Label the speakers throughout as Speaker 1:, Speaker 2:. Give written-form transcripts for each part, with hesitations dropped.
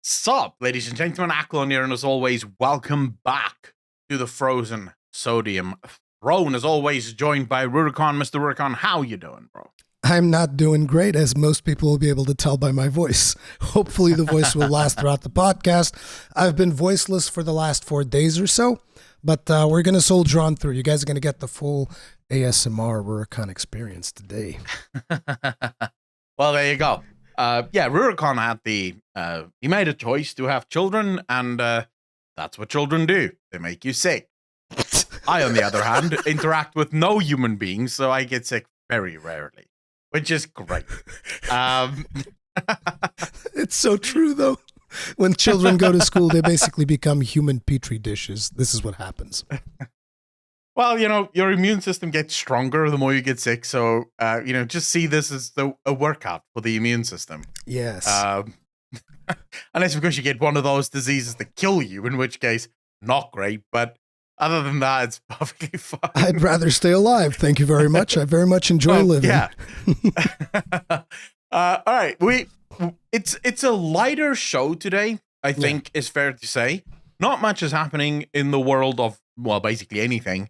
Speaker 1: Sup, ladies and gentlemen, Accolonn here, and as always, welcome back to the Frozen Sodium Throne. As always, joined by Rurikhan. Mr. Rurikhan, how you doing, bro?
Speaker 2: I'm not doing great, as most people will be able to tell by my voice. Hopefully the voice will last throughout the podcast. I've been voiceless for the last 4 days or so, but we're going to soldier on through. You guys are going to get the full ASMR Rurikhan experience today.
Speaker 1: Well, there you go. Yeah, Rurikhan had he made a choice to have children, and that's what children do. They make you sick. I, on the other hand, interact with no human beings, so I get sick very rarely, which is great.
Speaker 2: It's so true, though. When children go to school, they basically become human petri dishes. This is what happens.
Speaker 1: Well, you know, your immune system gets stronger the more you get sick. So, just see this as a workout for the immune system.
Speaker 2: Yes.
Speaker 1: Unless, of course, you get one of those diseases that kill you, in which case, not great. But other than that, it's perfectly fine.
Speaker 2: I'd rather stay alive. Thank you very much. I very much enjoy living.
Speaker 1: Yeah. All right. It's a lighter show today, I think is fair to say. Not much is happening in the world of, well, basically anything.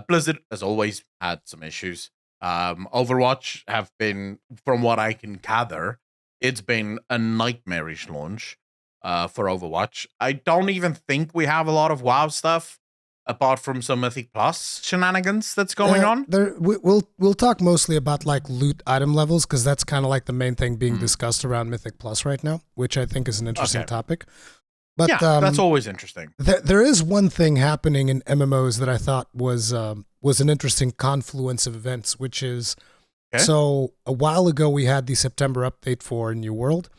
Speaker 1: Blizzard, as always, had some issues. Overwatch have been, from what I can gather, it's been a nightmarish launch for Overwatch. I don't even think we have a lot of WoW stuff, apart from some Mythic Plus shenanigans that's going on.
Speaker 2: We'll talk mostly about like loot item levels, because that's kind of like the main thing being discussed around Mythic Plus right now, which I think is an interesting topic. But
Speaker 1: yeah, that's always interesting.
Speaker 2: There is one thing happening in MMOs that I thought was an interesting confluence of events, which is, so a while ago we had the September update for New World,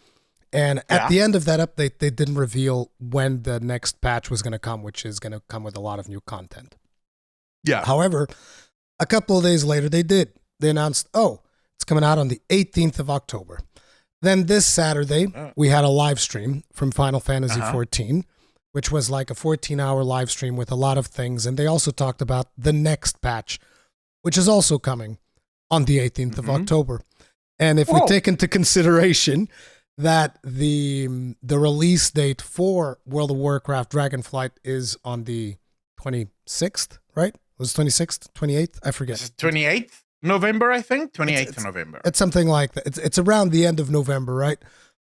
Speaker 2: and at the end of that update, they didn't reveal when the next patch was going to come, which is going to come with a lot of new content.
Speaker 1: Yeah.
Speaker 2: However, a couple of days later, they did. They announced, it's coming out on the 18th of October. Then this Saturday, we had a live stream from Final Fantasy XIV, which was like a 14-hour live stream with a lot of things. And they also talked about the next patch, which is also coming on the 18th of October. And if we take into consideration that the release date for World of Warcraft Dragonflight is on the 26th, right? Was it 26th? 28th? I forget.
Speaker 1: Is it 28th? November, I think? 28th of November.
Speaker 2: It's something like that. It's around the end of November, right?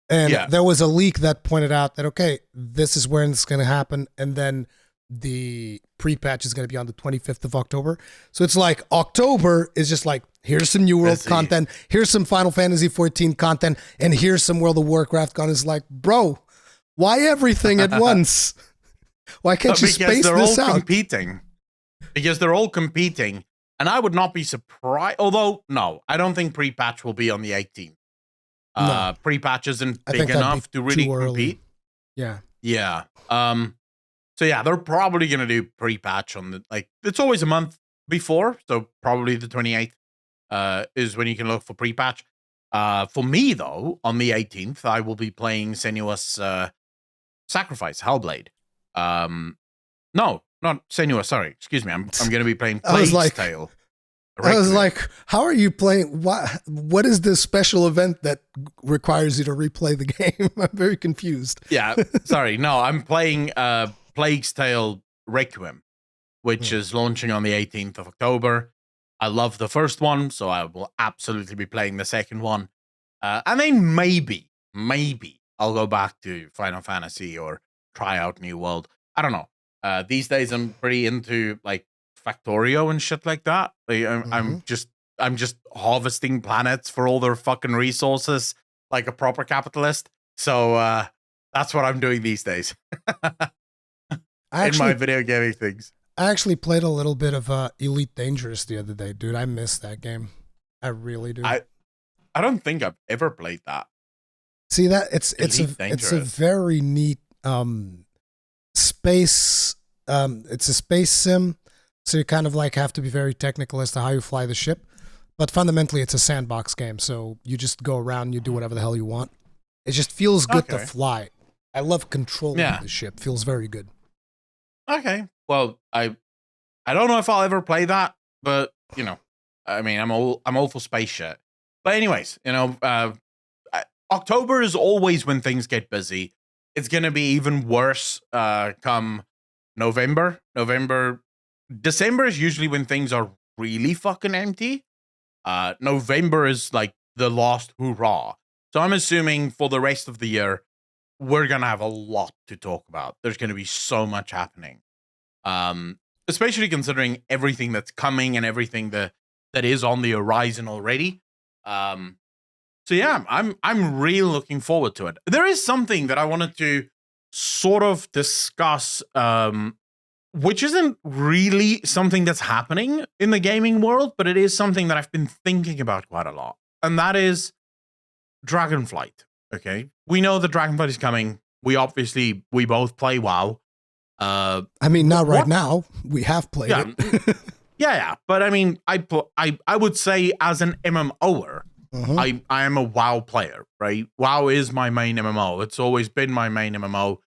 Speaker 2: And there was a leak that pointed out that, this is when it's going to happen. And then the pre-patch is going to be on the 25th of October. So it's like October is just like, here's some New World content. Here's some Final Fantasy XIV content. And here's some World of Warcraft content. It's like, bro, why everything at once? Why can't you space this out?
Speaker 1: Competing. Because they're all competing. And I would not be surprised, although, no, I don't think pre-patch will be on the 18th. No. Pre-patch isn't big enough to really compete.
Speaker 2: Yeah.
Speaker 1: Yeah. So yeah, they're probably going to do pre-patch on it's always a month before, so probably the 28th is when you can look for pre-patch. For me, though, on the 18th, I will be playing Senua's Sacrifice, Hellblade. No, not Senua, sorry. Excuse me. I'm going to be playing Plague's Tale.
Speaker 2: I was like, how are you playing? What is this special event that requires you to replay the game? I'm very confused.
Speaker 1: Yeah, sorry. No, I'm playing Plague's Tale Requiem, which is launching on the 18th of October. I love the first one, so I will absolutely be playing the second one. And then maybe I'll go back to Final Fantasy or try out New World. I don't know. These days I'm pretty into like Factorio and shit like that. I'm just harvesting planets for all their fucking resources like a proper capitalist. So that's what I'm doing these days. In my video gaming things.
Speaker 2: I actually played a little bit of Elite Dangerous the other day, dude. I miss that game. I really do.
Speaker 1: I don't think I've ever played that.
Speaker 2: See that it's a very neat space. It's a space sim, so you kind of like have to be very technical as to how you fly the ship. But fundamentally, it's a sandbox game, so you just go around and you do whatever the hell you want. It just feels good to fly. I love controlling the ship. Feels very good.
Speaker 1: Okay, well, I don't know if I'll ever play that, but I mean, I'm all for space shit. But anyways, October is always when things get busy. it's gonna be even worse come November. December is usually when things are really fucking empty. November is like the last hurrah. So I'm assuming for the rest of the year, we're gonna have a lot to talk about. There's gonna be so much happening. Especially considering everything that's coming and everything that is on the horizon already. So yeah, I'm really looking forward to it. There is something that I wanted to sort of discuss, which isn't really something that's happening in the gaming world, but it is something that I've been thinking about quite a lot, and that is Dragonflight. Okay, we know that Dragonflight is coming. We both play WoW.
Speaker 2: I mean, not right now. We have played it.
Speaker 1: Yeah. But I mean, I would say as an MMOer, I am a WoW player, right? WoW is my main MMO. It's always been my main MMO.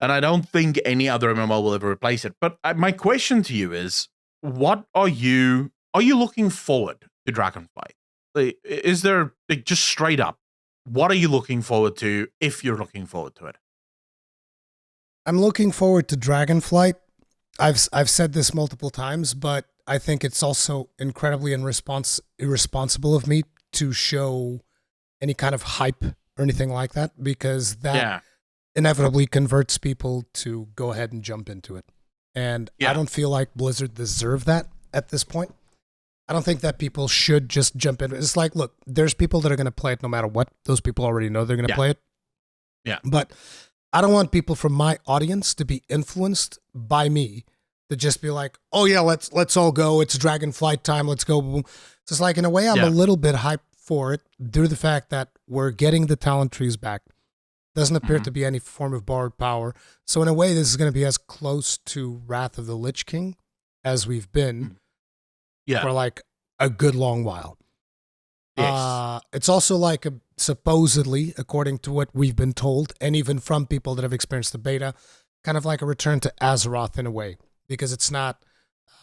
Speaker 1: And I don't think any other MMO will ever replace it. But my question to you is, what are you looking forward to Dragonflight? Like, is there, like, just straight up, what are you looking forward to if you're looking forward to it?
Speaker 2: I'm looking forward to Dragonflight. I've said this multiple times, but I think it's also incredibly irresponsible of me to show any kind of hype or anything like that, because that inevitably converts people to go ahead and jump into it. And I don't feel like Blizzard deserve that at this point. I don't think that people should just jump in. It's like, look, there's people that are going to play it no matter what. Those people already know they're going to play it.
Speaker 1: Yeah.
Speaker 2: But I don't want people from my audience to be influenced by me to just be like, oh yeah, let's all go. It's Dragonflight time. Let's go. So it's like, in a way, I'm a little bit hyped for it due to the fact that we're getting the talent trees back. Doesn't appear to be any form of borrowed power. So in a way, this is going to be as close to Wrath of the Lich King as we've been for like a good long while.
Speaker 1: Yes.
Speaker 2: It's also like supposedly, according to what we've been told, and even from people that have experienced the beta, kind of like a return to Azeroth in a way, because it's not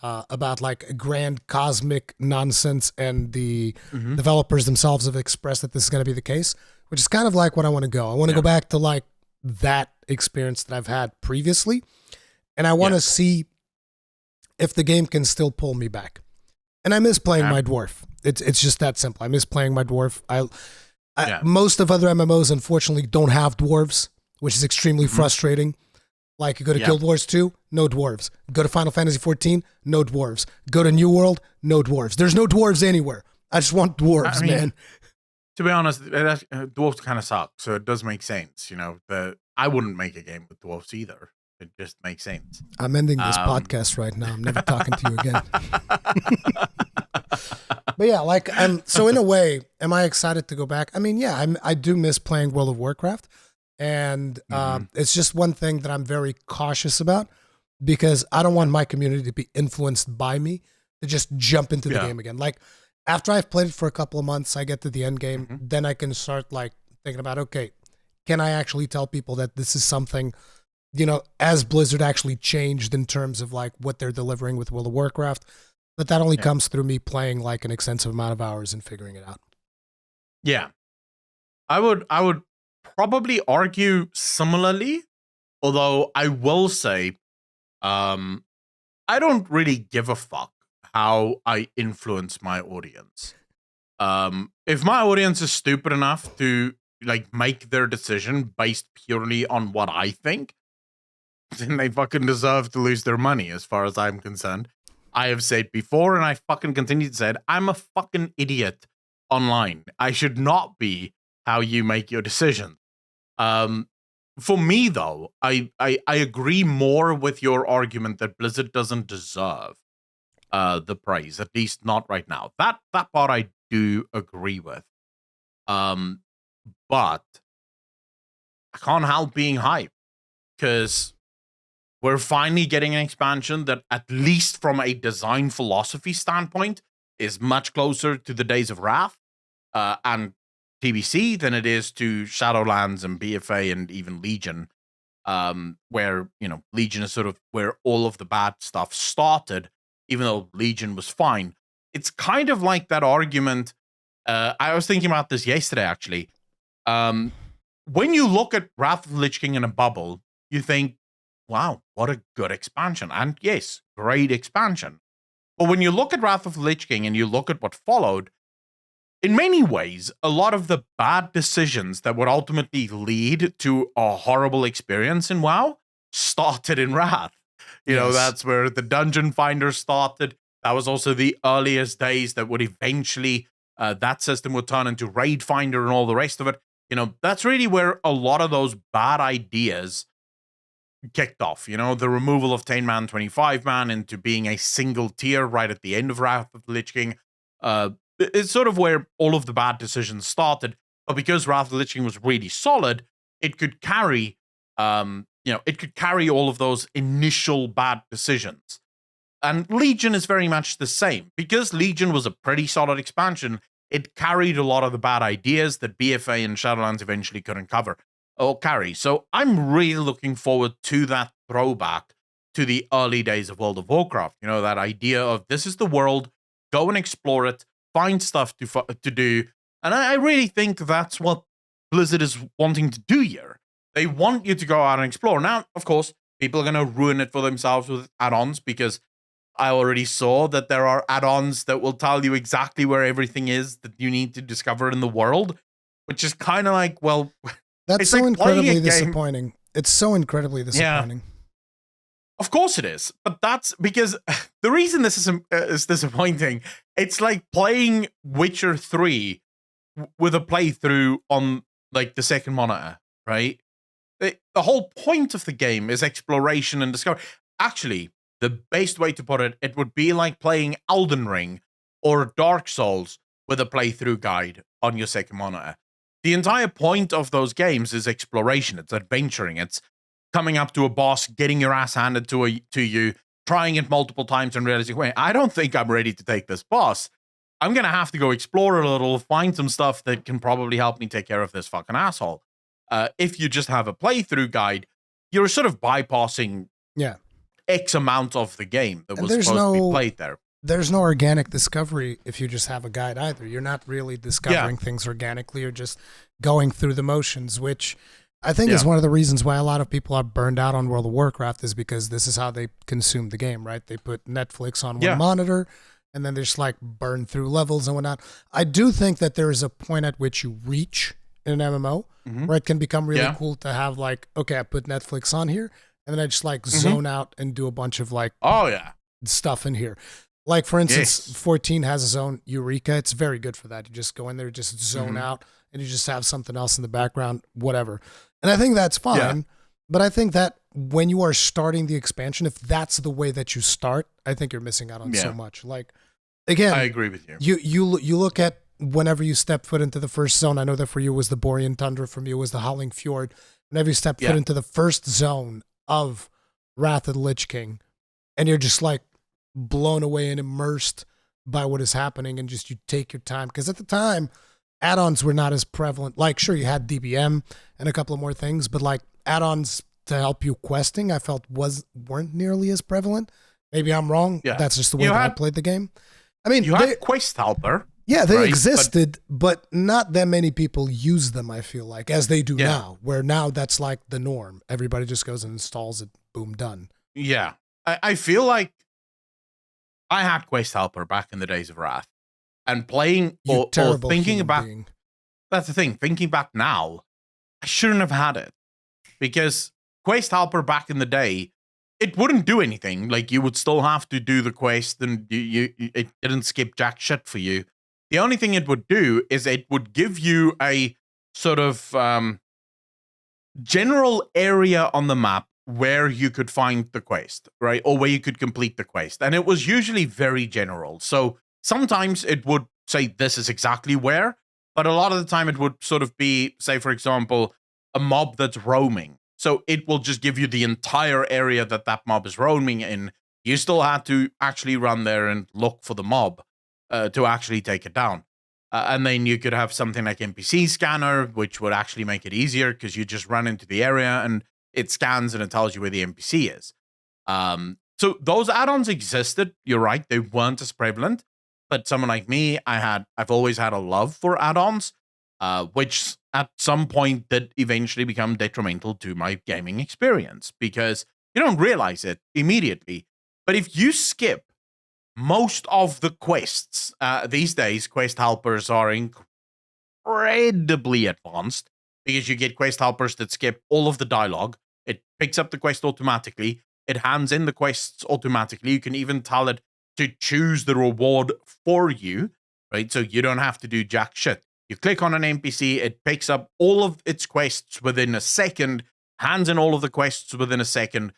Speaker 2: about like a grand cosmic nonsense, and the developers themselves have expressed that this is going to be the case, which is kind of like what I want to go. I want to go back to like that experience that I've had previously, and I want to see if the game can still pull me back. And I miss playing my dwarf. It's just that simple. I miss playing my dwarf. Most of other MMOs, unfortunately, don't have dwarves, which is extremely frustrating. Like, you go to Guild Wars 2, no dwarves. Go to Final Fantasy 14, no dwarves. Go to New World, no dwarves. There's no dwarves anywhere. I just want dwarves, man.
Speaker 1: To be honest, dwarves kind of suck, so it does make sense. You know, I wouldn't make a game with dwarves either. It just makes sense.
Speaker 2: I'm ending this podcast right now. I'm never talking to you again. But yeah, like, so in a way, am I excited to go back? I mean, yeah, I do miss playing World of Warcraft. And it's just one thing that I'm very cautious about, because I don't want my community to be influenced by me to just jump into the game again. Like, after I've played it for a couple of months, I get to the end game, then I can start like thinking about, okay, can I actually tell people that this is something, you know, as Blizzard actually changed in terms of like what they're delivering with World of Warcraft, but that only comes through me playing like an extensive amount of hours and figuring it out.
Speaker 1: Yeah. I would probably argue similarly, although I will say, I don't really give a fuck how I influence my audience. If my audience is stupid enough to like make their decision based purely on what I think, then they fucking deserve to lose their money, as far as I'm concerned. I have said before, and I fucking continue to say it, I'm a fucking idiot online. I should not be how you make your decisions. For me, though, I agree more with your argument that Blizzard doesn't deserve the praise, at least not right now. That part I do agree with. But I can't help being hyped, because we're finally getting an expansion that, at least from a design philosophy standpoint, is much closer to the Days of Wrath and TBC than it is to Shadowlands and BFA and even Legion, where, you know, Legion is sort of where all of the bad stuff started, even though Legion was fine. It's kind of like that argument. I was thinking about this yesterday, actually. when you look at Wrath of the Lich King in a bubble, you think, wow, what a good expansion. And yes, great expansion. But when you look at Wrath of the Lich King and you look at what followed, in many ways, a lot of the bad decisions that would ultimately lead to a horrible experience in WoW started in Wrath. You know, that's where the Dungeon Finder started. That was also the earliest days that would eventually, that system would turn into Raid Finder and all the rest of it. You know, that's really where a lot of those bad ideas kicked off. You know, the removal of 10-man, 25-man into being a single tier right at the end of Wrath of the Lich King. It's sort of where all of the bad decisions started. But because Wrath of the Lich King was really solid, it could carry, it could carry all of those initial bad decisions. And Legion is very much the same. Because Legion was a pretty solid expansion, it carried a lot of the bad ideas that BFA and Shadowlands eventually couldn't cover or carry. So I'm really looking forward to that throwback to the early days of World of Warcraft. You know, that idea of this is the world, go and explore it, find stuff to do. And I really think that's what Blizzard is wanting to do here. They want you to go out and explore. Now, of course, people are going to ruin it for themselves with add-ons, because I already saw that there are add-ons that will tell you exactly where everything is that you need to discover in the world, which is kind of like, well,
Speaker 2: that's so incredibly disappointing. It's so incredibly disappointing.
Speaker 1: Yeah. Of course it is, but that's because the reason this is disappointing. It's like playing Witcher 3 with a playthrough on like the second monitor, right? The whole point of the game is exploration and discovery. Actually, the best way to put it, it would be like playing Elden Ring or Dark Souls with a playthrough guide on your second monitor. The entire point of those games is exploration. It's adventuring. It's coming up to a boss, getting your ass handed to you, trying it multiple times and realizing, wait, I don't think I'm ready to take this boss. I'm going to have to go explore a little, find some stuff that can probably help me take care of this fucking asshole. If you just have a playthrough guide, you're sort of bypassing X amount of the game that was supposed to be played there.
Speaker 2: There's no organic discovery if you just have a guide either. You're not really discovering things organically. You're just going through the motions, which I think is one of the reasons why a lot of people are burned out on World of Warcraft, is because this is how they consume the game, right? They put Netflix on one monitor, and then they just like burn through levels and whatnot. I do think that there is a point at which you reach in an MMO where it can become really cool to have like, okay, I put Netflix on here, and then I just like zone out and do a bunch of like stuff in here. Like, for instance, 14 has its own Eureka. It's very good for that. You just go in there, just zone out, and you just have something else in the background, whatever. And I think that's fine. But I think that when you are starting the expansion, if that's the way that you start, I think you're missing out on so much. Like, again,
Speaker 1: I agree with you.
Speaker 2: You look at whenever you step foot into the first zone. I know that for you was the Borean Tundra, for me it was the Howling Fjord. Whenever you step foot into the first zone of Wrath of the Lich King, and you're just like blown away and immersed by what is happening, and just you take your time, because at the time add-ons were not as prevalent. Like, sure, you had DBM and a couple of more things, but like add-ons to help you questing, I felt weren't nearly as prevalent. Maybe I'm wrong. That's just the way that I played the game. I mean,
Speaker 1: you had Quest Helper.
Speaker 2: Yeah, they existed, but not that many people use them, I feel like, as they do now, where now that's like the norm. Everybody just goes and installs it, boom, done.
Speaker 1: Yeah. I feel like I had Quest Helper back in the days of Wrath, and playing or thinking about that's the thing. Thinking back now, I shouldn't have had it, because Quest Helper back in the day, it wouldn't do anything. Like, you would still have to do the quest, and it didn't skip jack shit for you. The only thing it would do is it would give you a sort of general area on the map where you could find the quest, right? Or where you could complete the quest. And it was usually very general. So sometimes it would say this is exactly where, but a lot of the time it would sort of be, say, for example, a mob that's roaming. So it will just give you the entire area that mob is roaming in. You still had to actually run there and look for the mob to actually take it down. And then you could have something like NPC Scanner, which would actually make it easier, because you just run into the area and it scans and it tells you where the NPC is. So those add-ons existed. You're right. They weren't as prevalent. But someone like me, I've always had a love for add-ons, which at some point that eventually become detrimental to my gaming experience because you don't realize it immediately. But if you skip most of the quests, these days, quest helpers are incredibly advanced because you get quest helpers that skip all of the dialogue. It picks up the quest automatically. It hands in the quests automatically. You can even tell it to choose the reward for you, right? So you don't have to do jack shit. You click on an NPC, it picks up all of its quests within a second, hands in all of the quests within a second.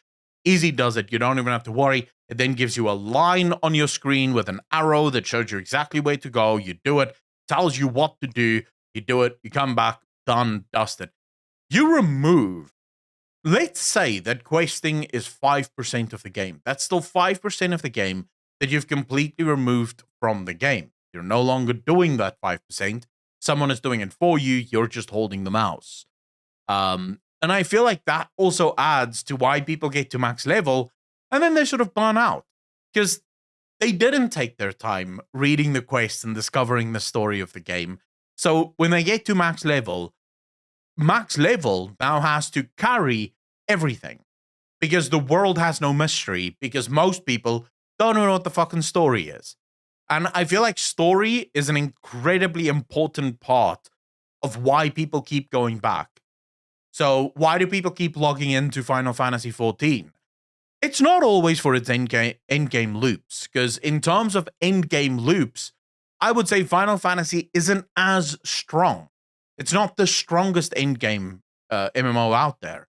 Speaker 1: Easy does it. You don't even have to worry. It then gives you a line on your screen with an arrow that shows you exactly where to go. You do it, tells you what to do. You do it, you come back, done, dusted. You remove, let's say that questing is 5% of the game. That's still 5% of the game that you've completely removed from the game. You're no longer doing that 5%. Someone is doing it for you. You're just holding the mouse. And I feel like that also adds to why people get to max level and then they sort of burn out because they didn't take their time reading the quests and discovering the story of the game. So when they get to max level now has to carry everything because the world has no mystery because most people don't know what the fucking story is. And I feel like story is an incredibly important part of why people keep going back. So why do people keep logging into Final Fantasy XIV? It's not always for its endgame loops, because in terms of endgame loops, I would say Final Fantasy isn't as strong. It's not the strongest endgame MMO out there.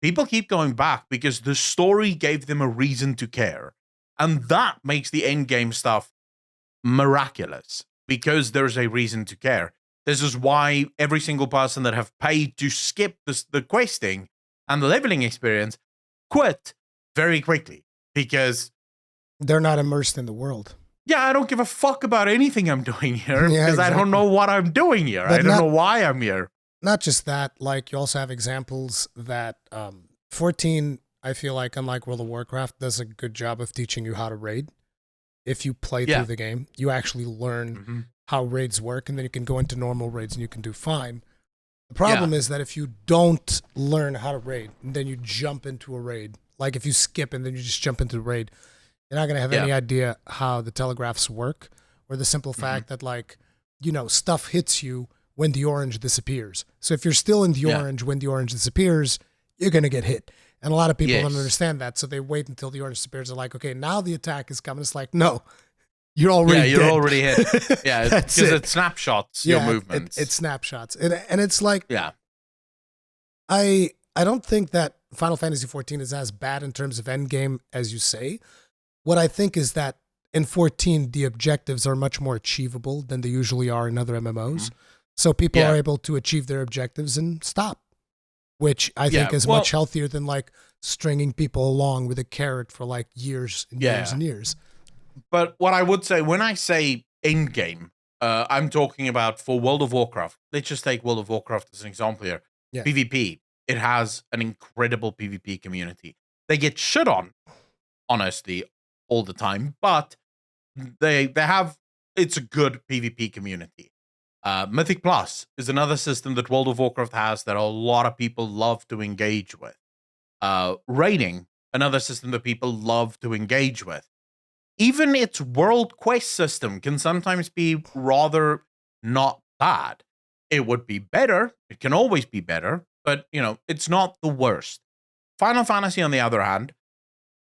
Speaker 1: People keep going back because the story gave them a reason to care. And that makes the endgame stuff miraculous because there's a reason to care. This is why every single person that have paid to skip the questing and the leveling experience quit very quickly because
Speaker 2: they're not immersed in the world.
Speaker 1: Yeah, I don't give a fuck about anything I'm doing here because
Speaker 2: exactly.
Speaker 1: I don't know what I'm doing here. I don't know why I'm here.
Speaker 2: Not just that, like you also have examples that 14, I feel like, unlike World of Warcraft, does a good job of teaching you how to raid. If you play through the game, you actually learn how raids work, and then you can go into normal raids and you can do fine. The problem is that if you don't learn how to raid, and then you jump into a raid, like if you skip and then you just jump into the raid, you're not going to have any idea how the telegraphs work, or the simple fact that, like, you know, stuff hits you when the orange disappears. So if you're still in the orange when the orange disappears, you're going to get hit. And a lot of people don't understand that, so they wait until the orange disappears. They're like, okay, now the attack is coming. It's like, no, you're already
Speaker 1: you're
Speaker 2: dead.
Speaker 1: already hit. Yeah, because it snapshots your movements.
Speaker 2: It snapshots. And it's like,
Speaker 1: I
Speaker 2: don't think that Final Fantasy XIV is as bad in terms of endgame as you say. What I think is that in 14, the objectives are much more achievable than they usually are in other MMOs. So people are able to achieve their objectives and stop, which I think is much healthier than like stringing people along with a carrot for like years and years and years.
Speaker 1: But what I would say, when I say endgame, I'm talking about for World of Warcraft. Let's just take World of Warcraft as an example here.
Speaker 2: Yeah.
Speaker 1: PvP. It has an incredible PvP community. They get shit on, honestly, all the time, but they have, it's a good PvP community. Mythic Plus is another system that World of Warcraft has that a lot of people love to engage with. Raiding, another system that people love to engage with. Even its world quest system can sometimes be rather not bad. It would be better. It can always be better, but, you know, it's not the worst. Final Fantasy, on the other hand,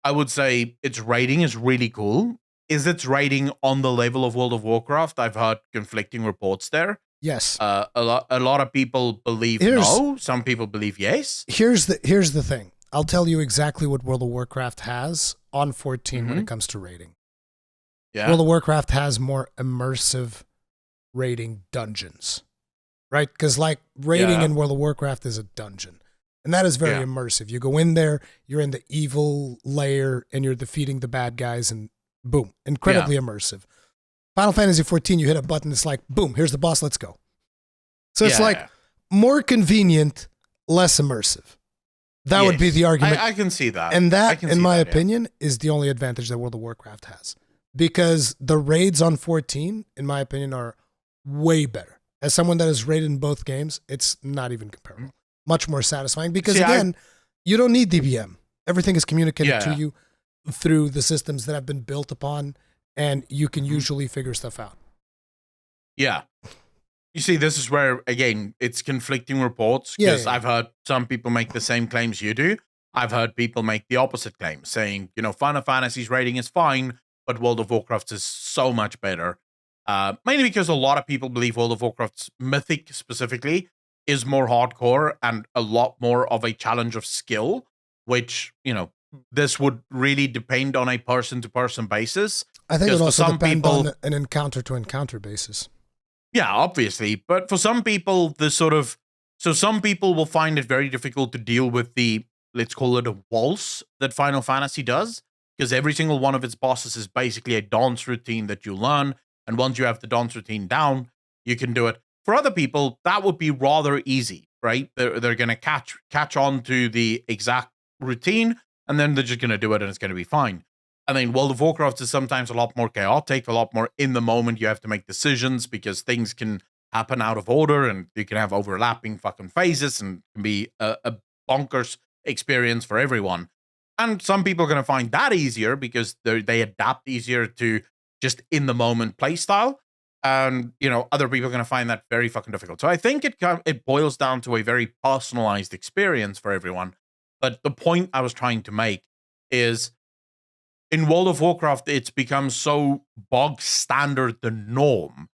Speaker 1: I would say its raiding is really cool. Is its raiding on the level of World of Warcraft? I've heard conflicting reports there.
Speaker 2: Yes.
Speaker 1: A lot of people believe no. Some people believe yes.
Speaker 2: Here's the thing. I'll tell you exactly what World of Warcraft has on 14 when it comes to raiding.
Speaker 1: Yeah.
Speaker 2: World of Warcraft has more immersive raiding dungeons, right? Because like raiding in World of Warcraft is a dungeon. And that is very immersive. You go in there, you're in the evil layer, and you're defeating the bad guys, and boom, incredibly immersive. Final Fantasy XIV, you hit a button, it's like, boom, here's the boss, let's go. So it's like more convenient, less immersive. That would be the argument.
Speaker 1: I can see that.
Speaker 2: And that, in my opinion, is the only advantage that World of Warcraft has. Because the raids on 14, in my opinion, are way better. as someone that has rated in both games, it's not even comparable. Much more satisfying because, you don't need DBM. Everything is communicated to you through the systems that have been built upon, and you can usually figure stuff out.
Speaker 1: Yeah. You see, this is where, again, it's conflicting reports, because I've heard some people make the same claims you do. I've heard people make the opposite claim, saying, Final Fantasy's rating is fine, but World of Warcraft is so much better. Mainly because a lot of people believe World of Warcraft's Mythic, specifically, is more hardcore and a lot more of a challenge of skill, which, this would really depend on a person-to-person basis.
Speaker 2: I think it also depends on an encounter-to-encounter basis.
Speaker 1: Yeah, obviously. But for some people, some people will find it very difficult to deal with the, let's call it a waltz that Final Fantasy does, because every single one of its bosses is basically a dance routine that you learn, and once you have the dance routine down, you can do it. For other people, that would be rather easy, right? They're going to catch on to the exact routine, and then they're just going to do it, and it's going to be fine. I mean, World of Warcraft is sometimes a lot more chaotic, a lot more in the moment. You have to make decisions because things can happen out of order, and you can have overlapping fucking phases, and it can be a bonkers experience for everyone. And some people are going to find that easier because they adapt easier to just in the moment play style. And, other people are going to find that very fucking difficult. So I think it boils down to a very personalized experience for everyone. But the point I was trying to make is, in World of Warcraft, it's become so bog standard the norm.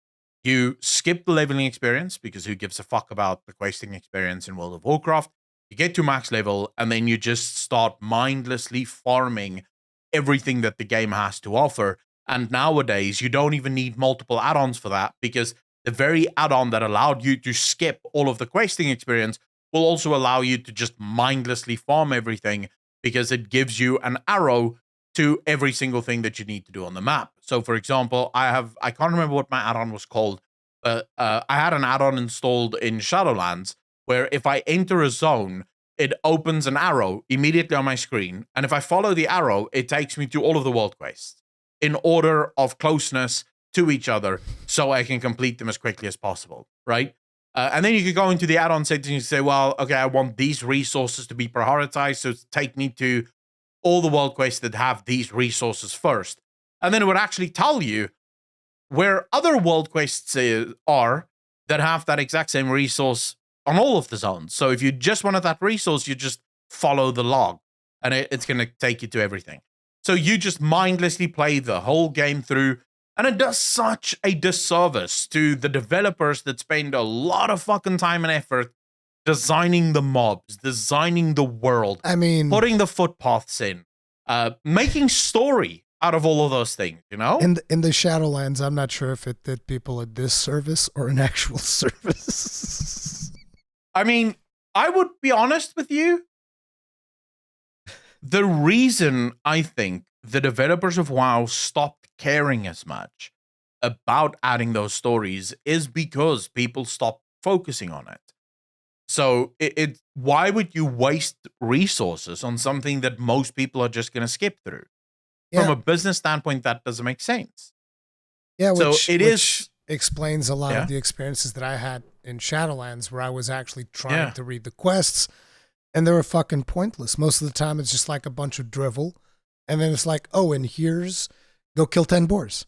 Speaker 1: You skip the leveling experience because who gives a fuck about the questing experience in World of Warcraft? You get to max level, and then you just start mindlessly farming everything that the game has to offer. And nowadays, you don't even need multiple add-ons for that, because the very add-on that allowed you to skip all of the questing experience will also allow you to just mindlessly farm everything, because it gives you an arrow to every single thing that you need to do on the map. So, for example, I can't remember what my add-on was called, but I had an add-on installed in Shadowlands where if I enter a zone, it opens an arrow immediately on my screen, and if I follow the arrow, it takes me to all of the world quests in order of closeness to each other, so I can complete them as quickly as possible, right? And then you could go into the add-on settings and say, well, okay, I want these resources to be prioritized, so take me to all the world quests that have these resources first. And then it would actually tell you where other world quests are that have that exact same resource on all of the zones. So if you just wanted that resource, you just follow the log, and it's going to take you to everything. So you just mindlessly play the whole game through, and it does such a disservice to the developers that spend a lot of fucking time and effort designing the mobs, designing the world, putting the footpaths in, making story out of all of those things, In
Speaker 2: the Shadowlands, I'm not sure if it did people a disservice or an actual service.
Speaker 1: I would be honest with you. The reason I think the developers of WoW stopped caring as much about adding those stories is because people stopped focusing on it. So why would you waste resources on something that most people are just going to skip through? From a business standpoint, that doesn't make sense.
Speaker 2: Yeah, which explains a lot of the experiences that I had in Shadowlands, where I was actually trying to read the quests, and they were fucking pointless. Most of the time, it's just like a bunch of drivel, and then it's like, oh, and here's go kill 10 boars,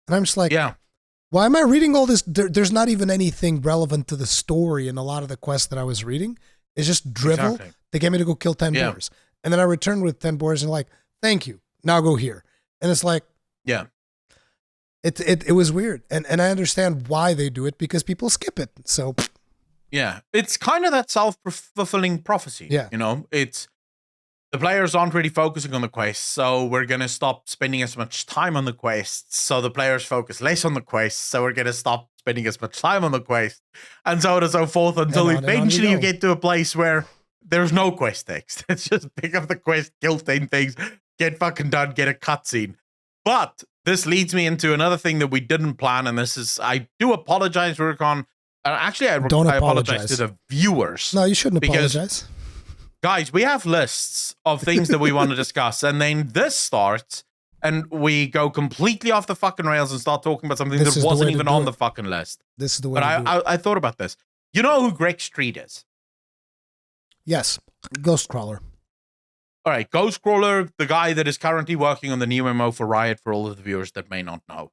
Speaker 2: and I'm just like, why am I reading all this? There's not even anything relevant to the story in a lot of the quests that I was reading. It's just drivel. Exactly. They get me to go kill 10 boars, and then I return with 10 boars, and like, thank you. Now go here, and it's like, it was weird, and I understand why they do it, because people skip it. So.
Speaker 1: Yeah, it's kind of that self-fulfilling prophecy.
Speaker 2: Yeah.
Speaker 1: It's the players aren't really focusing on the quests, so we're going to stop spending as much time on the quests. So the players focus less on the quests, so we're going to stop spending as much time on the quest, and so on and so forth, until eventually you get to a place where there's no quest text. It's just pick up the quest, kill 10 things, get fucking done, get a cutscene. But this leads me into another thing that we didn't plan, and this is, I do apologize, Rurikhan. Actually, I apologize to the viewers.
Speaker 2: No, you shouldn't apologize.
Speaker 1: Guys, we have lists of things that we want to discuss, and then this starts, and we go completely off the fucking rails and start talking about something
Speaker 2: This
Speaker 1: that
Speaker 2: is the
Speaker 1: wasn't
Speaker 2: way to
Speaker 1: even
Speaker 2: do
Speaker 1: on
Speaker 2: it.
Speaker 1: the fucking list.
Speaker 2: This is the way
Speaker 1: But
Speaker 2: to do it.
Speaker 1: I thought about this. You know who Greg Street is?
Speaker 2: Yes, Ghostcrawler.
Speaker 1: All right, Ghostcrawler, the guy that is currently working on the new MMO for Riot, for all of the viewers that may not know.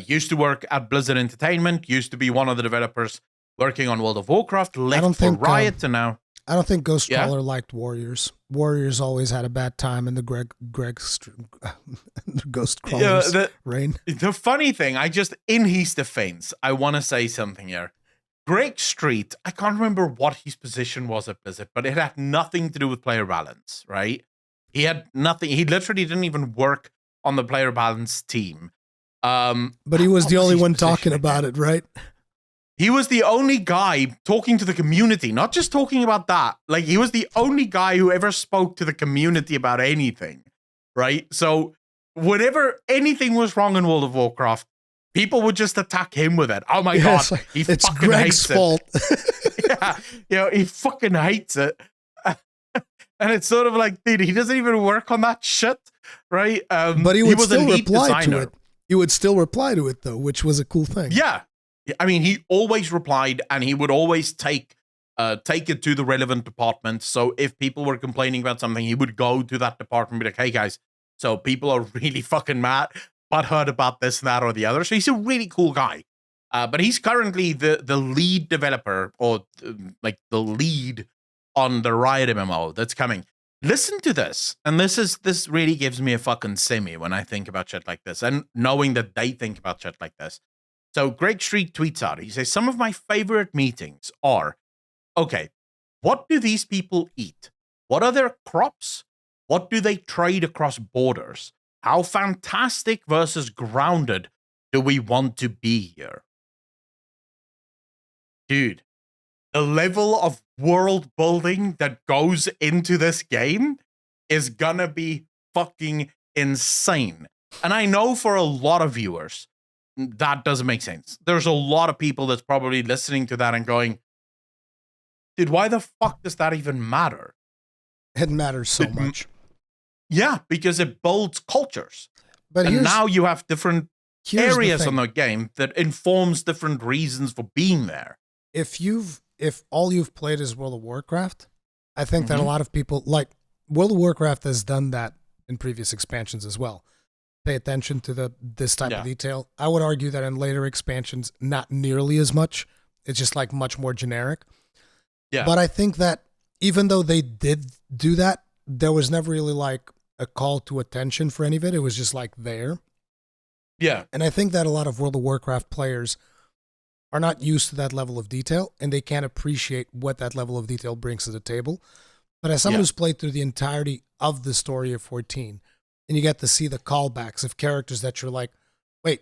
Speaker 1: Used to work at Blizzard Entertainment, used to be one of the developers working on World of Warcraft, left for Riot, and now...
Speaker 2: I don't think Ghostcrawler liked Warriors. Warriors always had a bad time in the Ghostcrawler's reign.
Speaker 1: The funny thing, in his defense, I want to say something here. Greg Street, I can't remember what his position was at Blizzard, but it had nothing to do with player balance, right? He had nothing. He literally didn't even work on the player balance team.
Speaker 2: But he was the only one talking about it, right?
Speaker 1: He was the only guy talking to the community, not just talking about that. Like, he was the only guy who ever spoke to the community about anything, right? So whenever anything was wrong in World of Warcraft, people would just attack him with it. Oh my God,
Speaker 2: it's Greg's fault.
Speaker 1: Yeah, he fucking hates it. And it's sort of like, dude, he doesn't even work on that shit, right?
Speaker 2: But he would still reply to it. He would still reply to it, though, which was a cool thing.
Speaker 1: Yeah. I mean, he always replied, and he would always take it to the relevant department. So if people were complaining about something, he would go to that department and be like, hey, guys, so people are really fucking mad, butthurt about this, that, or the other. So he's a really cool guy. But he's currently the lead developer, or like the lead on the Riot MMO that's coming. Listen to this. And this really gives me a fucking semi when I think about shit like this, and knowing that they think about shit like this. So Greg Street tweets out, he says, some of my favorite meetings are, okay, what do these people eat? What are their crops? What do they trade across borders? How fantastic versus grounded do we want to be here? Dude, the level of world building that goes into this game is gonna be fucking insane. And I know for a lot of viewers, that doesn't make sense. There's a lot of people that's probably listening to that and going, dude, why the fuck does that even matter?
Speaker 2: It matters so much.
Speaker 1: Yeah, because it builds cultures.
Speaker 2: But
Speaker 1: and now you have different areas on the game that informs different reasons for being there.
Speaker 2: If all you've played is World of Warcraft, I think that a lot of people, like, World of Warcraft has done that in previous expansions as well. Pay attention to this type of detail. I would argue that in later expansions, not nearly as much. It's just like much more generic. Yeah. But I think that even though they did do that, there was never really like a call to attention for any of it. It was just like there.
Speaker 1: Yeah.
Speaker 2: And I think that a lot of World of Warcraft players are not used to that level of detail, and they can't appreciate what that level of detail brings to the table. But as someone who's played through the entirety of the story of 14, and you get to see the callbacks of characters that you're like, wait,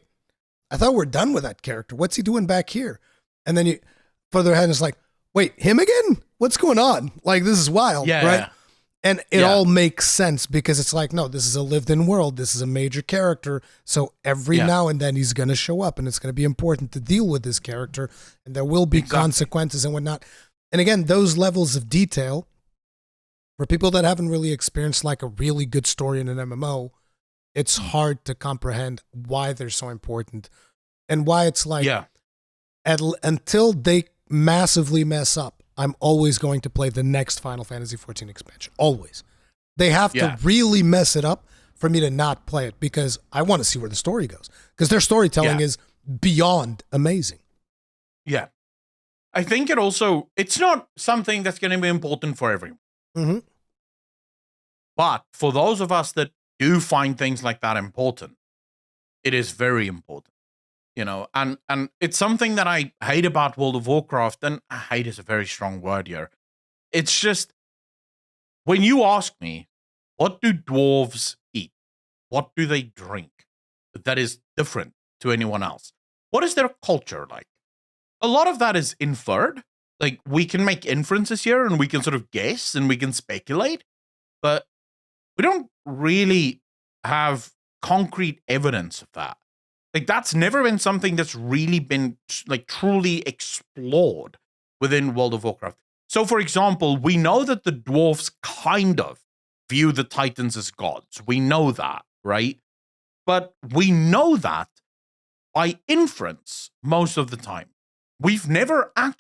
Speaker 2: I thought we're done with that character. What's he doing back here? And then you further ahead and it's like, wait, him again? What's going on? Like, this is wild, right? Yeah. And it all makes sense because it's like, no, this is a lived-in world. This is a major character. So every now and then he's going to show up, and it's going to be important to deal with this character, and there will be consequences and whatnot. And again, those levels of detail, for people that haven't really experienced like a really good story in an MMO, it's hard to comprehend why they're so important and why it's like, until they massively mess up, I'm always going to play the next Final Fantasy XIV expansion. Always. They have to really mess it up for me to not play it, because I want to see where the story goes, because their storytelling is beyond amazing.
Speaker 1: Yeah. I think it's not something that's going to be important for everyone.
Speaker 2: Mm-hmm.
Speaker 1: But for those of us that do find things like that important, it is very important, you know, and it's something that I hate about World of Warcraft, and hate is a very strong word here. It's just, when you ask me, what do dwarves eat? What do they drink that is different to anyone else? What is their culture like? A lot of that is inferred. Like, we can make inferences here, and we can sort of guess, and we can speculate, but we don't really have concrete evidence of that. Like, that's never been something that's really been like truly explored within World of Warcraft. So, for example, we know that the dwarves kind of view the Titans as gods. We know that, right? But we know that by inference most of the time. We've never had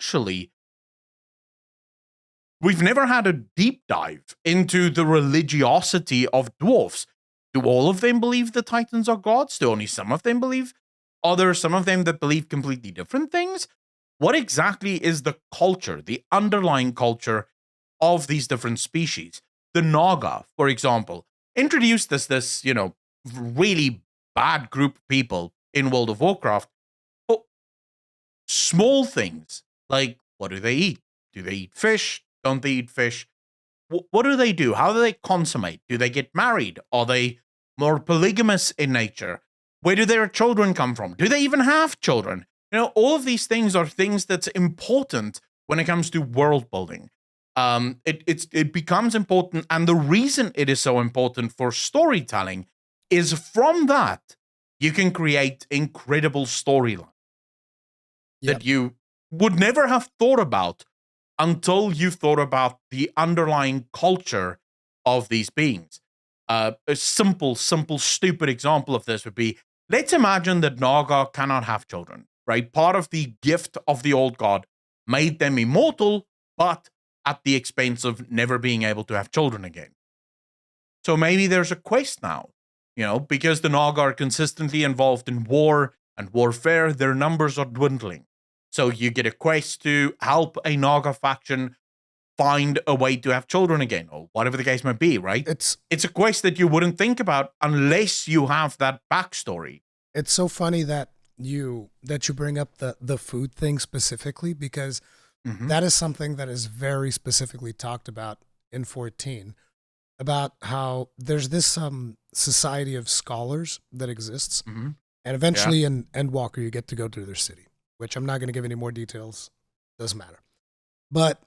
Speaker 1: a deep dive into the religiosity of dwarves. Do all of them believe the Titans are gods? Do only some of them believe? Are there some of them that believe completely different things? What exactly is the culture, the underlying culture of these different species? The Naga, for example, introduced this, really bad group of people in World of Warcraft. But small things like, what do they eat? Do they eat fish? Don't they eat fish? What do they do? How do they consummate? Do they get married? Are they more polygamous in nature? Where do their children come from? Do they even have children? All of these things are things that's important when it comes to world building. It becomes important, and the reason it is so important for storytelling is from that you can create incredible storylines that you would never have thought about until you thought about the underlying culture of these beings. A simple, stupid example of this would be, let's imagine that Naga cannot have children, right? Part of the gift of the old god made them immortal, but at the expense of never being able to have children again. So maybe there's a quest now, because the Naga are consistently involved in war and warfare, their numbers are dwindling. So you get a quest to help a Naga faction find a way to have children again, or whatever the case might be, right? It's a quest that you wouldn't think about unless you have that backstory.
Speaker 2: It's so funny that you bring up the food thing specifically, because that is something that is very specifically talked about in 14, about how there's this society of scholars that exists, and eventually in Endwalker you get to go to their city, which I'm not going to give any more details. Doesn't matter. But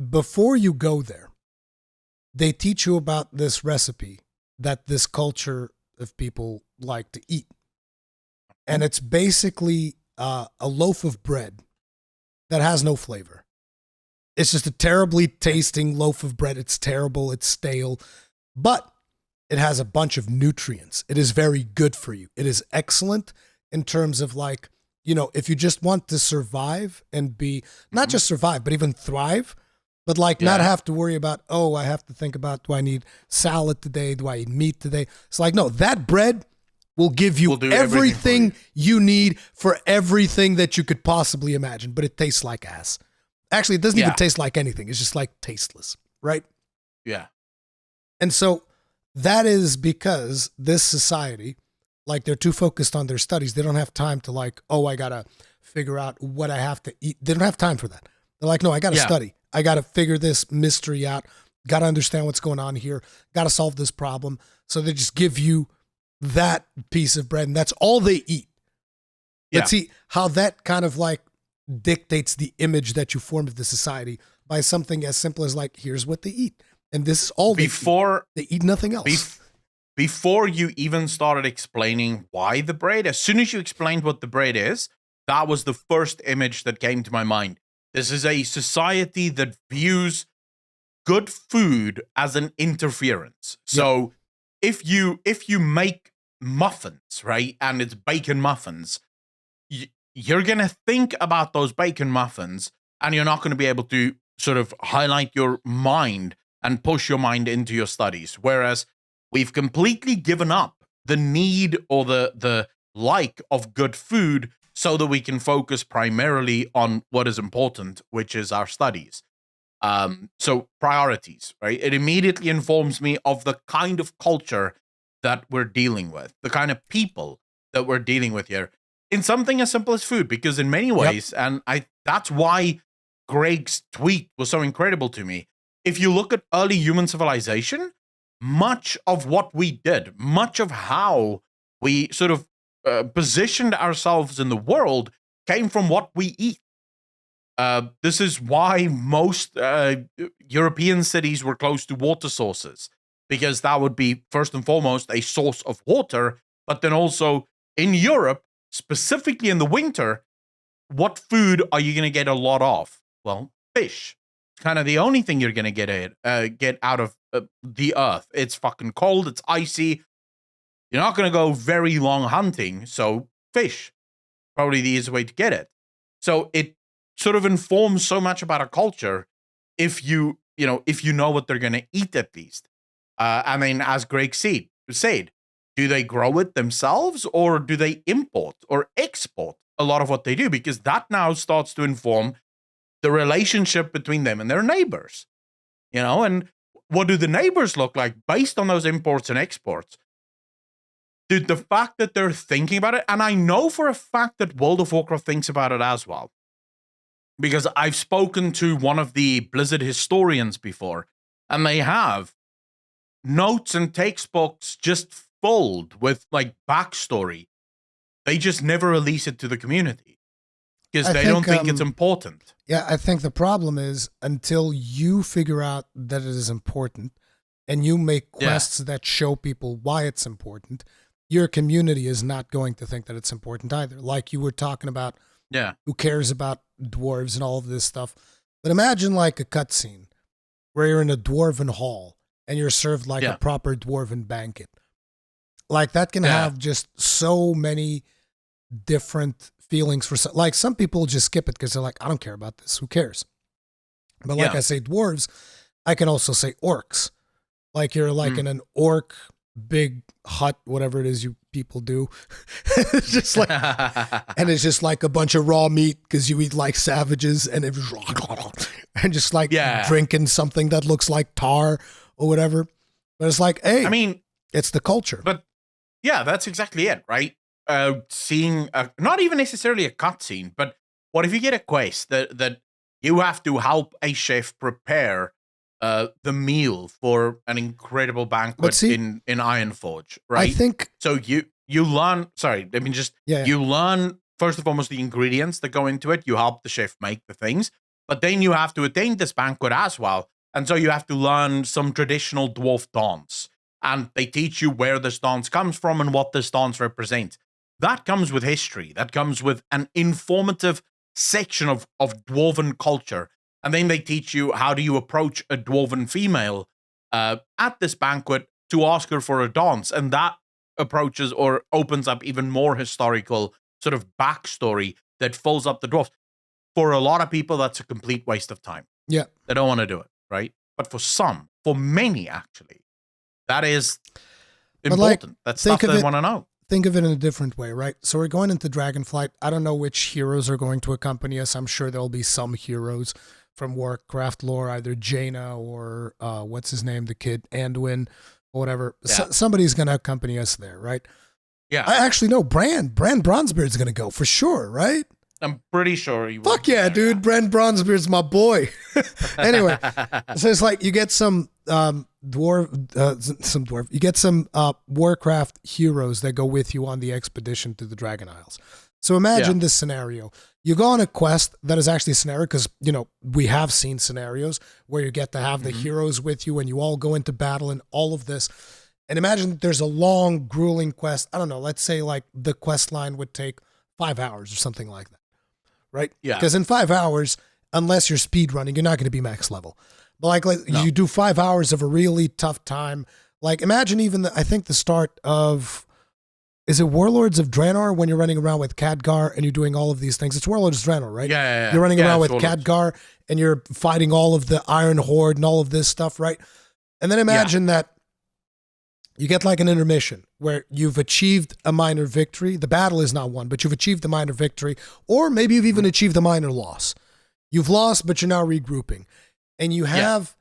Speaker 2: before you go there, they teach you about this recipe that this culture of people like to eat. And it's basically a loaf of bread that has no flavor. It's just a terribly tasting loaf of bread. It's terrible. It's stale. But it has a bunch of nutrients. It is very good for you. It is excellent in terms of, like, if you just want to survive and be, not just survive, but even thrive, but not have to worry about, I have to think about, do I need salad today? Do I eat meat today? It's like, no, that bread will give you everything you need for everything that you could possibly imagine, but it tastes like ass. Actually, it doesn't even taste like anything. It's just tasteless, right?
Speaker 1: Yeah.
Speaker 2: And so that is because this society, they're too focused on their studies. They don't have time to I got to figure out what I have to eat. They don't have time for that. They're like, no, I got to study. I got to figure this mystery out. Got to understand what's going on here. Got to solve this problem. So they just give you that piece of bread, and that's all they eat. But see how that kind of dictates the image that you form of the society by something as simple as here's what they eat. And this is all they eat. They eat nothing else.
Speaker 1: Before you even started explaining why the bread, as soon as you explained what the bread is, that was the first image that came to my mind. This is a society that views good food as an interference. So if you make muffins, right, and it's bacon muffins, you're going to think about those bacon muffins, and you're not going to be able to sort of highlight your mind and push your mind into your studies. Whereas we've completely given up the need or the like of good food so that we can focus primarily on what is important, which is our studies. So priorities, right? It immediately informs me of the kind of culture that we're dealing with, the kind of people that we're dealing with here in something as simple as food, because in many ways, and that's why Greg's tweet was so incredible to me. If you look at early human civilization, much of what we did, much of how we sort of positioned ourselves in the world came from what we eat. This is why most European cities were close to water sources, because that would be first and foremost a source of water. But then also in Europe, specifically in the winter, what food are you going to get a lot of? Well, fish. Kind of the only thing you're going to get out of the earth. It's fucking cold. It's icy. You're not going to go very long hunting, so fish. Probably the easiest way to get it. So it sort of informs so much about a culture if you know what they're going to eat at least. I mean, as Greg said, do they grow it themselves or do they import or export a lot of what they do? Because that now starts to inform the relationship between them and their neighbors, and what do the neighbors look like based on those imports and exports? Dude, the fact that they're thinking about it, and I know for a fact that World of Warcraft thinks about it as well, because I've spoken to one of the Blizzard historians before, and they have notes and textbooks just filled with like backstory. They just never release it to the community because they don't think it's important.
Speaker 2: Yeah, I think the problem is until you figure out that it is important and you make quests that show people why it's important, your community is not going to think that it's important either. Like you were talking about, who cares about dwarves and all of this stuff. But imagine like a cutscene where you're in a dwarven hall and you're served like a proper dwarven banquet. Like that can have just so many different feelings for like some people just skip it because they're like, I don't care about this. Who cares? But like I say dwarves, I can also say orcs. Like you're like in an orc big hut, whatever it is you people do. It's just like, and it's just like a bunch of raw meat because you eat like savages and and just like drinking something that looks like tar or whatever. But it's like, hey, I mean, it's the culture.
Speaker 1: But yeah, that's exactly it, right? Seeing not even necessarily a cutscene, but what if you get a quest that you have to help a chef prepare the meal for an incredible banquet in Ironforge, right?
Speaker 2: I think
Speaker 1: so. You learn. Sorry, I mean you learn first and foremost the ingredients that go into it. You help the chef make the things, but then you have to attend this banquet as well, and so you have to learn some traditional dwarf dance, and they teach you where this dance comes from and what this dance represents. That comes with history. That comes with an informative section of dwarven culture. And then they teach you how do you approach a dwarven female at this banquet to ask her for a dance. And that approaches or opens up even more historical sort of backstory that fills up the dwarves. For a lot of people, that's a complete waste of time.
Speaker 2: Yeah.
Speaker 1: They don't want to do it, right? But for many actually, that is important. That's stuff they want to know.
Speaker 2: Think of it in a different way, right? So we're going into Dragonflight. I don't know which heroes are going to accompany us. I'm sure there'll be some heroes from Warcraft lore, either Jaina or what's his name, the kid, Anduin, or whatever. Yeah. Somebody's going to accompany us there, right?
Speaker 1: Yeah.
Speaker 2: I actually know Brand Bronzebeard's going to go for sure, right?
Speaker 1: I'm pretty sure he will.
Speaker 2: Fuck yeah, dude. Brand Bronzebeard's my boy. Anyway, so it's like you get some you get some Warcraft heroes that go with you on the expedition to the Dragon Isles. So imagine this scenario. You go on a quest that is actually a scenario because, we have seen scenarios where you get to have the heroes with you and you all go into battle and all of this. And imagine there's a long, grueling quest. I don't know. Let's say like the quest line would take 5 hours or something like that. Right?
Speaker 1: Yeah.
Speaker 2: Because in 5 hours, unless you're speed running, you're not going to be max level. But you do 5 hours of a really tough time. Like imagine even I think the start of, is it Warlords of Draenor when you're running around with Khadgar and you're doing all of these things? It's Warlords of Draenor, right?
Speaker 1: Yeah.
Speaker 2: You're running around with Khadgar and you're fighting all of the Iron Horde and all of this stuff, right? And then imagine that you get like an intermission where you've achieved a minor victory. The battle is not won, but you've achieved a minor victory, or maybe you've even achieved a minor loss. You've lost, but you're now regrouping. And you have,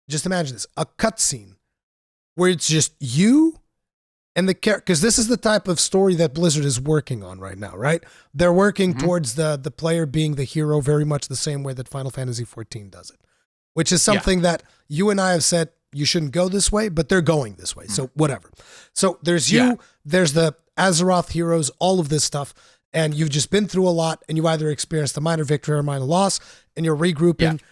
Speaker 2: just imagine this, a cutscene where it's just you and the character, because this is the type of story that Blizzard is working on right now, right? They're working towards the player being the hero very much the same way that Final Fantasy XIV does it, which is something that you and I have said, you shouldn't go this way, but they're going this way. So whatever. So there's you, there's the Azeroth heroes, all of this stuff. And you've just been through a lot and you either experienced a minor victory or a minor loss and you're regrouping. Yeah.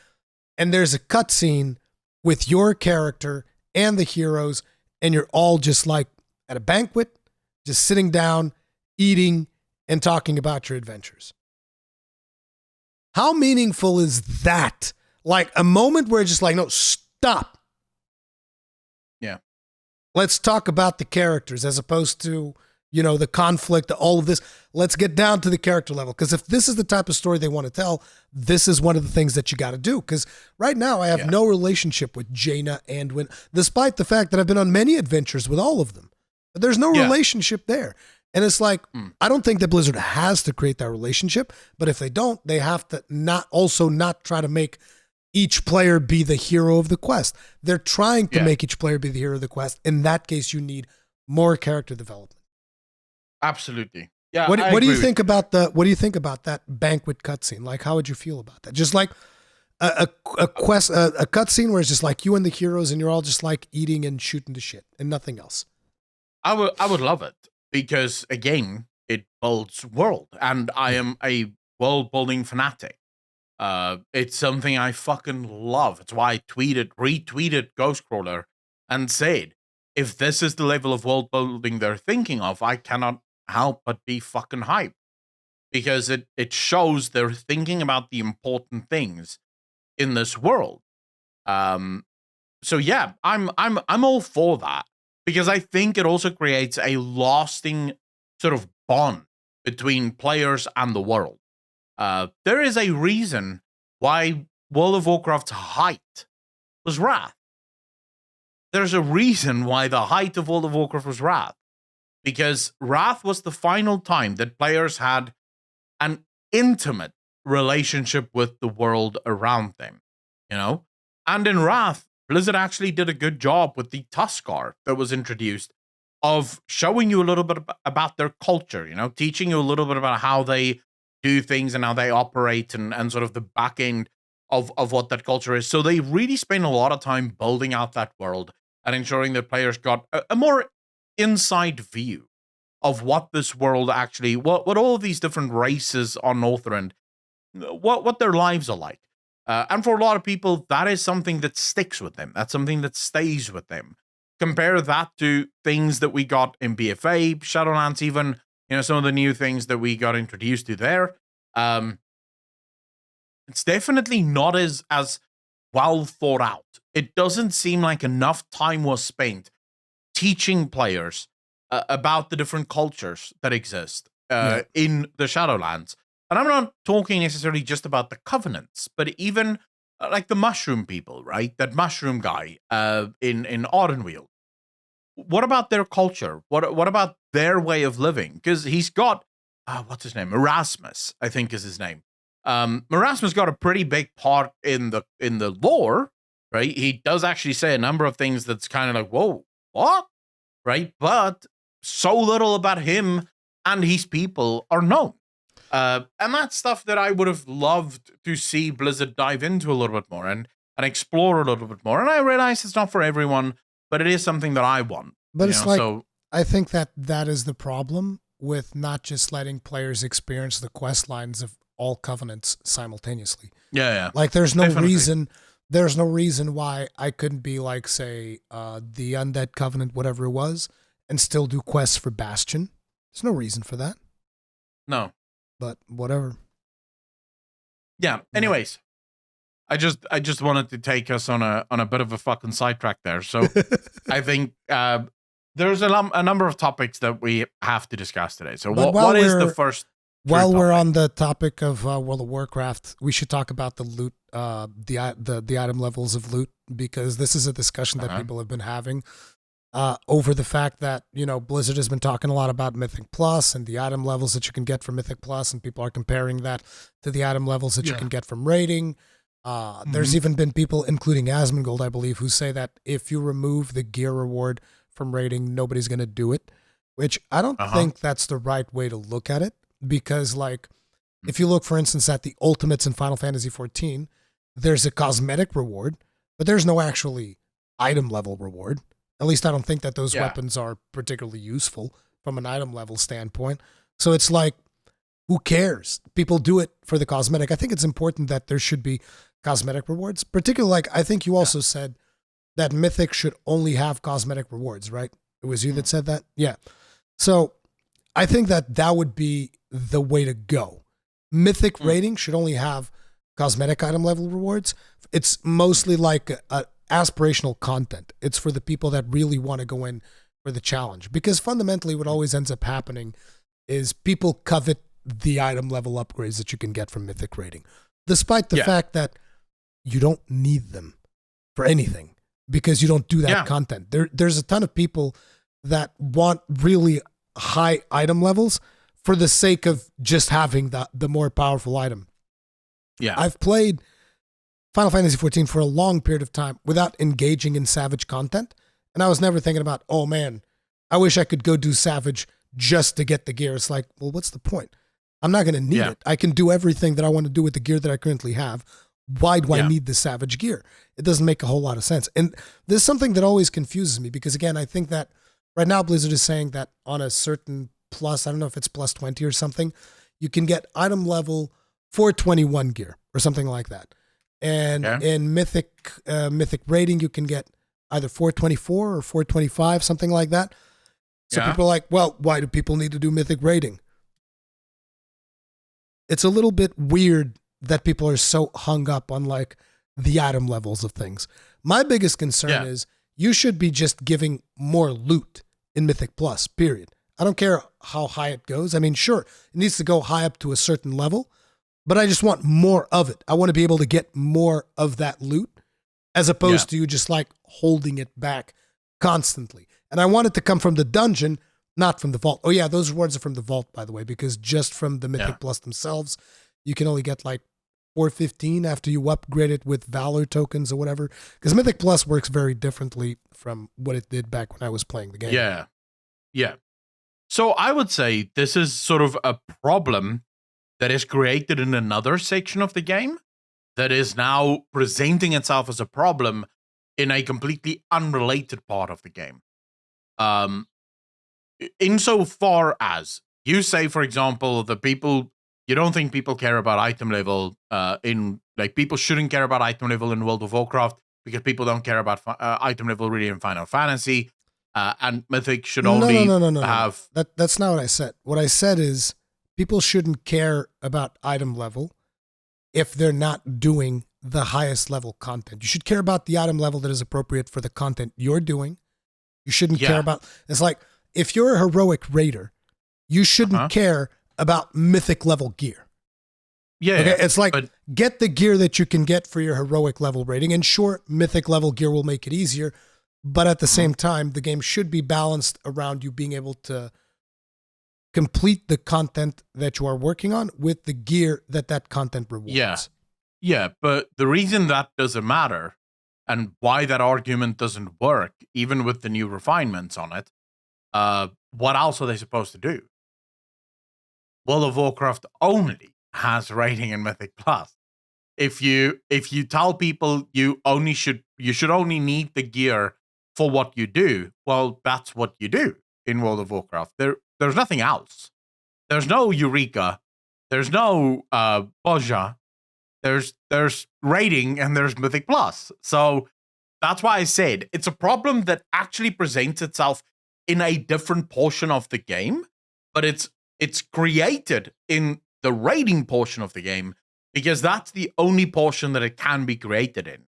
Speaker 2: And there's a cutscene with your character and the heroes and you're all just like at a banquet, just sitting down, eating and talking about your adventures. How meaningful is that? Like a moment where it's just like, no, stop.
Speaker 1: Yeah.
Speaker 2: let's talk about the characters as opposed to, the conflict, all of this. Let's get down to the character level. Because if this is the type of story they want to tell, this is one of the things that you got to do. Because right now I have no relationship with Jaina and Win, despite the fact that I've been on many adventures with all of them. But there's no relationship there. And it's like, I don't think that Blizzard has to create that relationship. But if they don't, they have to not try to make each player be the hero of the quest. They're trying to make each player be the hero of the quest. In that case, you need more character development.
Speaker 1: Absolutely. Yeah.
Speaker 2: What do you think about that banquet cutscene? Like, how would you feel about that? Just like a cutscene where it's just like you and the heroes, and you're all just like eating and shooting the shit and nothing else.
Speaker 1: I would love it because again, it builds world, and I am a world building fanatic. It's something I fucking love. It's why I retweeted Ghostcrawler and said, if this is the level of world building they're thinking of, I cannot help but be fucking hyped, because it shows they're thinking about the important things in this world. So yeah, I'm all for that, because I think it also creates a lasting sort of bond between players and the world. There is a reason why World of Warcraft's height was Wrath. There's a reason why the height of World of Warcraft was Wrath. Because Wrath was the final time that players had an intimate relationship with the world around them, And in Wrath, Blizzard actually did a good job with the Tuskar that was introduced of showing you a little bit about their culture, teaching you a little bit about how they do things and how they operate and sort of the back end of what that culture is. So they really spend a lot of time building out that world and ensuring that players got a more inside view of what this world actually, what all of these different races on Northrend, what their lives are like. And for a lot of people, that is something that sticks with them. That's something that stays with them. Compare that to things that we got in BFA, Shadowlands, even, some of the new things that we got introduced to there. It's definitely not as well thought out. It doesn't seem like enough time was spent teaching players about the different cultures that exist in the Shadowlands. And I'm not talking necessarily just about the Covenants, but even like the Mushroom people, right? That Mushroom guy in Ardenweald. What about their culture? What about their way of living? Because he's got, what's his name? Erasmus, I think is his name. Erasmus got a pretty big part in the lore, right? He does actually say a number of things that's kind of like, whoa, what? Right? But so little about him and his people are known. And that's stuff that I would have loved to see Blizzard dive into a little bit more and explore a little bit more. And I realize it's not for everyone, but it is something that I want.
Speaker 2: But it's like, I think that is the problem with not just letting players experience the quest lines of all Covenants simultaneously.
Speaker 1: Yeah.
Speaker 2: Like there's no reason why I couldn't be like, say, the Undead Covenant, whatever it was, and still do quests for Bastion. There's no reason for that.
Speaker 1: No.
Speaker 2: But whatever.
Speaker 1: Yeah. Anyways, I just wanted to take us on a bit of a fucking sidetrack there. So I think there's a number of topics that we have to discuss today. So what is the first?
Speaker 2: While we're on the topic of World of Warcraft, we should talk about the loot, the item levels of loot, because this is a discussion that people have been having over the fact that, Blizzard has been talking a lot about Mythic Plus and the item levels that you can get from Mythic Plus, and people are comparing that to the item levels that you can get from raiding. There's even been people, including Asmongold, I believe, who say that if you remove the gear reward from raiding, nobody's going to do it, which I don't think that's the right way to look at it. Because, like, if you look, for instance, at the ultimates in Final Fantasy XIV, there's a cosmetic reward, but there's no actually item level reward. At least I don't think that those weapons are particularly useful from an item level standpoint. So it's like, who cares? People do it for the cosmetic. I think it's important that there should be cosmetic rewards. Particularly, like, I think you also said that Mythic should only have cosmetic rewards, right? It was you that said that? Yeah. So I think that would be the way to go. Mythic rating should only have cosmetic item level rewards. It's mostly like aspirational content. It's for the people that really want to go in for the challenge. Because fundamentally what always ends up happening is people covet the item level upgrades that you can get from Mythic rating, despite the fact that you don't need them for anything because you don't do that content. There's a ton of people that want really high item levels for the sake of just having the more powerful item.
Speaker 1: Yeah.
Speaker 2: I've played Final Fantasy XIV for a long period of time without engaging in Savage content. And I was never thinking about, oh man, I wish I could go do Savage just to get the gear. It's like, well, what's the point? I'm not going to need it. I can do everything that I want to do with the gear that I currently have. Why do I need the Savage gear? It doesn't make a whole lot of sense. And there's something that always confuses me because, again, I think that right now Blizzard is saying that on a certain plus, I don't know if it's plus 20 or something, you can get item level 421 gear or something like that. And in Mythic rating, you can get either 424 or 425, something like that. So people are like, well, why do people need to do Mythic rating? It's a little bit weird that people are so hung up on like the item levels of things. My biggest concern is you should be just giving more loot in Mythic Plus, period. I don't care how high it goes. I mean, sure, it needs to go high up to a certain level, but I just want more of it. I want to be able to get more of that loot as opposed to you just like holding it back constantly. And I want it to come from the dungeon, not from the vault. Oh yeah, those rewards are from the vault, by the way, because just from the Mythic Plus themselves, you can only get like 415 after you upgrade it with Valor tokens or whatever. Because Mythic Plus works very differently from what it did back when I was playing the game.
Speaker 1: Yeah. Yeah. So I would say this is sort of a problem that is created in another section of the game that is now presenting itself as a problem in a completely unrelated part of the game. Insofar as you say, for example, you don't think people care about item level people shouldn't care about item level in World of Warcraft because people don't care about item level really in Final Fantasy, and Mythic should only have...
Speaker 2: That's not what I said. What I said is people shouldn't care about item level if they're not doing the highest level content. You should care about the item level that is appropriate for the content you're doing. You shouldn't care about... It's like, if you're a heroic raider, you shouldn't care about Mythic level gear.
Speaker 1: Yeah.
Speaker 2: Okay? It's like, get the gear that you can get for your heroic level rating. And sure, Mythic level gear will make it easier. But at the same time, the game should be balanced around you being able to complete the content that you are working on with the gear that content rewards.
Speaker 1: Yeah, but the reason that doesn't matter and why that argument doesn't work, even with the new refinements on it, what else are they supposed to do? World of Warcraft only has rating in Mythic Plus. If you tell people you should only need the gear for what you do, well, that's what you do in World of Warcraft. There's nothing else. There's no Eureka. There's no Boja. There's rating and there's Mythic Plus. So that's why I said it's a problem that actually presents itself in a different portion of the game, but it's created in the rating portion of the game because that's the only portion that it can be created in.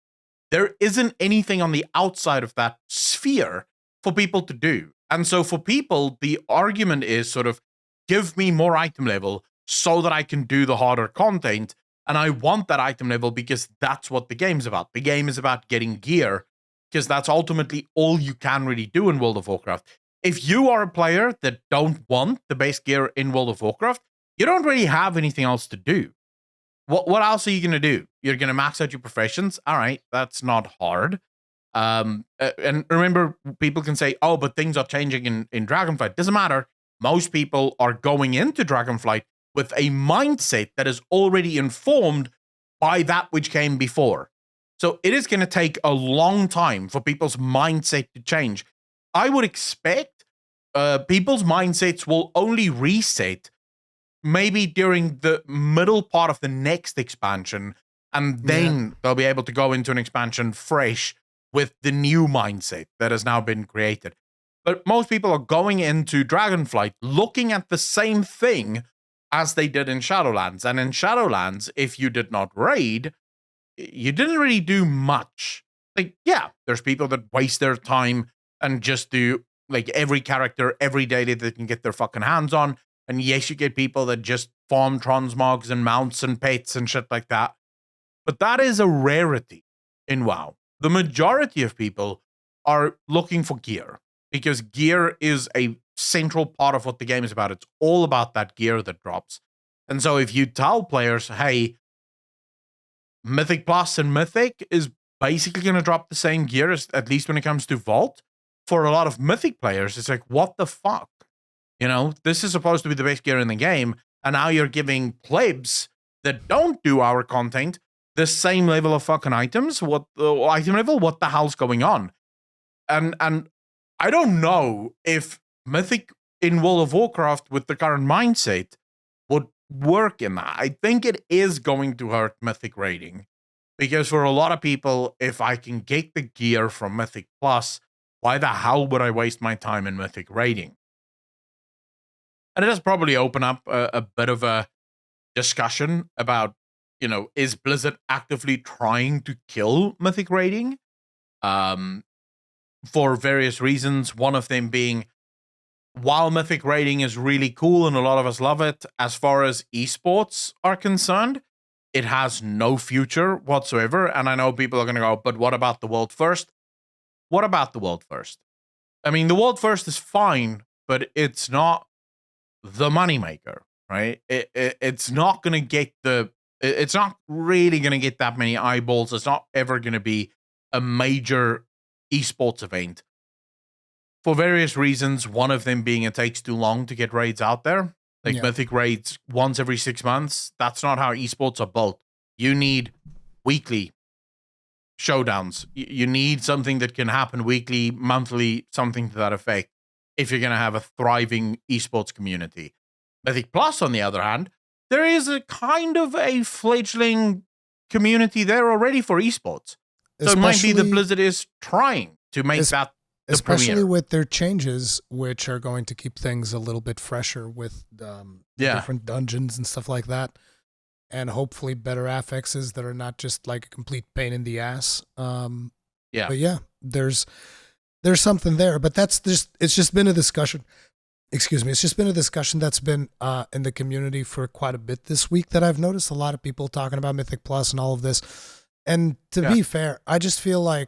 Speaker 1: There isn't anything on the outside of that sphere for people to do. And so for people, the argument is sort of, give me more item level so that I can do the harder content. And I want that item level because that's what the game's about. The game is about getting gear because that's ultimately all you can really do in World of Warcraft. If you are a player that don't want the base gear in World of Warcraft, you don't really have anything else to do. What else are you going to do? You're going to max out your professions? All right, that's not hard. And remember, people can say, oh, but things are changing in Dragonflight. Doesn't matter. Most people are going into Dragonflight with a mindset that is already informed by that which came before. So it is going to take a long time for people's mindset to change. I would expect people's mindsets will only reset maybe during the middle part of the next expansion, and then they'll be able to go into an expansion fresh with the new mindset that has now been created. But most people are going into Dragonflight looking at the same thing as they did in Shadowlands. And in Shadowlands, if you did not raid, you didn't really do much. like, yeah, there's people that waste their time and just do like every character every day that they can get their fucking hands on. And yes, you get people that just farm transmogs and mounts and pets and shit like that. But that is a rarity in WoW. The majority of people are looking for gear because gear is a central part of what the game is about. It's all about that gear that drops. And so if you tell players, hey, Mythic Plus and Mythic is basically going to drop the same gear, as, at least when it comes to Vault, for a lot of Mythic players, it's like, what the fuck? You know, this is supposed to be the best gear in the game, and now you're giving plebs that don't do our content the same level of fucking items. What item level? What the hell's going on? And I don't know if Mythic in World of Warcraft with the current mindset would work in that. I think it is going to hurt Mythic rating, because for a lot of people, if I can get the gear from Mythic Plus, why the hell would I waste my time in Mythic rating? And it does probably open up a bit of a discussion about, you know, is Blizzard actively trying to kill Mythic rating? For various reasons. One of them being, while Mythic rating is really cool and a lot of us love it, as far as esports are concerned, it has no future whatsoever. And I know people are going to go, but what about the world first? What about the world first? I mean, the world first is fine, but it's not the moneymaker, right? It's not going to get it's not really going to get that many eyeballs. It's not ever going to be a major esports event for various reasons. One of them being it takes too long to get raids out there. Like Mythic raids once every 6 months. That's not how esports are built. You need weekly showdowns. You need something that can happen weekly, monthly, something to that effect, if you're going to have a thriving esports community. Mythic Plus, on the other hand, there is a kind of a fledgling community there already for esports. So it might be that Blizzard is trying to make that the
Speaker 2: especially
Speaker 1: premier.
Speaker 2: with their changes, which are going to keep things a little bit fresher with different dungeons and stuff like that, and hopefully better affixes that are not just like a complete pain in the ass. But yeah, there's something there, but it's just been a discussion. Excuse me. It's just been a discussion that's been in the community for quite a bit this week that I've noticed a lot of people talking about Mythic Plus and all of this. And to be fair, I just feel like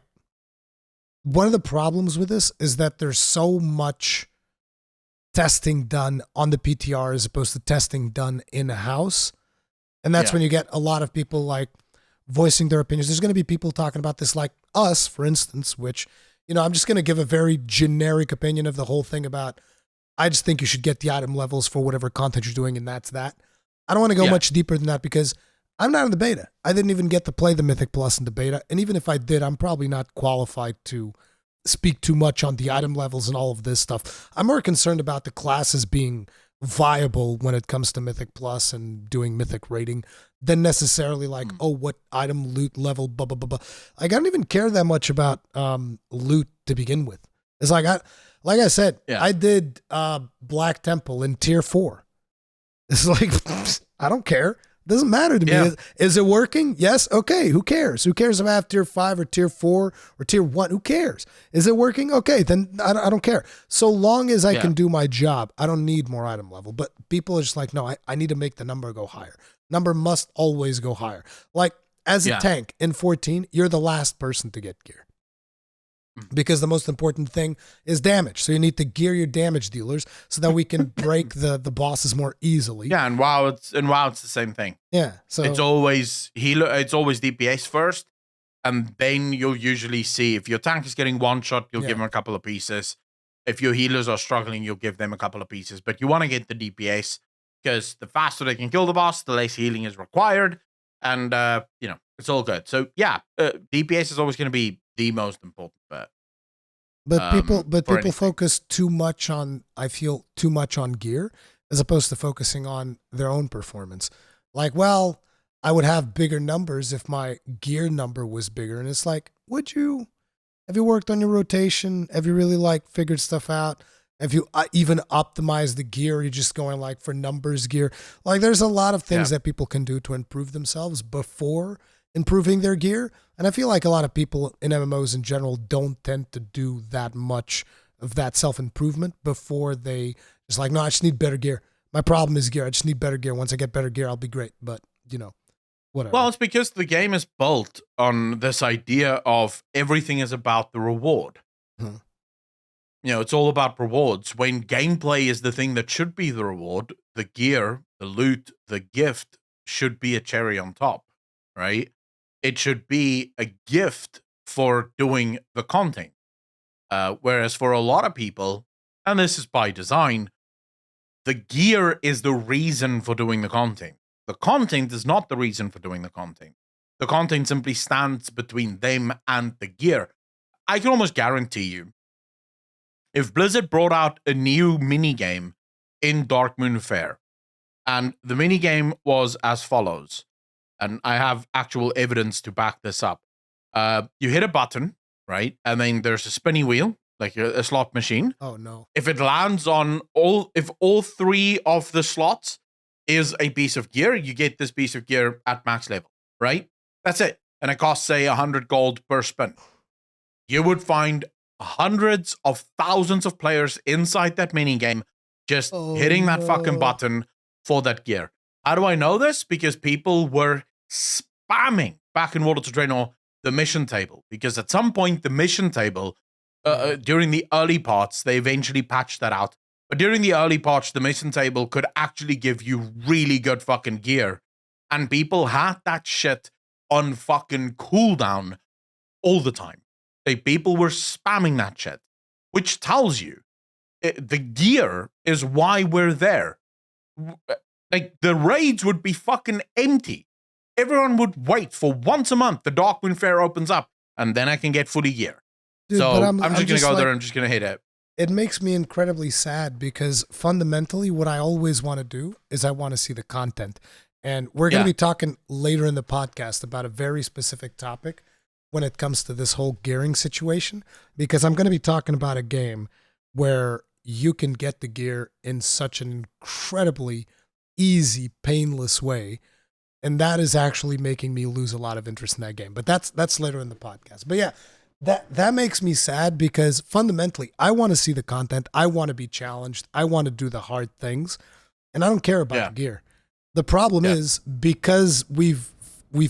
Speaker 2: one of the problems with this is that there's so much testing done on the PTR as opposed to testing done in-house. And that's when you get a lot of people like voicing their opinions. There's going to be people talking about this like us, for instance, which, you know, I'm just going to give a very generic opinion of the whole thing about, I just think you should get the item levels for whatever content you're doing, and that's that. I don't want to go much deeper than that because I'm not in the beta. I didn't even get to play the Mythic Plus in the beta. And even if I did, I'm probably not qualified to speak too much on the item levels and all of this stuff. I'm more concerned about the classes being viable when it comes to Mythic Plus and doing Mythic rating than necessarily like, oh, what item loot level, blah, blah, blah, blah. Like, I don't even care that much about loot to begin with. It's like, like I said, I did Black Temple in tier 4. It's like, I don't care. Doesn't matter to me. Is it working? Yes. Okay. Who cares? Who cares if I have tier 5 or tier 4 or tier 1? Who cares? Is it working? Okay. Then I don't care. So long as I can do my job, I don't need more item level. But people are just like, no, I need to make the number go higher. Number must always go higher. Like as a tank in 14, you're the last person to get gear. Because the most important thing is damage. So you need to gear your damage dealers so that we can break the bosses more easily.
Speaker 1: Yeah, and WoW it's the same thing.
Speaker 2: Yeah. So
Speaker 1: it's always DPS first, and then you'll usually see if your tank is getting one shot, you'll give them a couple of pieces. If your healers are struggling, you'll give them a couple of pieces. But you want to get the DPS because the faster they can kill the boss, the less healing is required. And it's all good. So DPS is always going to be the most important bit.
Speaker 2: But people focus too much on, I feel, too much on gear as opposed to focusing on their own performance. Like, well, I would have bigger numbers if my gear number was bigger. And it's like, would you? Have you worked on your rotation? Have you really figured stuff out? Have you even optimized the gear? Or are you just going for numbers gear? Like, there's a lot of things that people can do to improve themselves before improving their gear. And I feel like a lot of people in MMOs in general don't tend to do that much of that self-improvement before they just like, no, I just need better gear. My problem is gear. I just need better gear. Once I get better gear, I'll be great. But, whatever.
Speaker 1: Well, it's because the game is built on this idea of everything is about the reward. It's all about rewards. When gameplay is the thing that should be the reward, the gear, the loot, the gift should be a cherry on top, right? It should be a gift for doing the content. Whereas for a lot of people, and this is by design, the gear is the reason for doing the content. The content is not the reason for doing the content. The content simply stands between them and the gear. I can almost guarantee you, if Blizzard brought out a new minigame in Darkmoon Faire, and the minigame was as follows, and I have actual evidence to back this up. You hit a button, right? And then there's a spinny wheel, like a slot machine.
Speaker 2: Oh, no.
Speaker 1: If it lands on if all three of the slots is a piece of gear, you get this piece of gear at max level, right? That's it. And it costs, say, 100 gold per spin. You would find hundreds of thousands of players inside that minigame just hitting that fucking button for that gear. How do I know this? Because people were spamming back in World of Draenor the mission table. Because at some point, the mission table, during the early parts, they eventually patched that out. But during the early parts, the mission table could actually give you really good fucking gear. And people had that shit on fucking cooldown all the time. People were spamming that shit, which tells you the gear is why we're there. Like, the raids would be fucking empty. Everyone would wait for once a month. The Darkmoon Faire opens up, and then I can get fully gear. Dude, so I'm just going to go there. I'm just going to hit it.
Speaker 2: It makes me incredibly sad because fundamentally what I always want to do is I want to see the content. And we're going to be talking later in the podcast about a very specific topic when it comes to this whole gearing situation, because I'm going to be talking about a game where you can get the gear in such an incredibly easy, painless way. And that is actually making me lose a lot of interest in that game. But that's later in the podcast. But yeah, that makes me sad because fundamentally, I want to see the content. I want to be challenged. I want to do the hard things. And I don't care about the gear. The problem is because we've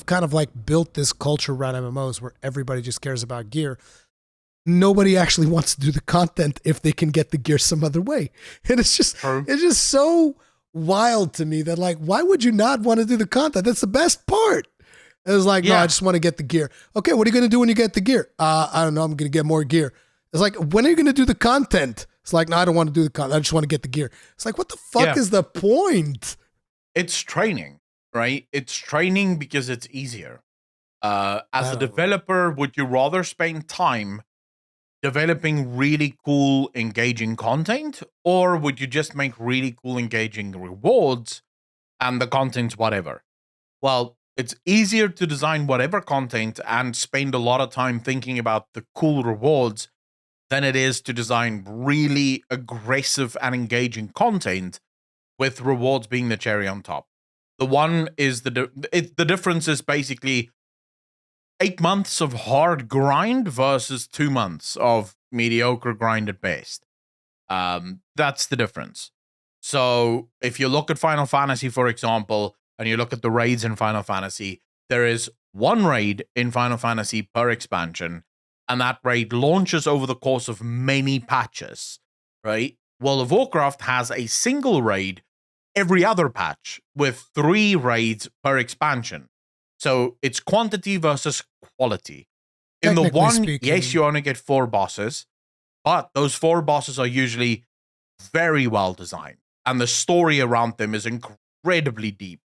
Speaker 2: kind of like built this culture around MMOs where everybody just cares about gear. Nobody actually wants to do the content if they can get the gear some other way. And it's just so wild to me that, like, why would you not want to do the content? That's the best part. It's like, no, I just want to get the gear. Okay, what are you going to do when you get the gear? I don't know. I'm going to get more gear. It's like, when are you going to do the content? It's like, no, I don't want to do the content. I just want to get the gear. It's like, what the fuck is the point?
Speaker 1: It's training, right? It's training because it's easier. As a developer, would you rather spend time developing really cool, engaging content, or would you just make really cool, engaging rewards and the content's whatever? Well, it's easier to design whatever content and spend a lot of time thinking about the cool rewards than it is to design really aggressive and engaging content with rewards being the cherry on top. The one is the difference is basically 8 months of hard grind versus 2 months of mediocre grind at best. That's the difference. So if you look at Final Fantasy, for example, and you look at the raids in Final Fantasy, there is one raid in Final Fantasy per expansion, and that raid launches over the course of many patches, right? World of Warcraft has a single raid every other patch with 3 raids per expansion. So it's quantity versus quality. In the one, yes, you only get 4 bosses, but those 4 bosses are usually very well designed, and the story around them is incredibly deep.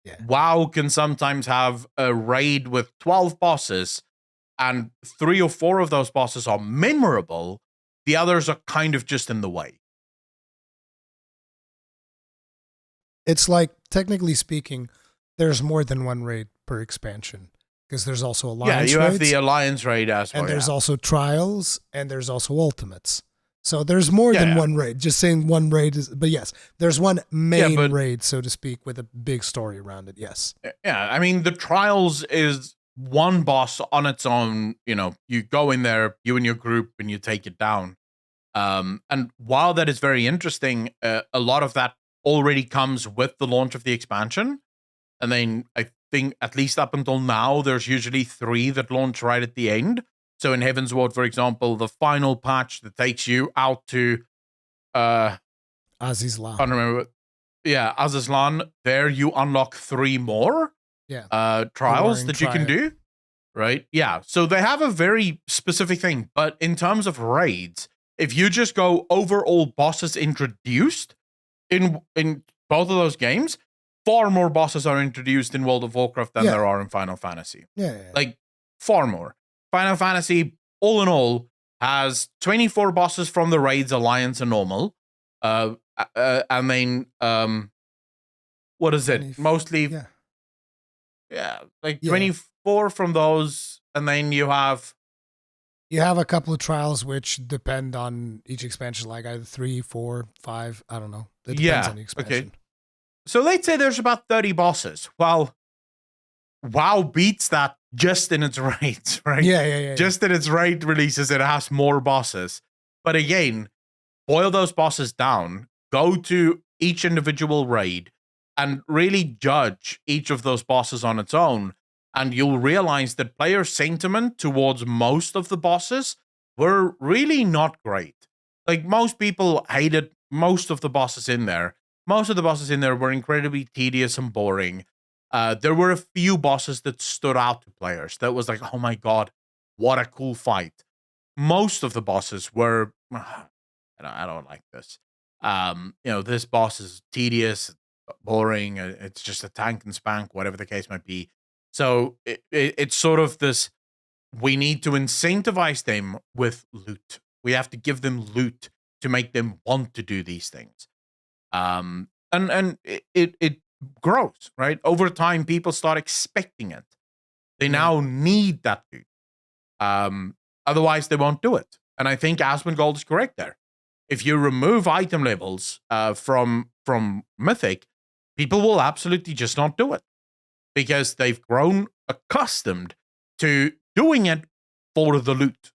Speaker 1: Yeah. WoW can sometimes have a raid with 12 bosses, and 3 or 4 of those bosses are memorable. The others are kind of just in the way.
Speaker 2: It's like, technically speaking, there's more than one raid per expansion, because there's also Alliance raids.
Speaker 1: Yeah, you have the Alliance raid as well.
Speaker 2: And there's also Trials, and there's also Ultimates. So there's more than one raid. Just saying one raid is, but yes, there's one main raid, so to speak, with a big story around it. Yes.
Speaker 1: Yeah, I mean, the Trials is one boss on its own. You know, you go in there, you and your group, and you take it down. And while that is very interesting, a lot of that already comes with the launch of the expansion. And then I think at least up until now, there's usually 3 that launch right at the end. So in Heaven's Ward, for example, the final patch that takes you out to
Speaker 2: Azizlan.
Speaker 1: I don't remember. Yeah, Azizlan. There you unlock 3 more trials that you can do. Right? Yeah. So they have a very specific thing. But in terms of raids, if you just go overall bosses introduced in both of those games, far more bosses are introduced in World of Warcraft than there are in Final Fantasy.
Speaker 2: Yeah.
Speaker 1: Like, far more. Final Fantasy, all in all, has 24 bosses from the raids, Alliance, and Normal. And then, what is it? Mostly, like 24 from those, and then you have
Speaker 2: a couple of trials which depend on each expansion, like either 3, 4, 5. I don't know. It depends on the expansion.
Speaker 1: Okay. So let's say there's about 30 bosses. Well, WoW beats that just in its raids, right?
Speaker 2: Yeah.
Speaker 1: Just in its raid releases, it has more bosses. But again, boil those bosses down, go to each individual raid, and really judge each of those bosses on its own. And you'll realize that player sentiment towards most of the bosses were really not great. Like, most people hated most of the bosses in there. Most of the bosses in there were incredibly tedious and boring. There were a few bosses that stood out to players. That was like, oh my god, what a cool fight. Most of the bosses were, I don't like this. This boss is tedious, boring. It's just a tank and spank, whatever the case might be. So it's sort of this, we need to incentivize them with loot. We have to give them loot to make them want to do these things. And it grows, right? Over time, people start expecting it. They now need that loot. Otherwise, they won't do it. And I think Asmongold is correct there. If you remove item labels from Mythic, people will absolutely just not do it because they've grown accustomed to doing it for the loot.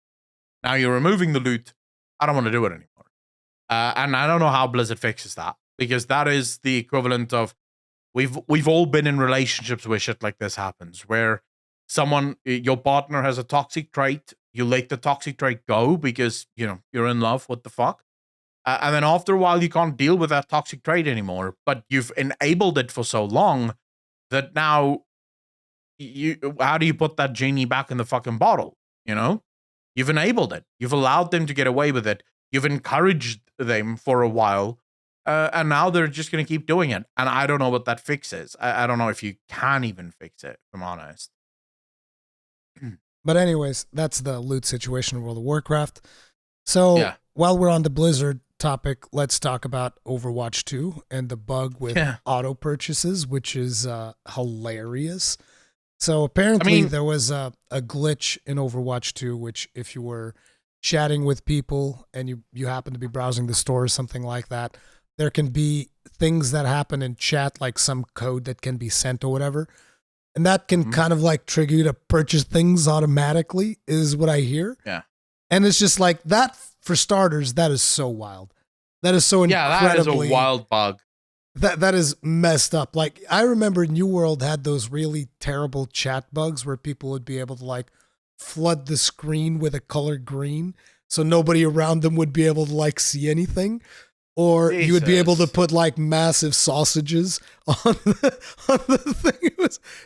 Speaker 1: Now you're removing the loot. I don't want to do it anymore. And I don't know how Blizzard fixes that, because that is the equivalent of we've all been in relationships where shit like this happens, where your partner has a toxic trait, you let the toxic trait go because you're in love. What the fuck? And then after a while, you can't deal with that toxic trait anymore. But you've enabled it for so long that now how do you put that genie back in the fucking bottle? You've enabled it. You've allowed them to get away with it. You've encouraged them for a while. And now they're just going to keep doing it. And I don't know what that fix is. I don't know if you can even fix it, if I'm honest.
Speaker 2: But anyways, that's the loot situation in World of Warcraft. So while we're on the Blizzard topic, let's talk about Overwatch 2 and the bug with auto purchases, which is hilarious. So apparently there was a glitch in Overwatch 2, which if you were chatting with people and you happen to be browsing the store or something like that, there can be things that happen in chat, like some code that can be sent or whatever. And that can kind of like trigger you to purchase things automatically, is what I hear.
Speaker 1: Yeah.
Speaker 2: And it's just like that, for starters, that is so wild. That is so incredibly...
Speaker 1: Yeah, that is a wild bug.
Speaker 2: That is messed up. Like, I remember New World had those really terrible chat bugs where people would be able to like flood the screen with a color green so nobody around them would be able to like see anything. Or you would be able to put like massive sausages on the thing. It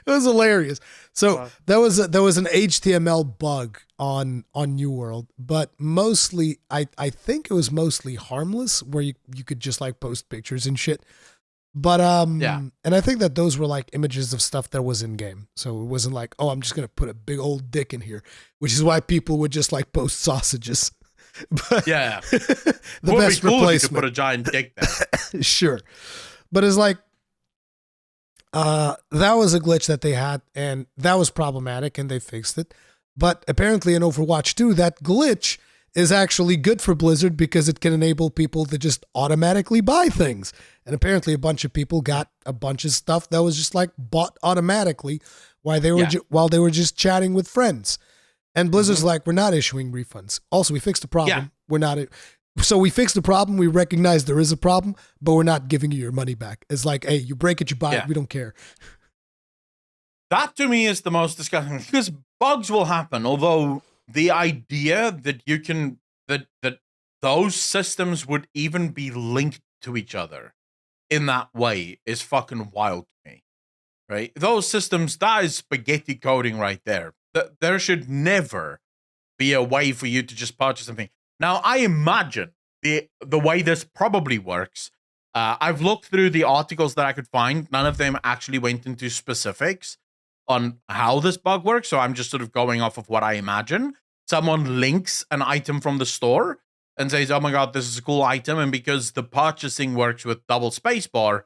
Speaker 2: was hilarious. So there was an HTML bug on New World, but mostly I think it was mostly harmless, where you could just like post pictures and shit. But and I think that those were like images of stuff that was in game. So it wasn't like, oh, I'm just gonna put a big old dick in here, which is why people would just like post sausages. But the best replacement.
Speaker 1: To put a giant dick there.
Speaker 2: Sure. But it's like that was a glitch that they had, and that was problematic, and they fixed it. But apparently in Overwatch 2, that glitch is actually good for Blizzard because it can enable people to just automatically buy things. And apparently a bunch of people got a bunch of stuff that was just like bought automatically while they were just chatting with friends. And Blizzard's like, we're not issuing refunds. Also, we fixed the problem. So we fixed the problem. We recognize there is a problem, but we're not giving you your money back. It's like, hey, you break it, you buy it. We don't care.
Speaker 1: That to me is the most disgusting because bugs will happen. Although the idea that you can that those systems would even be linked to each other in that way is fucking wild to me. Right? Those systems, that is spaghetti coding right there. There should never be a way for you to just purchase something. Now, I imagine the way this probably works. I've looked through the articles that I could find. None of them actually went into specifics on how this bug works, so I'm just sort of going off of what I imagine. Someone links an item from the store and says, oh my god, this is a cool item, and because the purchasing works with double spacebar,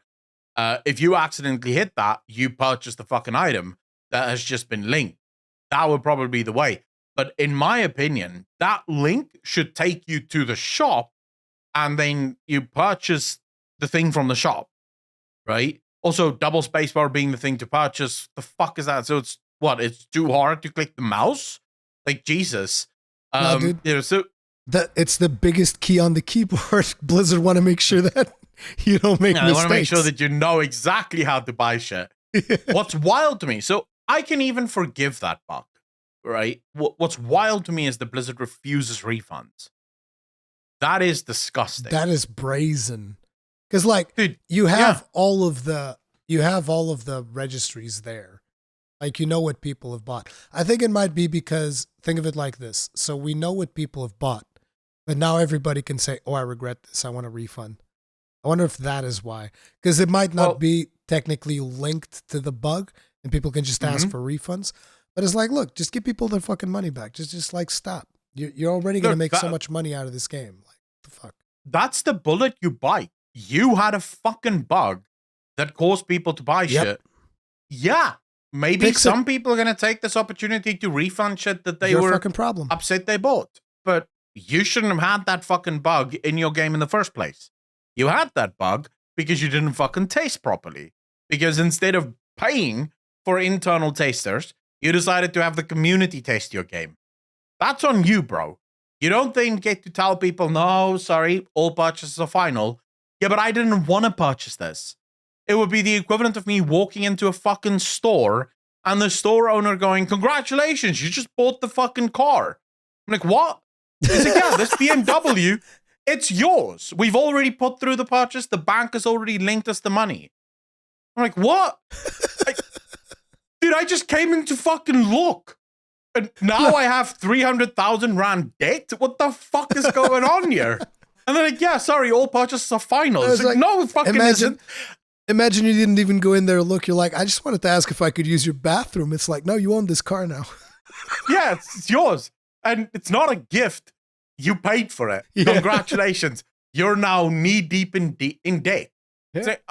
Speaker 1: if you accidentally hit that, you purchase the fucking item that has just been linked. That would probably be the way. But in my opinion, that link should take you to the shop, and then you purchase the thing from the shop, right? Also, double spacebar being the thing to purchase, the fuck is that? So it's what? It's too hard to click the mouse? Like, Jesus.
Speaker 2: No, dude.
Speaker 1: You know, so
Speaker 2: it's the biggest key on the keyboard. Blizzard want to make sure that you don't make mistakes.
Speaker 1: They want to make sure that you know exactly how to buy shit. What's wild to me, so I can even forgive that bug, right? What's wild to me is that Blizzard refuses refunds. That is disgusting.
Speaker 2: That is brazen. Because, like,
Speaker 1: dude,
Speaker 2: you have all of the registries there. Like, you know what people have bought. I think it might be because, think of it like this. So we know what people have bought, but now everybody can say, oh, I regret this. I want a refund. I wonder if that is why. Because it might not be technically linked to the bug, and people can just ask for refunds. But it's like, look, just give people their fucking money back. Just like, stop. You're already going to make so much money out of this game. Like, what the fuck?
Speaker 1: That's the bullet you bite. You had a fucking bug that caused people to buy shit. Yeah. Maybe some people are going to take this opportunity to refund shit that they were
Speaker 2: fucking problem.
Speaker 1: Upset they bought. But you shouldn't have had that fucking bug in your game in the first place. You had that bug because you didn't fucking taste properly. Because instead of paying for internal tasters, you decided to have the community taste your game. That's on you, bro. You don't then get to tell people, no, sorry, all purchases are final. Yeah, but I didn't want to purchase this. It would be the equivalent of me walking into a fucking store and the store owner going, congratulations, you just bought the fucking car. I'm like, what? He's like, yeah, this BMW, it's yours. We've already put through the purchase. The bank has already linked us the money. I'm like, what? Dude, I just came in to fucking look. And now I have 300,000 Rand debt? What the fuck is going on here? And they're like, yeah, sorry, all purchases are final. It's like, no, it fucking isn't.
Speaker 2: Imagine you didn't even go in there and look. You're like, I just wanted to ask if I could use your bathroom. It's like, no, you own this car now.
Speaker 1: Yeah, it's yours. And it's not a gift. You paid for it. Yeah. Congratulations. You're now knee deep in debt. Yeah. It's like,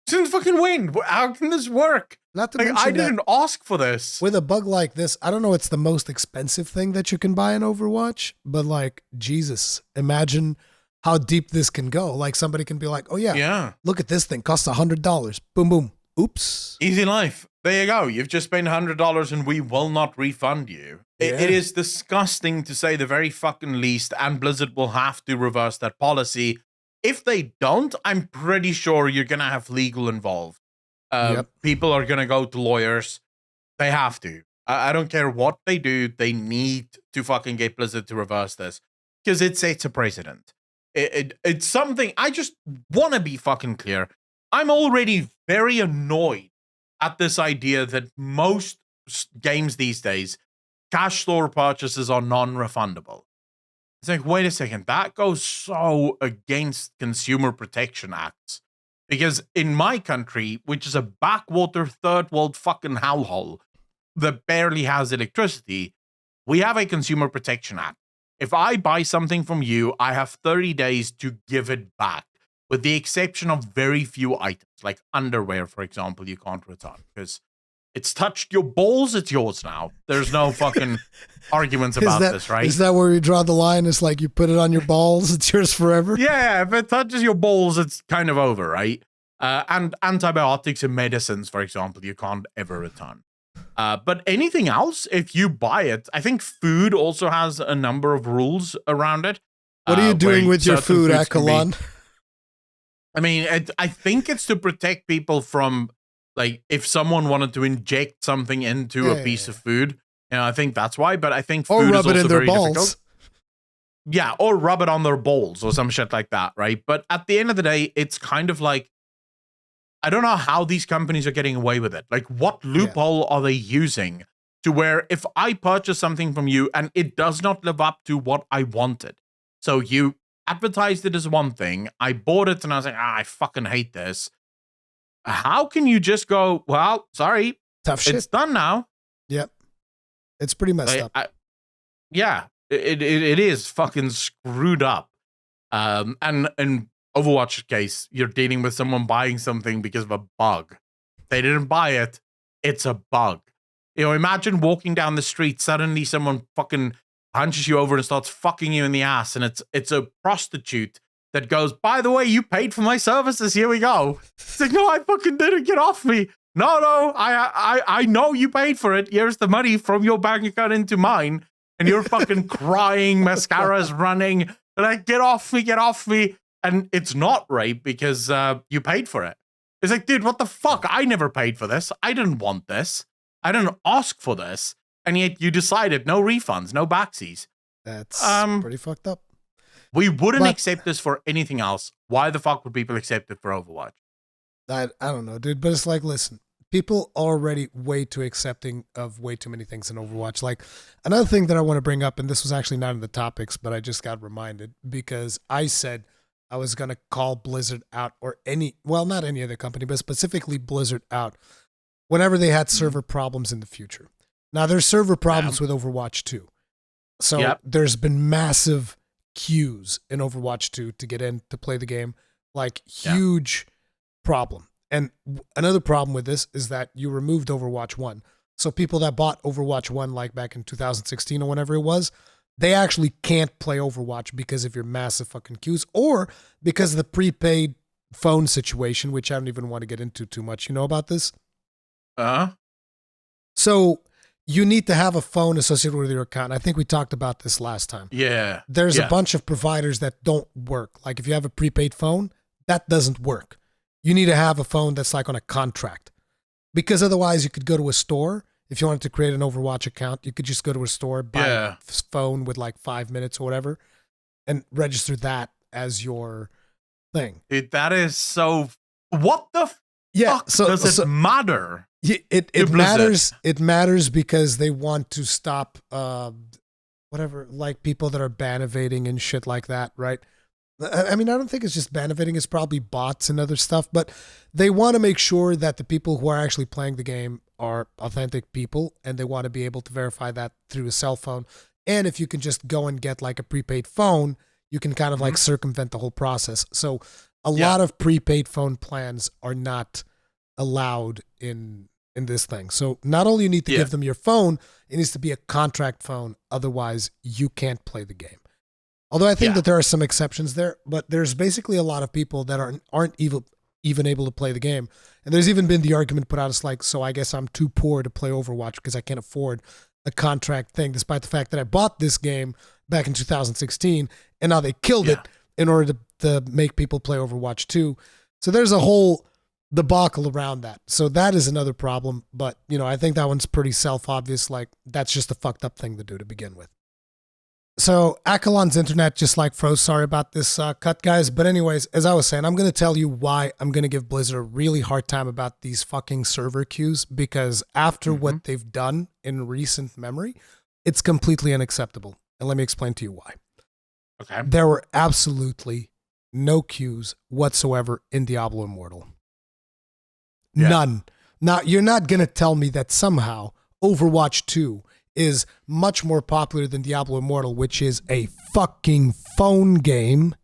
Speaker 1: since fucking when? How can this work?
Speaker 2: Not to
Speaker 1: like,
Speaker 2: mention
Speaker 1: I didn't ask for this.
Speaker 2: With a bug like this, I don't know it's the most expensive thing that you can buy in Overwatch, but like, Jesus, imagine how deep this can go. Like, somebody can be like, oh yeah, look at this thing, costs $100. Boom, boom. Oops.
Speaker 1: Easy life. There you go. You've just spent $100 and we will not refund you. It is disgusting to say the very fucking least, and Blizzard will have to reverse that policy. If they don't, I'm pretty sure you're going to have legal involved. People are going to go to lawyers. They have to. I don't care what they do. They need to fucking get Blizzard to reverse this because it sets a precedent. It's something. I just want to be fucking clear. I'm already very annoyed at this idea that most games these days, cash store purchases are non-refundable. It's like, wait a second, that goes so against consumer protection acts. Because in my country, which is a backwater third world fucking hellhole that barely has electricity, we have a consumer protection act. If I buy something from you, I have 30 days to give it back, with the exception of very few items, like underwear, for example, you can't return because it's touched your balls, it's yours now. There's no fucking arguments about this, right?
Speaker 2: Is that where you draw the line? It's like you put it on your balls, it's yours forever?
Speaker 1: Yeah, if it touches your balls, it's kind of over, right? And antibiotics and medicines, for example, you can't ever return. But anything else, if you buy it, I think food also has a number of rules around it.
Speaker 2: What are you doing with your food, Accolonn?
Speaker 1: I mean, I think it's to protect people from, like, if someone wanted to inject something into a piece of food, I think that's why. But I think food is also very difficult. Yeah, or rub it on their balls or some shit like that, right? But at the end of the day, it's kind of like, I don't know how these companies are getting away with it. Like, what loophole are they using to where if I purchase something from you and it does not live up to what I wanted, so you advertised it as one thing, I bought it and I was like, I fucking hate this. How can you just go, well, sorry,
Speaker 2: tough shit.
Speaker 1: It's done now.
Speaker 2: Yep. It's pretty messed up.
Speaker 1: Yeah, it is fucking screwed up. And in Overwatch case, you're dealing with someone buying something because of a bug. They didn't buy it. It's a bug. Imagine walking down the street, suddenly someone fucking punches you over and starts fucking you in the ass, and it's a prostitute that goes, by the way, you paid for my services, here we go. It's like, no, I fucking didn't, get off me. No, I know you paid for it. Here's the money from your bank account into mine. And you're fucking crying, mascara's running, and like, get off me. And it's not rape because you paid for it. It's like, dude, what the fuck? I never paid for this. I didn't want this. I didn't ask for this. And yet you decided no refunds, no backsies.
Speaker 2: That's pretty fucked up.
Speaker 1: We wouldn't accept this for anything else. Why the fuck would people accept it for Overwatch?
Speaker 2: I don't know, dude. But it's like, listen, people are already way too accepting of way too many things in Overwatch. Like, another thing that I want to bring up, and this was actually not in the topics, but I just got reminded because I said I was going to call Blizzard out, or not any other company, but specifically Blizzard out whenever they had server problems in the future. Now, there's server problems with Overwatch 2. So there's been massive queues in Overwatch 2 to get in to play the game. Like, huge problem. And another problem with this is that you removed Overwatch 1. So people that bought Overwatch 1, like back in 2016 or whenever it was, they actually can't play Overwatch because of your massive fucking queues, or because of the prepaid phone situation, which I don't even want to get into too much. You know about this? So you need to have a phone associated with your account. I think we talked about this last time.
Speaker 1: Yeah.
Speaker 2: There's a bunch of providers that don't work. Like, if you have a prepaid phone, that doesn't work. You need to have a phone that's like on a contract, because otherwise you could go to a store. If you wanted to create an Overwatch account, you could just go to a store, buy a phone with like 5 minutes or whatever, and register that as your thing.
Speaker 1: Dude, that is so... What the fuck does it matter?
Speaker 2: It matters. It matters because they want to stop whatever, like, people that are ban evading and shit like that, right? I mean, I don't think it's just ban evading. It's probably bots and other stuff, but they want to make sure that the people who are actually playing the game are authentic people, and they want to be able to verify that through a cell phone. And if you can just go and get like a prepaid phone, you can kind of like circumvent the whole process. So a lot of prepaid phone plans are not allowed in this thing. So not only you need to give them your phone, it needs to be a contract phone. Otherwise, you can't play the game. Although I think that there are some exceptions there, but there's basically a lot of people that aren't even able to play the game. And there's even been the argument put out, it's like, so I guess I'm too poor to play Overwatch because I can't afford a contract thing, despite the fact that I bought this game back in 2016, and now they killed it in order to make people play Overwatch 2. So there's a whole debacle around that. So that is another problem. But, I think that one's pretty self-obvious. Like, that's just a fucked up thing to do to begin with. So Accolonn's internet just like froze. Sorry about this cut, guys. But anyways, as I was saying, I'm going to tell you why I'm going to give Blizzard a really hard time about these fucking server queues, because after what they've done in recent memory, it's completely unacceptable. And let me explain to you why.
Speaker 1: Okay.
Speaker 2: There were absolutely no queues whatsoever in Diablo Immortal. None. Now, you're not going to tell me that somehow Overwatch 2 is much more popular than Diablo Immortal, which is a fucking phone game.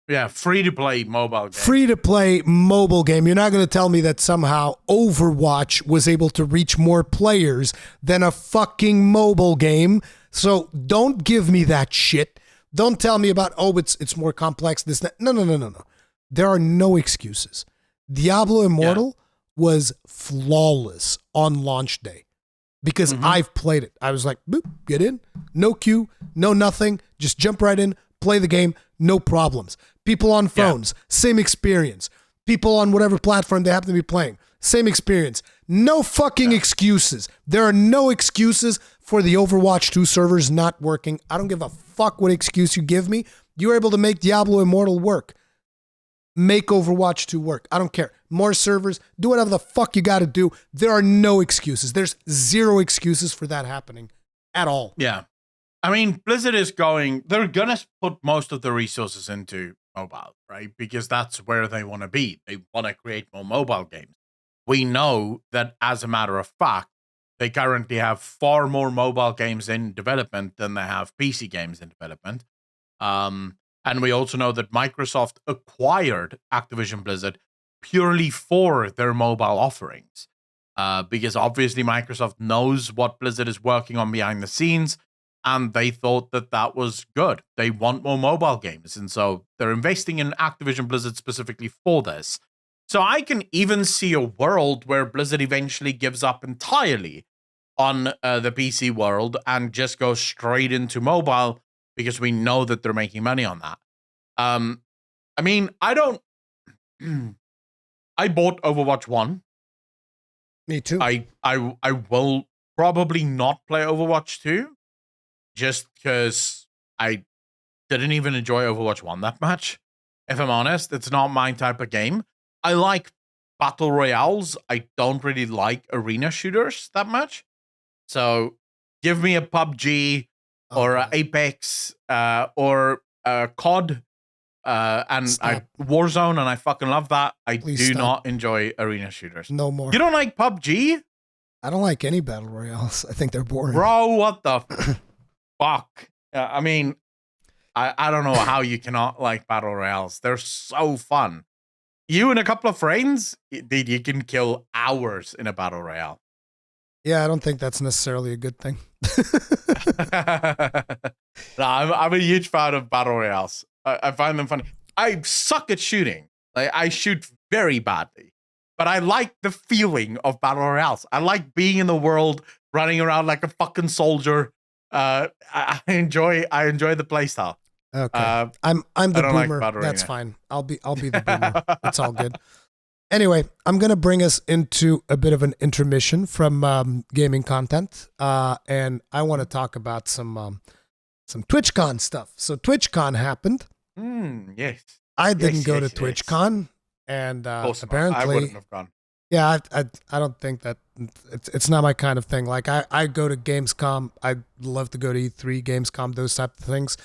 Speaker 1: Yeah, free-to-play mobile game.
Speaker 2: Free-to-play mobile game. You're not going to tell me that somehow Overwatch was able to reach more players than a fucking mobile game. So don't give me that shit. Don't tell me about, it's more complex, this, that. No. There are no excuses. Diablo Immortal was flawless on launch day because I've played it. I was like, boop, get in, no queue, no nothing, just jump right in, play the game, no problems. People on phones, same experience. People on whatever platform they happen to be playing, same experience. No fucking excuses. There are no excuses for the Overwatch 2 servers not working. I don't give a fuck what excuse you give me. You were able to make Diablo Immortal work. Make Overwatch 2 work. I don't care. More servers, do whatever the fuck you got to do. There are no excuses. There's zero excuses for that happening at all.
Speaker 1: Yeah. I mean, Blizzard is they're going to put most of the resources into mobile, right? Because that's where they want to be. They want to create more mobile games. We know that, as a matter of fact, they currently have far more mobile games in development than they have PC games in development. And we also know that Microsoft acquired Activision Blizzard purely for their mobile offerings. Because obviously Microsoft knows what Blizzard is working on behind the scenes, and they thought that that was good. They want more mobile games, and so they're investing in Activision Blizzard specifically for this. So I can even see a world where Blizzard eventually gives up entirely on the PC world and just goes straight into mobile because we know that they're making money on that. I mean, I don't... I bought Overwatch 1.
Speaker 2: Me too.
Speaker 1: I will probably not play Overwatch 2 just because I didn't even enjoy Overwatch 1 that much. If I'm honest, it's not my type of game. I like battle royales. I don't really like arena shooters that much. So give me a PUBG or a Apex or COD and Warzone, and I fucking love that. Please do not enjoy arena shooters.
Speaker 2: No more.
Speaker 1: You don't like PUBG?
Speaker 2: I don't like any battle royales. I think they're boring.
Speaker 1: Bro, what the fuck? I mean, I don't know how you cannot like battle royales. They're so fun. You and a couple of friends, dude, you can kill hours in a battle royale.
Speaker 2: Yeah, I don't think that's necessarily a good thing.
Speaker 1: No, I'm a huge fan of battle royales. I find them funny. I suck at shooting. Like, I shoot very badly, but I like the feeling of battle royales. I like being in the world, running around like a fucking soldier. I enjoy the playstyle.
Speaker 2: Okay, I'm the boomer. Like that's fine. I'll be the boomer. It's all good. Anyway, I'm gonna bring us into a bit of an intermission from gaming content, and I want to talk about some TwitchCon stuff. So TwitchCon happened.
Speaker 1: Yes.
Speaker 2: I didn't go to TwitchCon, and apparently
Speaker 1: I wouldn't have gone.
Speaker 2: Yeah, I don't think that it's not my kind of thing. Like I go to Gamescom. I love to go to E3, Gamescom, those type of things.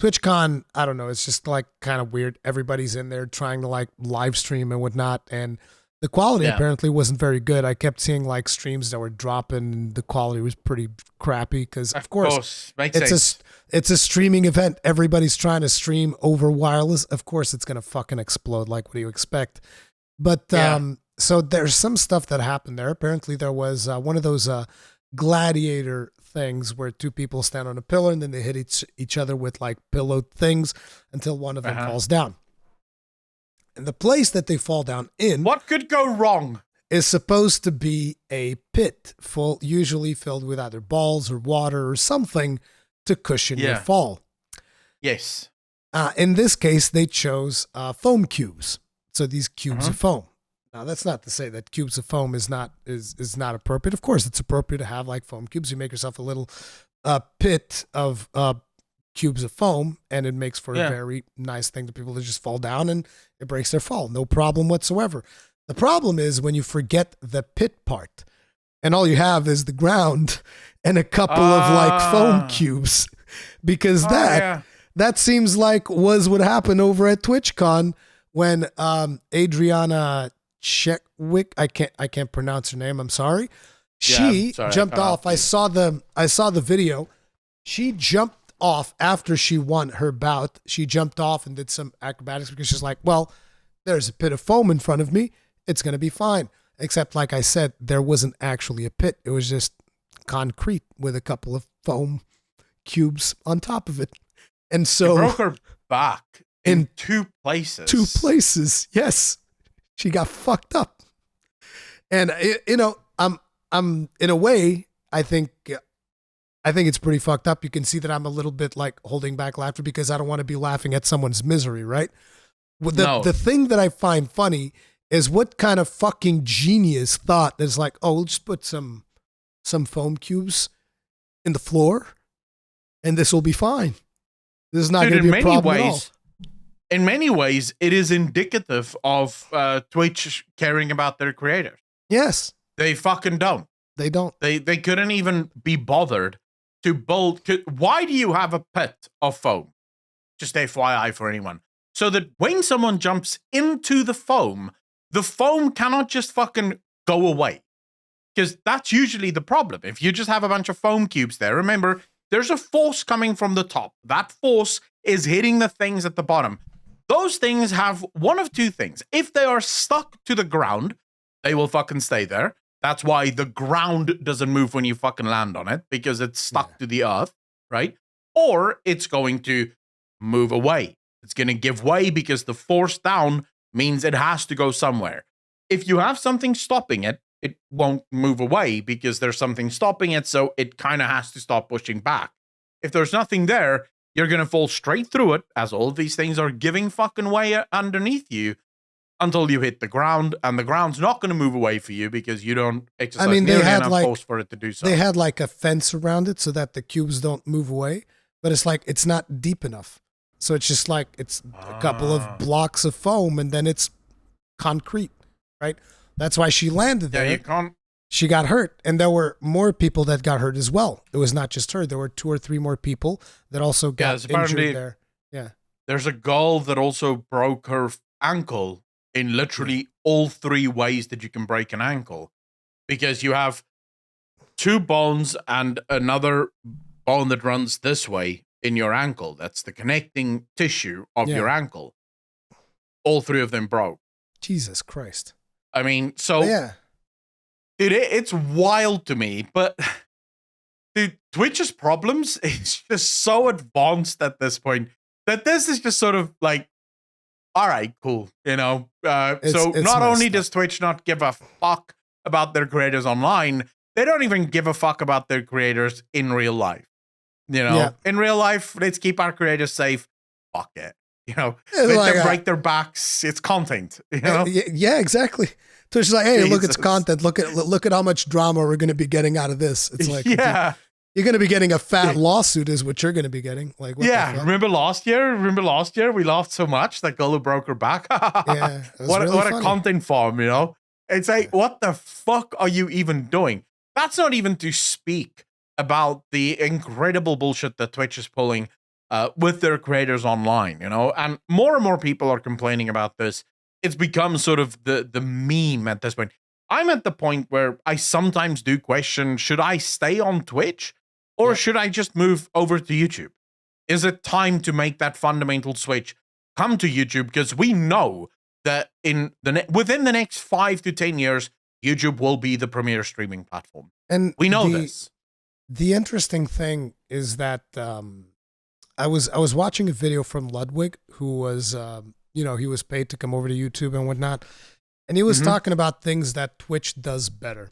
Speaker 2: TwitchCon, I don't know. It's just like kind of weird. Everybody's in there trying to like live stream and whatnot, and the quality apparently wasn't very good. I kept seeing like streams that were dropping, and the quality was pretty crappy because, of course,
Speaker 1: makes sense.
Speaker 2: It's a streaming event. Everybody's trying to stream over wireless. Of course, it's gonna fucking explode. Like, what do you expect? But so there's some stuff that happened there. Apparently, there was one of those gladiator things where two people stand on a pillar and then they hit each other with like pillow things until one of them falls down. And the place that they fall down in,
Speaker 1: what could go wrong,
Speaker 2: is supposed to be a pit usually filled with either balls or water or something to cushion your fall.
Speaker 1: Yes.
Speaker 2: In this case, they chose foam cubes. So these cubes of foam. Now, that's not to say that cubes of foam is not appropriate. Of course, it's appropriate to have like foam cubes. You make yourself a little pit of cubes of foam, and it makes for a very nice thing to people to just fall down, and it breaks their fall. No problem whatsoever. The problem is when you forget the pit part, and all you have is the ground and a couple of like foam cubes, because that seems like was what happened over at TwitchCon when Adriana Checkwick, I can't pronounce her name, I'm sorry. She jumped off. I saw the video. She jumped off after she won her bout. She jumped off and did some acrobatics because she's like, well, there's a pit of foam in front of me. It's going to be fine. Except, like I said, there wasn't actually a pit. It was just concrete with a couple of foam cubes on top of it. And so...
Speaker 1: She broke her back in 2 places.
Speaker 2: 2 places, yes. She got fucked up. And, you know, I'm in a way, I think it's pretty fucked up. You can see that I'm a little bit like holding back laughter because I don't want to be laughing at someone's misery, right? The thing that I find funny is what kind of fucking genius thought is like, oh, we'll just put some foam cubes in the floor and this will be fine. This is not going to be a problem at all.
Speaker 1: In many ways, it is indicative of Twitch caring about their creators.
Speaker 2: Yes.
Speaker 1: They fucking don't.
Speaker 2: They don't.
Speaker 1: They couldn't even be bothered to build. Why do you have a pit of foam? Just FYI for anyone. So that when someone jumps into the foam cannot just fucking go away. Because that's usually the problem. If you just have a bunch of foam cubes there, remember, there's a force coming from the top. That force is hitting the things at the bottom. Those things have one of 2 things. If they are stuck to the ground, they will fucking stay there. That's why the ground doesn't move when you fucking land on it, because it's stuck to the earth, right? Or it's going to move away. It's going to give way because the force down means it has to go somewhere. If you have something stopping it, it won't move away because there's something stopping it, so it kind of has to stop pushing back. If there's nothing there, you're going to fall straight through it, as all of these things are giving fucking way underneath you until you hit the ground, and the ground's not going to move away for you because you don't exercise nearly enough force for it to do so.
Speaker 2: They had like a fence around it so that the cubes don't move away, but it's like it's not deep enough. So it's just like it's a couple of blocks of foam and then it's concrete, right? That's why she landed there.
Speaker 1: Yeah, you can't.
Speaker 2: She got hurt, and there were more people that got hurt as well. It was not just her. There were 2 or 3 more people that also got injured there. Yeah.
Speaker 1: There's a girl that also broke her ankle in literally all 3 ways that you can break an ankle. Because you have 2 bones and another bone that runs this way in your ankle. That's the connecting tissue of your ankle. All 3 of them broke.
Speaker 2: Jesus Christ.
Speaker 1: I mean, so...
Speaker 2: Yeah.
Speaker 1: Dude, it's wild to me, but dude, Twitch's problems is just so advanced at this point that this is just sort of like, all right, cool, you know. So not only does Twitch not give a fuck about their creators online, they don't even give a fuck about their creators in real life. You know, in real life, let's keep our creators safe. Fuck it. You know, let them break their backs. It's content. You know?
Speaker 2: Yeah, exactly. So she's like, hey, look, it's content. Look at how much drama we're going to be getting out of this. It's like,
Speaker 1: yeah,
Speaker 2: you're going to be getting a fat lawsuit is what you're going to be getting. Like, what
Speaker 1: remember last year we laughed so much that girl who broke her back.
Speaker 2: Yeah,
Speaker 1: what a content farm, you know? It's like, what the fuck are you even doing? That's not even to speak about the incredible bullshit that Twitch is pulling with their creators online, you know? And more people are complaining about this. It's become sort of the meme at this point. I'm at the point where I sometimes do question, should I stay on Twitch or should I just move over to YouTube? Is it time to make that fundamental switch? Come to YouTube, because we know that within the next 5 to 10 years, YouTube will be the premier streaming platform. And we know this.
Speaker 2: The interesting thing is that I was watching a video from Ludwig, who was he was paid to come over to YouTube and whatnot. And he was talking about things that Twitch does better.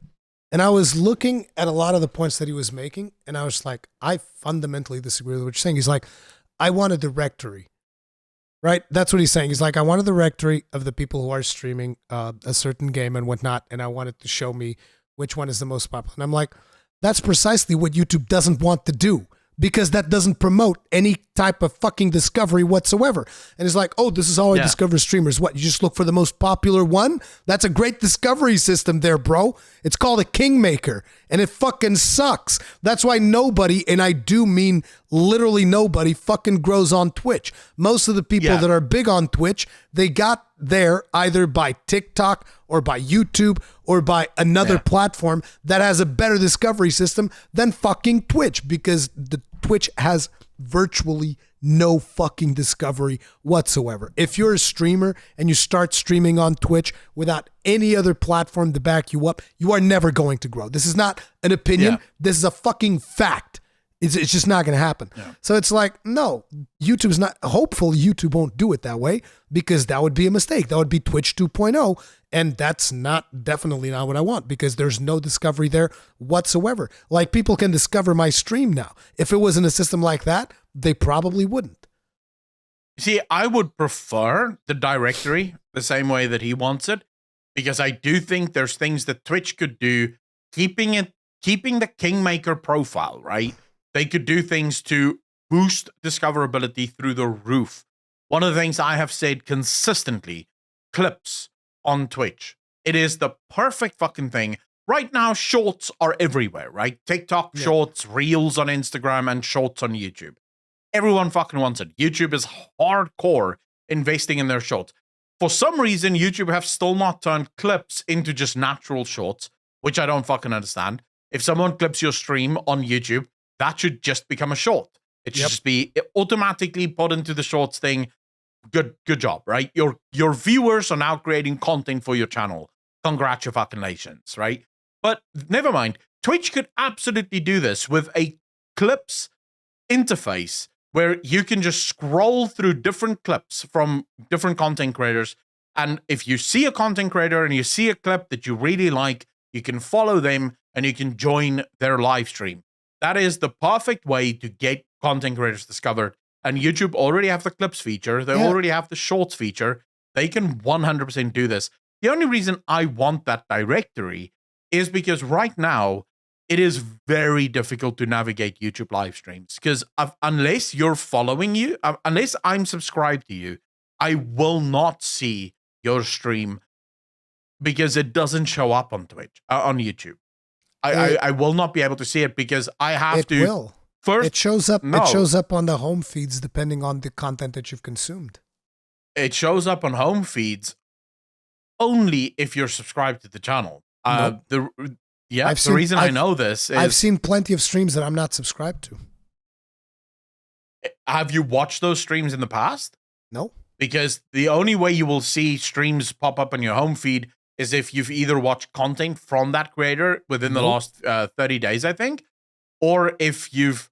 Speaker 2: And I was looking at a lot of the points that he was making, and I was like, I fundamentally disagree with what you're saying. He's like, I want a directory, right? That's what he's saying. He's like, I want a directory of the people who are streaming a certain game and whatnot, and I want it to show me which one is the most popular. And I'm like, that's precisely what YouTube doesn't want to do, because that doesn't promote any type of fucking discovery whatsoever. And it's like, oh, this is how I discover streamers. What, you just look for the most popular one? That's a great discovery system there, bro. It's called a kingmaker, and it fucking sucks. That's why nobody, and I do mean literally nobody, fucking grows on Twitch. Most of the people that are big on Twitch, they got there either by TikTok or by YouTube or by another platform that has a better discovery system than fucking Twitch, because the Twitch has virtually no fucking discovery whatsoever. If you're a streamer and you start streaming on Twitch without any other platform to back you up, you are never going to grow. This is not an opinion.
Speaker 1: Yeah.
Speaker 2: This is a fucking fact. It's just not going to happen. Yeah. So it's like, no, YouTube's not, hopefully YouTube won't do it that way, because that would be a mistake. That would be Twitch 2.0. And that's definitely not what I want, because there's no discovery there whatsoever. Like, people can discover my stream now. If it was in a system like that, they probably wouldn't.
Speaker 1: See, I would prefer the directory the same way that he wants it, because I do think there's things that Twitch could do, keeping the Kingmaker profile, right? They could do things to boost discoverability through the roof. One of the things I have said consistently, clips on Twitch. It is the perfect fucking thing. Right now, shorts are everywhere, right? TikTok shorts, reels on Instagram, and shorts on YouTube. Everyone fucking wants it. YouTube is hardcore investing in their shorts. For some reason, YouTube have still not turned clips into just natural shorts, which I don't fucking understand. If someone clips your stream on YouTube, that should just become a short. It should just be automatically put into the shorts thing. Good job, right? Your viewers are now creating content for your channel. Congratulations, right? But never mind. Twitch could absolutely do this with a clips interface where you can just scroll through different clips from different content creators. And if you see a content creator and you see a clip that you really like, you can follow them and you can join their live stream. That is the perfect way to get content creators discovered. And YouTube already have the clips feature. They already have the shorts feature. They can 100% do this. The only reason I want that directory is because right now, it is very difficult to navigate YouTube live streams. Because unless you're following you, unless I'm subscribed to you, I will not see your stream because it doesn't show up on Twitch, on YouTube. I will not be able to see it because I have to.
Speaker 2: It will.
Speaker 1: First,
Speaker 2: it shows up. No. It shows up on the home feeds depending on the content that you've consumed.
Speaker 1: It shows up on home feeds only if you're subscribed to the channel.
Speaker 2: Nope.
Speaker 1: The reason I know this is
Speaker 2: I've seen plenty of streams that I'm not subscribed to.
Speaker 1: Have you watched those streams in the past?
Speaker 2: No.
Speaker 1: Because the only way you will see streams pop up on your home feed is if you've either watched content from that creator within the last 30 days, I think, or if you've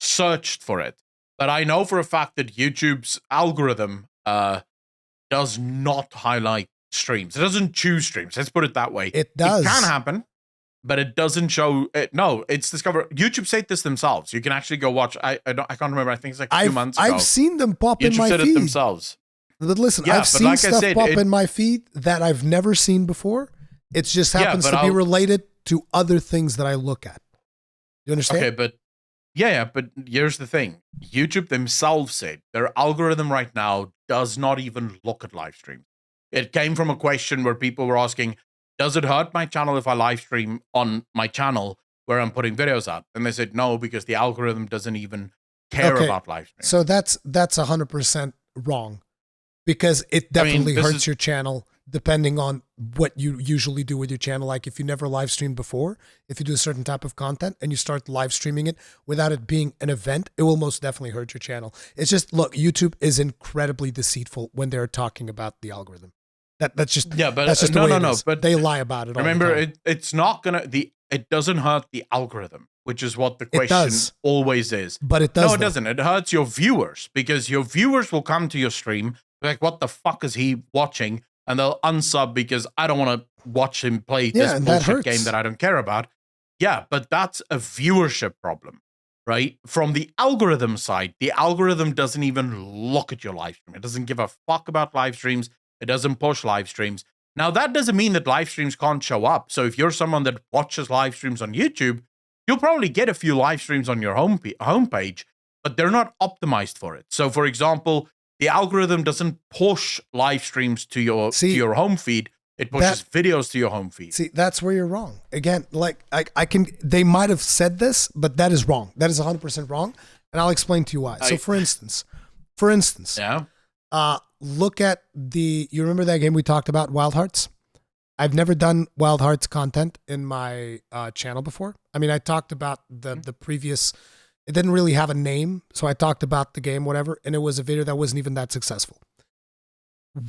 Speaker 1: searched for it. But I know for a fact that YouTube's algorithm does not highlight streams. It doesn't choose streams. Let's put it that way.
Speaker 2: It does.
Speaker 1: It can happen, but it doesn't show it. No, it's discovered. YouTube said this themselves. You can actually go watch. I can't remember. I think it's like a few months ago.
Speaker 2: I've seen them pop in my feed.
Speaker 1: YouTube said it themselves.
Speaker 2: But listen, I've seen stuff pop in my feed that I've never seen before. It just happens to be related to other things that I look at. You understand?
Speaker 1: Okay, but but here's the thing. YouTube themselves said their algorithm right now does not even look at live streams. It came from a question where people were asking, does it hurt my channel if I live stream on my channel where I'm putting videos out? And they said no, because the algorithm doesn't even care about live streams.
Speaker 2: So that's 100% wrong, because it definitely hurts your channel depending on what you usually do with your channel. Like if you never live streamed before, if you do a certain type of content and you start live streaming it without it being an event, it will most definitely hurt your channel. It's just, look, YouTube is incredibly deceitful when they're talking about the algorithm. That's just the way it is. But they lie about it.
Speaker 1: Remember, it's not gonna it doesn't hurt the algorithm, which is what the question always is.
Speaker 2: But it does.
Speaker 1: No, it doesn't. It hurts your viewers, because your viewers will come to your stream like, what the fuck is he watching? And they'll unsub because I don't want to watch him play this bullshit game that I don't care about. Yeah, but that's a viewership problem, right? From the algorithm side, the algorithm doesn't even look at your live stream. It doesn't give a fuck about live streams. It doesn't push live streams. Now, that doesn't mean that live streams can't show up. So if you're someone that watches live streams on YouTube, you'll probably get a few live streams on your homepage, but they're not optimized for it. So, for example, the algorithm doesn't push live streams to your home feed. It pushes videos to your home feed.
Speaker 2: See, that's where you're wrong. Again, like they might have said this, but that is wrong. That is 100% wrong. And I'll explain to you why. So for instance, look at you remember that game we talked about, Wild Hearts? I've never done Wild Hearts content in my channel before. I mean, I talked about the previous It didn't really have a name, so I talked about the game, whatever, and it was a video that wasn't even that successful.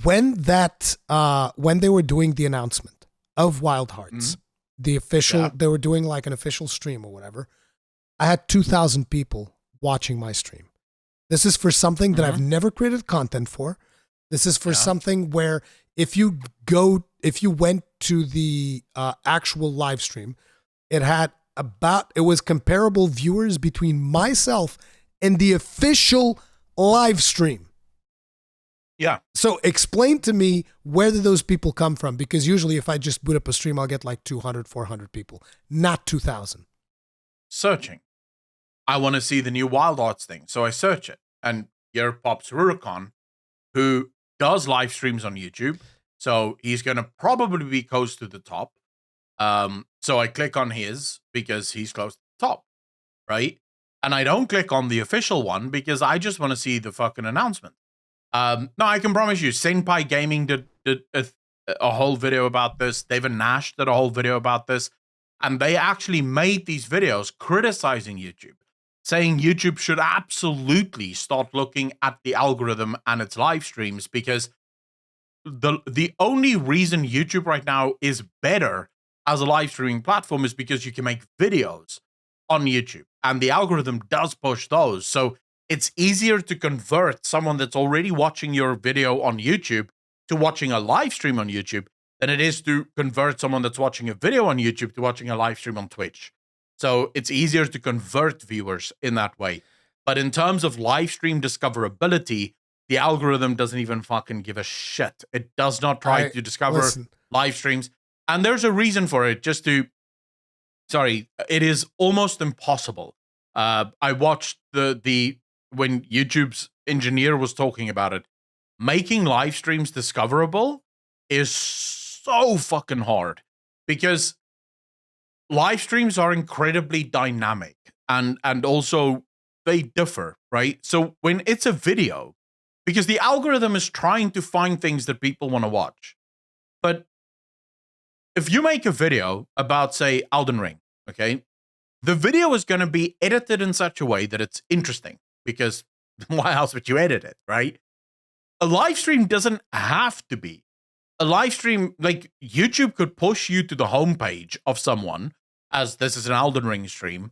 Speaker 2: When they were doing the announcement of Wild Hearts, the official, they were doing like an official stream or whatever, I had 2,000 people watching my stream. This is for something that I've never created content for. This is for something where if you went to the actual live stream, it was comparable viewers between myself and the official live stream.
Speaker 1: Yeah.
Speaker 2: So explain to me, where did those people come from? Because usually if I just boot up a stream, I'll get like 200, 400 people, not 2,000.
Speaker 1: Searching. I want to see the new Wild Hearts thing. So I search it. And here pops Rurikhan, who does live streams on YouTube. So he's going to probably be close to the top. So I click on his because he's close to the top, right? And I don't click on the official one because I just want to see the fucking announcement. No, I can promise you, Senpai Gaming did a whole video about this. David Nash did a whole video about this. And they actually made these videos criticizing YouTube, saying YouTube should absolutely start looking at the algorithm and its live streams, because the only reason YouTube right now is better as a live streaming platform is because you can make videos on YouTube, and the algorithm does push those. So it's easier to convert someone that's already watching your video on YouTube to watching a live stream on YouTube than it is to convert someone that's watching a video on YouTube to watching a live stream on Twitch. So it's easier to convert viewers in that way. But in terms of live stream discoverability, the algorithm doesn't even fucking give a shit. It does not try to discover live streams. And there's a reason for it. It is almost impossible. I watched when YouTube's engineer was talking about it. Making live streams discoverable is so fucking hard, because live streams are incredibly dynamic and also they differ, right? So when it's a video, because the algorithm is trying to find things that people want to watch. But if you make a video about, say, Elden Ring, okay, the video is going to be edited in such a way that it's interesting, because why else would you edit it, right? A live stream doesn't have to be. A live stream, like YouTube could push you to the homepage of someone, as this is an Elden Ring stream,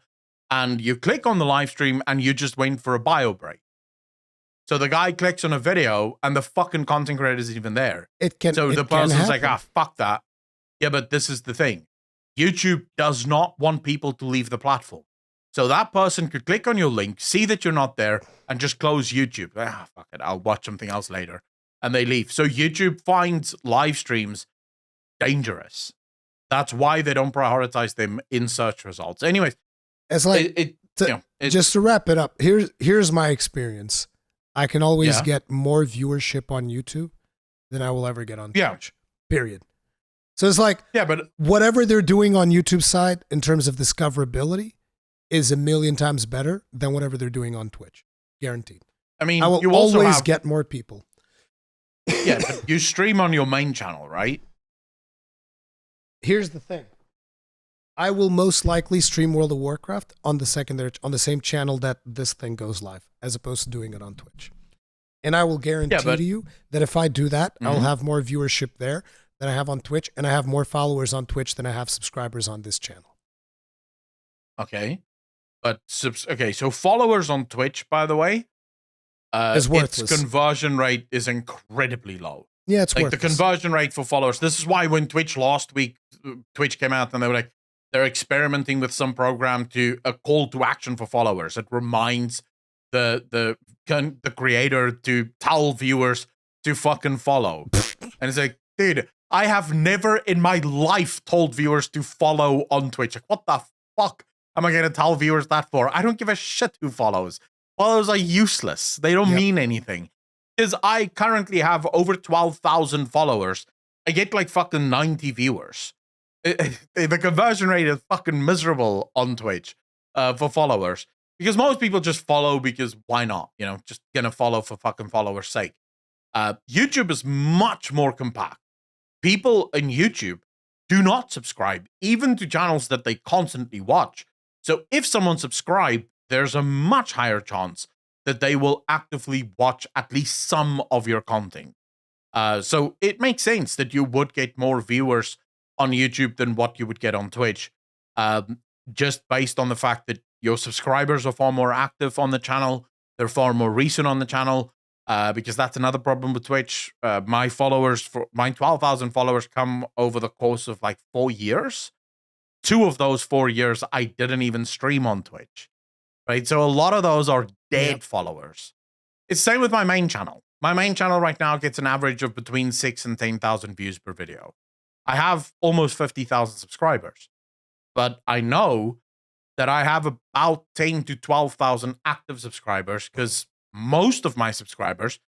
Speaker 1: and you click on the live stream and you just wait for a bio break. So the guy clicks on a video and the fucking content creator isn't even there. So the person's like, fuck that. Yeah, but this is the thing. YouTube does not want people to leave the platform. So that person could click on your link, see that you're not there, and just close YouTube. Fuck it, I'll watch something else later. And they leave. So YouTube finds live streams dangerous. That's why they don't prioritize them in search results. Anyways,
Speaker 2: it's like, just to wrap it up, here's my experience. I can always get more viewership on YouTube than I will ever get on Twitch. Period. So it's like,
Speaker 1: but
Speaker 2: whatever they're doing on YouTube's side in terms of discoverability is a million times better than whatever they're doing on Twitch. Guaranteed.
Speaker 1: I mean,
Speaker 2: I will always get more people.
Speaker 1: Yeah, but you stream on your main channel, right?
Speaker 2: Here's the thing. I will most likely stream World of Warcraft on the same channel that this thing goes live, as opposed to doing it on Twitch. And I will guarantee to you that if I do that, I'll have more viewership there than I have on Twitch, and I have more followers on Twitch than I have subscribers on this channel.
Speaker 1: Okay. But, so followers on Twitch, by the way,
Speaker 2: is worthless.
Speaker 1: Its conversion rate is incredibly low.
Speaker 2: Yeah, it's
Speaker 1: like
Speaker 2: worthless.
Speaker 1: The conversion rate for followers. This is why when Twitch last week, Twitch came out and they were like, they're experimenting with some program to a call to action for followers. It reminds the creator to tell viewers to fucking follow. And it's like, dude, I have never in my life told viewers to follow on Twitch. Like, what the fuck am I going to tell viewers that for? I don't give a shit who follows. Follows are useless. They don't mean anything. Because I currently have over 12,000 followers. I get like fucking 90 viewers. The conversion rate is fucking miserable on Twitch for followers. Because most people just follow because why not? You know, just gonna follow for fucking followers' sake. YouTube is much more compact. People in YouTube do not subscribe, even to channels that they constantly watch. So if someone subscribed, there's a much higher chance that they will actively watch at least some of your content. So it makes sense that you would get more viewers on YouTube than what you would get on Twitch, just based on the fact that your subscribers are far more active on the channel. They're far more recent on the channel, because that's another problem with Twitch. My 12,000 followers come over the course of like 4 years. 2 of those 4 years, I didn't even stream on Twitch, right? So a lot of those are dead followers. It's the same with my main channel. My main channel right now gets an average of between 6,000 and 10,000 views per video. I have almost 50,000 subscribers, but I know that I have about 10 to 12,000 active subscribers, because most of my subscribers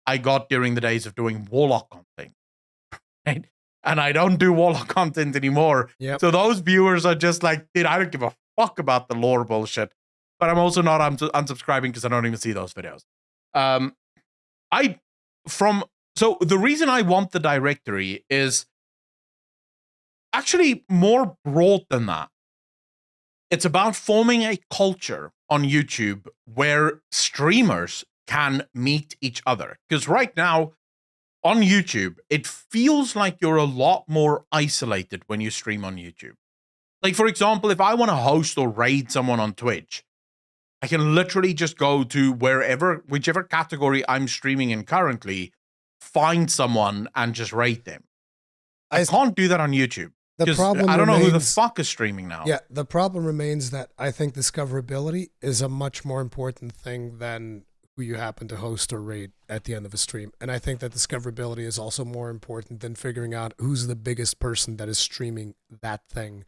Speaker 1: I got during the days of doing Warlock content, right? And I don't do Warlock content anymore.
Speaker 2: Yep.
Speaker 1: So those viewers are just like, dude, I don't give a fuck about the lore bullshit. But I'm also not unsubscribing because I don't even see those videos. So the reason I want the directory is actually more broad than that. It's about forming a culture on YouTube where streamers can meet each other. Because right now on YouTube, it feels like you're a lot more isolated when you stream on YouTube. Like, for example, if I want to host or raid someone on Twitch, I can literally just go to whichever category I'm streaming in currently, find someone and just raid them. I can't do that on YouTube.
Speaker 2: The problem
Speaker 1: I don't know who the fuck is streaming now.
Speaker 2: Yeah, the problem remains that I think discoverability is a much more important thing than who you happen to host or raid at the end of a stream. And I think that discoverability is also more important than figuring out who's the biggest person that is streaming that thing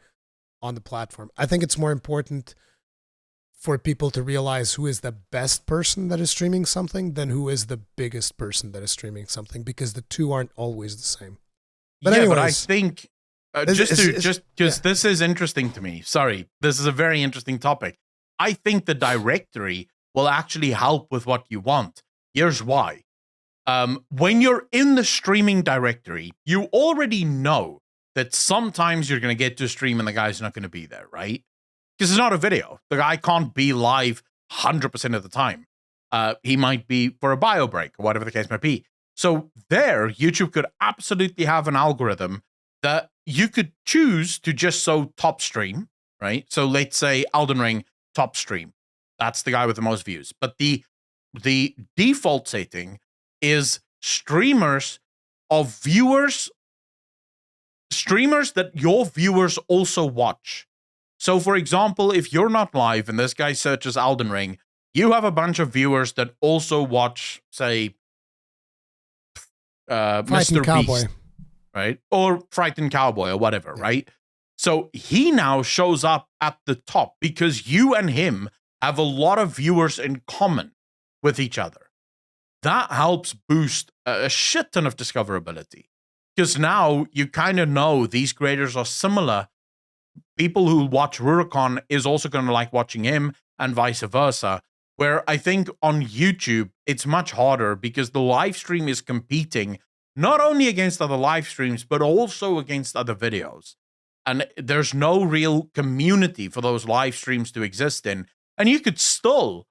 Speaker 2: on the platform. I think it's more important for people to realize who is the best person that is streaming something than who is the biggest person that is streaming something, because the two aren't always the same. But
Speaker 1: yeah,
Speaker 2: anyways,
Speaker 1: but I think just because this is interesting to me. Sorry, this is a very interesting topic. I think the directory will actually help with what you want. Here's why. When you're in the streaming directory, you already know that sometimes you're going to get to a stream and the guy's not going to be there, right? Because it's not a video. The guy can't be live 100% of the time. He might be for a bio break or whatever the case might be. So there, YouTube could absolutely have an algorithm that you could choose to just top stream, right? So let's say Elden Ring top stream. That's the guy with the most views. But the default setting is streamers that your viewers also watch. So for example, if you're not live and this guy searches Elden Ring, you have a bunch of viewers that also watch, say, Mr.
Speaker 2: Cowboy.
Speaker 1: Beast, right? Or Frightened Cowboy or whatever, right? So he now shows up at the top because you and him have a lot of viewers in common with each other. That helps boost a shit ton of discoverability, because now you kind of know these creators are similar. People who watch Rurikhan is also going to like watching him, and vice versa. Where I think on YouTube, it's much harder because the live stream is competing not only against other live streams, but also against other videos. And there's no real community for those live streams to exist in. And you could still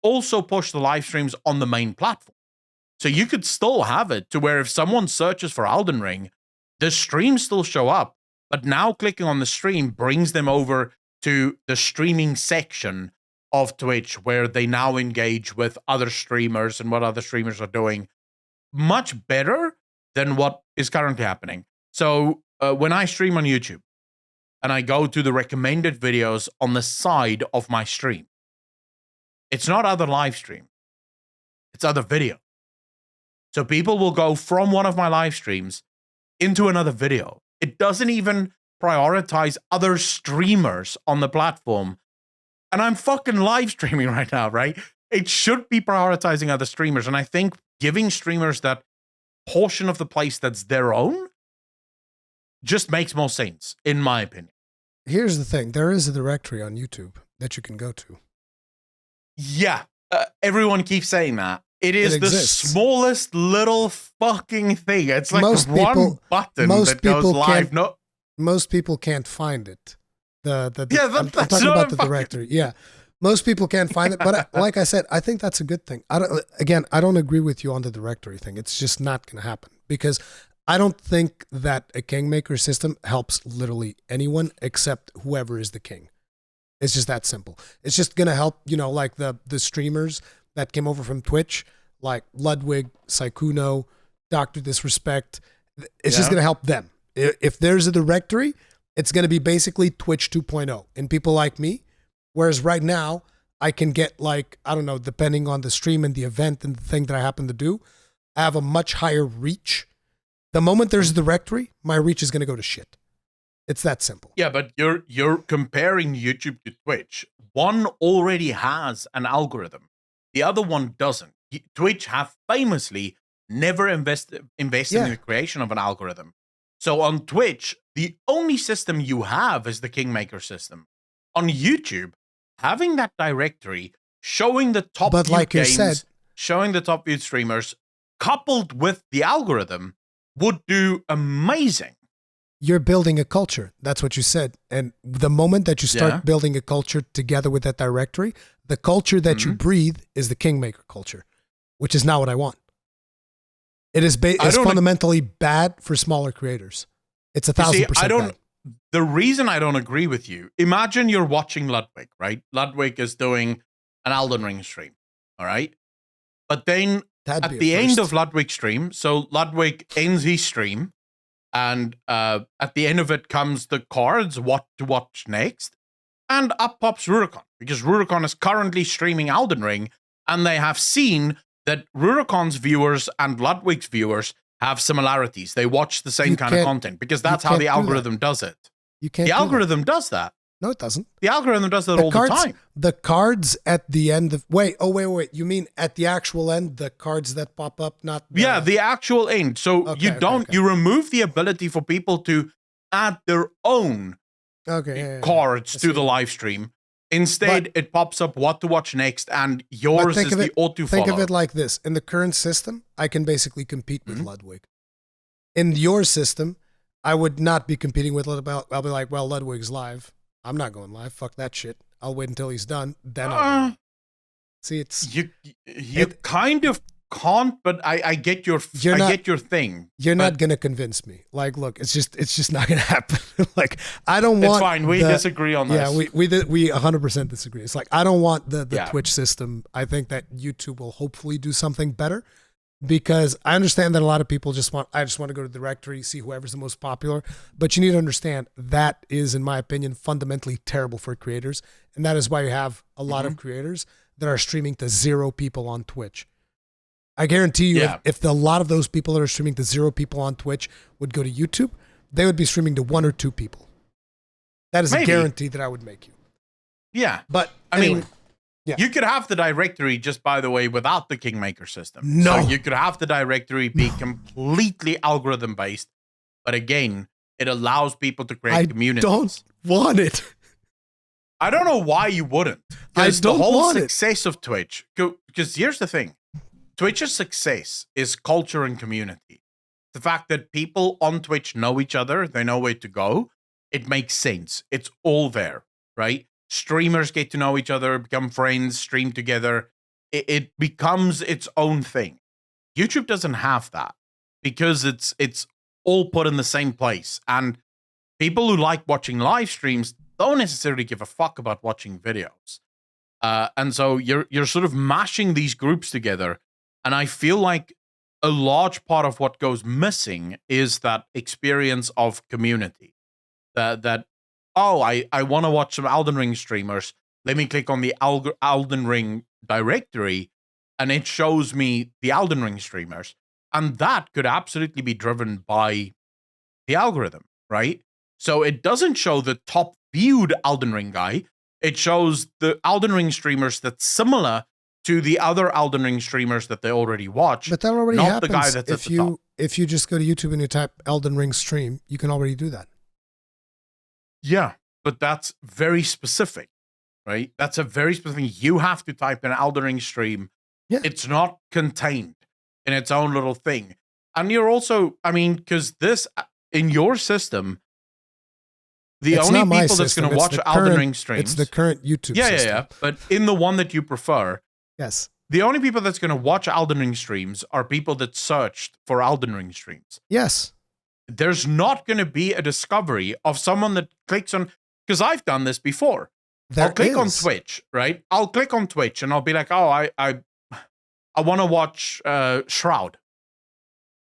Speaker 1: also push the live streams on the main platform. So you could still have it to where if someone searches for Elden Ring, the streams still show up. But now clicking on the stream brings them over to the streaming section of Twitch, where they now engage with other streamers and what other streamers are doing much better than what is currently happening. So when I stream on YouTube and I go to the recommended videos on the side of my stream, it's not other live stream, it's other video. So people will go from one of my live streams into another video. It doesn't even prioritize other streamers on the platform. And I'm fucking live streaming right now, right? It should be prioritizing other streamers. And I think giving streamers that portion of the place that's their own just makes more sense, in my opinion.
Speaker 2: Here's the thing. There is a directory on YouTube that you can go to.
Speaker 1: Yeah. Everyone keeps saying that. It is the smallest little fucking thing. It's like one button that goes live.
Speaker 2: Most people can't find it. I'm
Speaker 1: that's
Speaker 2: talking about the directory. Yeah. Most people can't find it, but like I said, I think that's a good thing. I don't agree with you on the directory thing. It's just not going to happen because I don't think that a kingmaker system helps literally anyone except whoever is the king. It's just that simple. It's just going to help, like the streamers that came over from Twitch, like Ludwig, Saikuno, Dr. Disrespect. It's just going to help them. If there's a directory, it's going to be basically Twitch 2.0 and people like me. Whereas right now, I can get like, I don't know, depending on the stream and the event and the thing that I happen to do, I have a much higher reach. The moment there's a directory, my reach is going to go to shit. It's that simple.
Speaker 1: Yeah, but you're comparing YouTube to Twitch. One already has an algorithm. The other one doesn't. Twitch have famously never invested in the creation of an algorithm. So on Twitch, the only system you have is the Kingmaker system. On YouTube, having that directory, showing the top viewed games, showing the top viewed streamers, coupled with the algorithm, would do amazing.
Speaker 2: You're building a culture. That's what you said. And the moment that you start building a culture together with that directory, the culture that you breathe is the Kingmaker culture, which is not what I want. It is fundamentally bad for smaller creators. It's 1,000% bad.
Speaker 1: The reason I don't agree with you, imagine you're watching Ludwig, right? Ludwig is doing an Elden Ring stream, all right? But then at the end of Ludwig's stream, so Ludwig ends his stream, and at the end of it comes the cards, what to watch next, and up pops Rurikhan, because Rurikhan is currently streaming Elden Ring, and they have seen that Rurikhan's viewers and Ludwig's viewers have similarities. They watch the same kind of content, because that's how the algorithm does it. The algorithm does that.
Speaker 2: No, it doesn't.
Speaker 1: The algorithm does that all the time.
Speaker 2: The cards at the end of... Wait. You mean at the actual end, the cards that pop up, not...
Speaker 1: the actual end. So you remove the ability for people to add their own cards to the live stream. Instead, it pops up what to watch next, and yours is the auto-follow.
Speaker 2: Think of it like this. In the current system, I can basically compete with Ludwig. In your system, I would not be competing with Ludwig. I'll be like, well, Ludwig's live. I'm not going live. Fuck that shit. I'll wait until he's done. Then I'll see. It's
Speaker 1: you kind of can't, but I get your get your thing.
Speaker 2: You're not gonna convince me. Like, look, it's just not gonna happen. Like, I don't want.
Speaker 1: It's fine. We disagree on this.
Speaker 2: Yeah, we 100% disagree. It's like I don't want the Twitch system. I think that YouTube will hopefully do something better. Because I understand that a lot of people just want to go to the directory, see whoever's the most popular. But you need to understand that is, in my opinion, fundamentally terrible for creators. And that is why you have a lot of creators that are streaming to 0 people on Twitch. I guarantee you, if a lot of those people that are streaming to 0 people on Twitch would go to YouTube, they would be streaming to 1 or 2 people. That is a guarantee that I would make you.
Speaker 1: Yeah.
Speaker 2: But
Speaker 1: anyway. I mean... Yeah. You could have the directory, just by the way, without the Kingmaker system.
Speaker 2: No.
Speaker 1: So you could have the directory be completely algorithm based, but again, it allows people to create communities.
Speaker 2: I don't want it.
Speaker 1: I don't know why you wouldn't. Because the whole success of Twitch, because here's the thing, Twitch's success is culture and community. The fact that people on Twitch know each other, they know where to go, it makes sense. It's all there, right? Streamers get to know each other, become friends, stream together. It becomes its own thing. YouTube doesn't have that because it's all put in the same place. And people who like watching live streams don't necessarily give a fuck about watching videos. And so you're sort of mashing these groups together. And I feel like a large part of what goes missing is that experience of community. I want to watch some Elden Ring streamers. Let me click on the Elden Ring directory, and it shows me the Elden Ring streamers. And that could absolutely be driven by the algorithm, right? So it doesn't show the top viewed Elden Ring guy. It shows the Elden Ring streamers that's similar to the other Elden Ring streamers that they already watch.
Speaker 2: But that already happens.
Speaker 1: The guy that's at the top.
Speaker 2: If you just go to YouTube and you type Elden Ring stream, you can already do that.
Speaker 1: Yeah, but that's very specific, right? That's a very specific. You have to type in Elden Ring stream. Yeah. It's not contained in its own little thing. And you're also, because this, in your system, The
Speaker 2: It's
Speaker 1: only
Speaker 2: not my
Speaker 1: people that's
Speaker 2: system,
Speaker 1: going to
Speaker 2: it's
Speaker 1: watch
Speaker 2: the
Speaker 1: Elden
Speaker 2: current-
Speaker 1: Ring streams.
Speaker 2: It's the current YouTube system.
Speaker 1: Yeah. But in the one that you prefer,
Speaker 2: Yes.
Speaker 1: the only people that's going to watch Elden Ring streams are people that searched for Elden Ring streams.
Speaker 2: Yes.
Speaker 1: There's not going to be a discovery of someone that clicks on, because I've done this before. I'll click on Twitch, right? I'll click on Twitch and I'll be like, oh, I want to watch Shroud.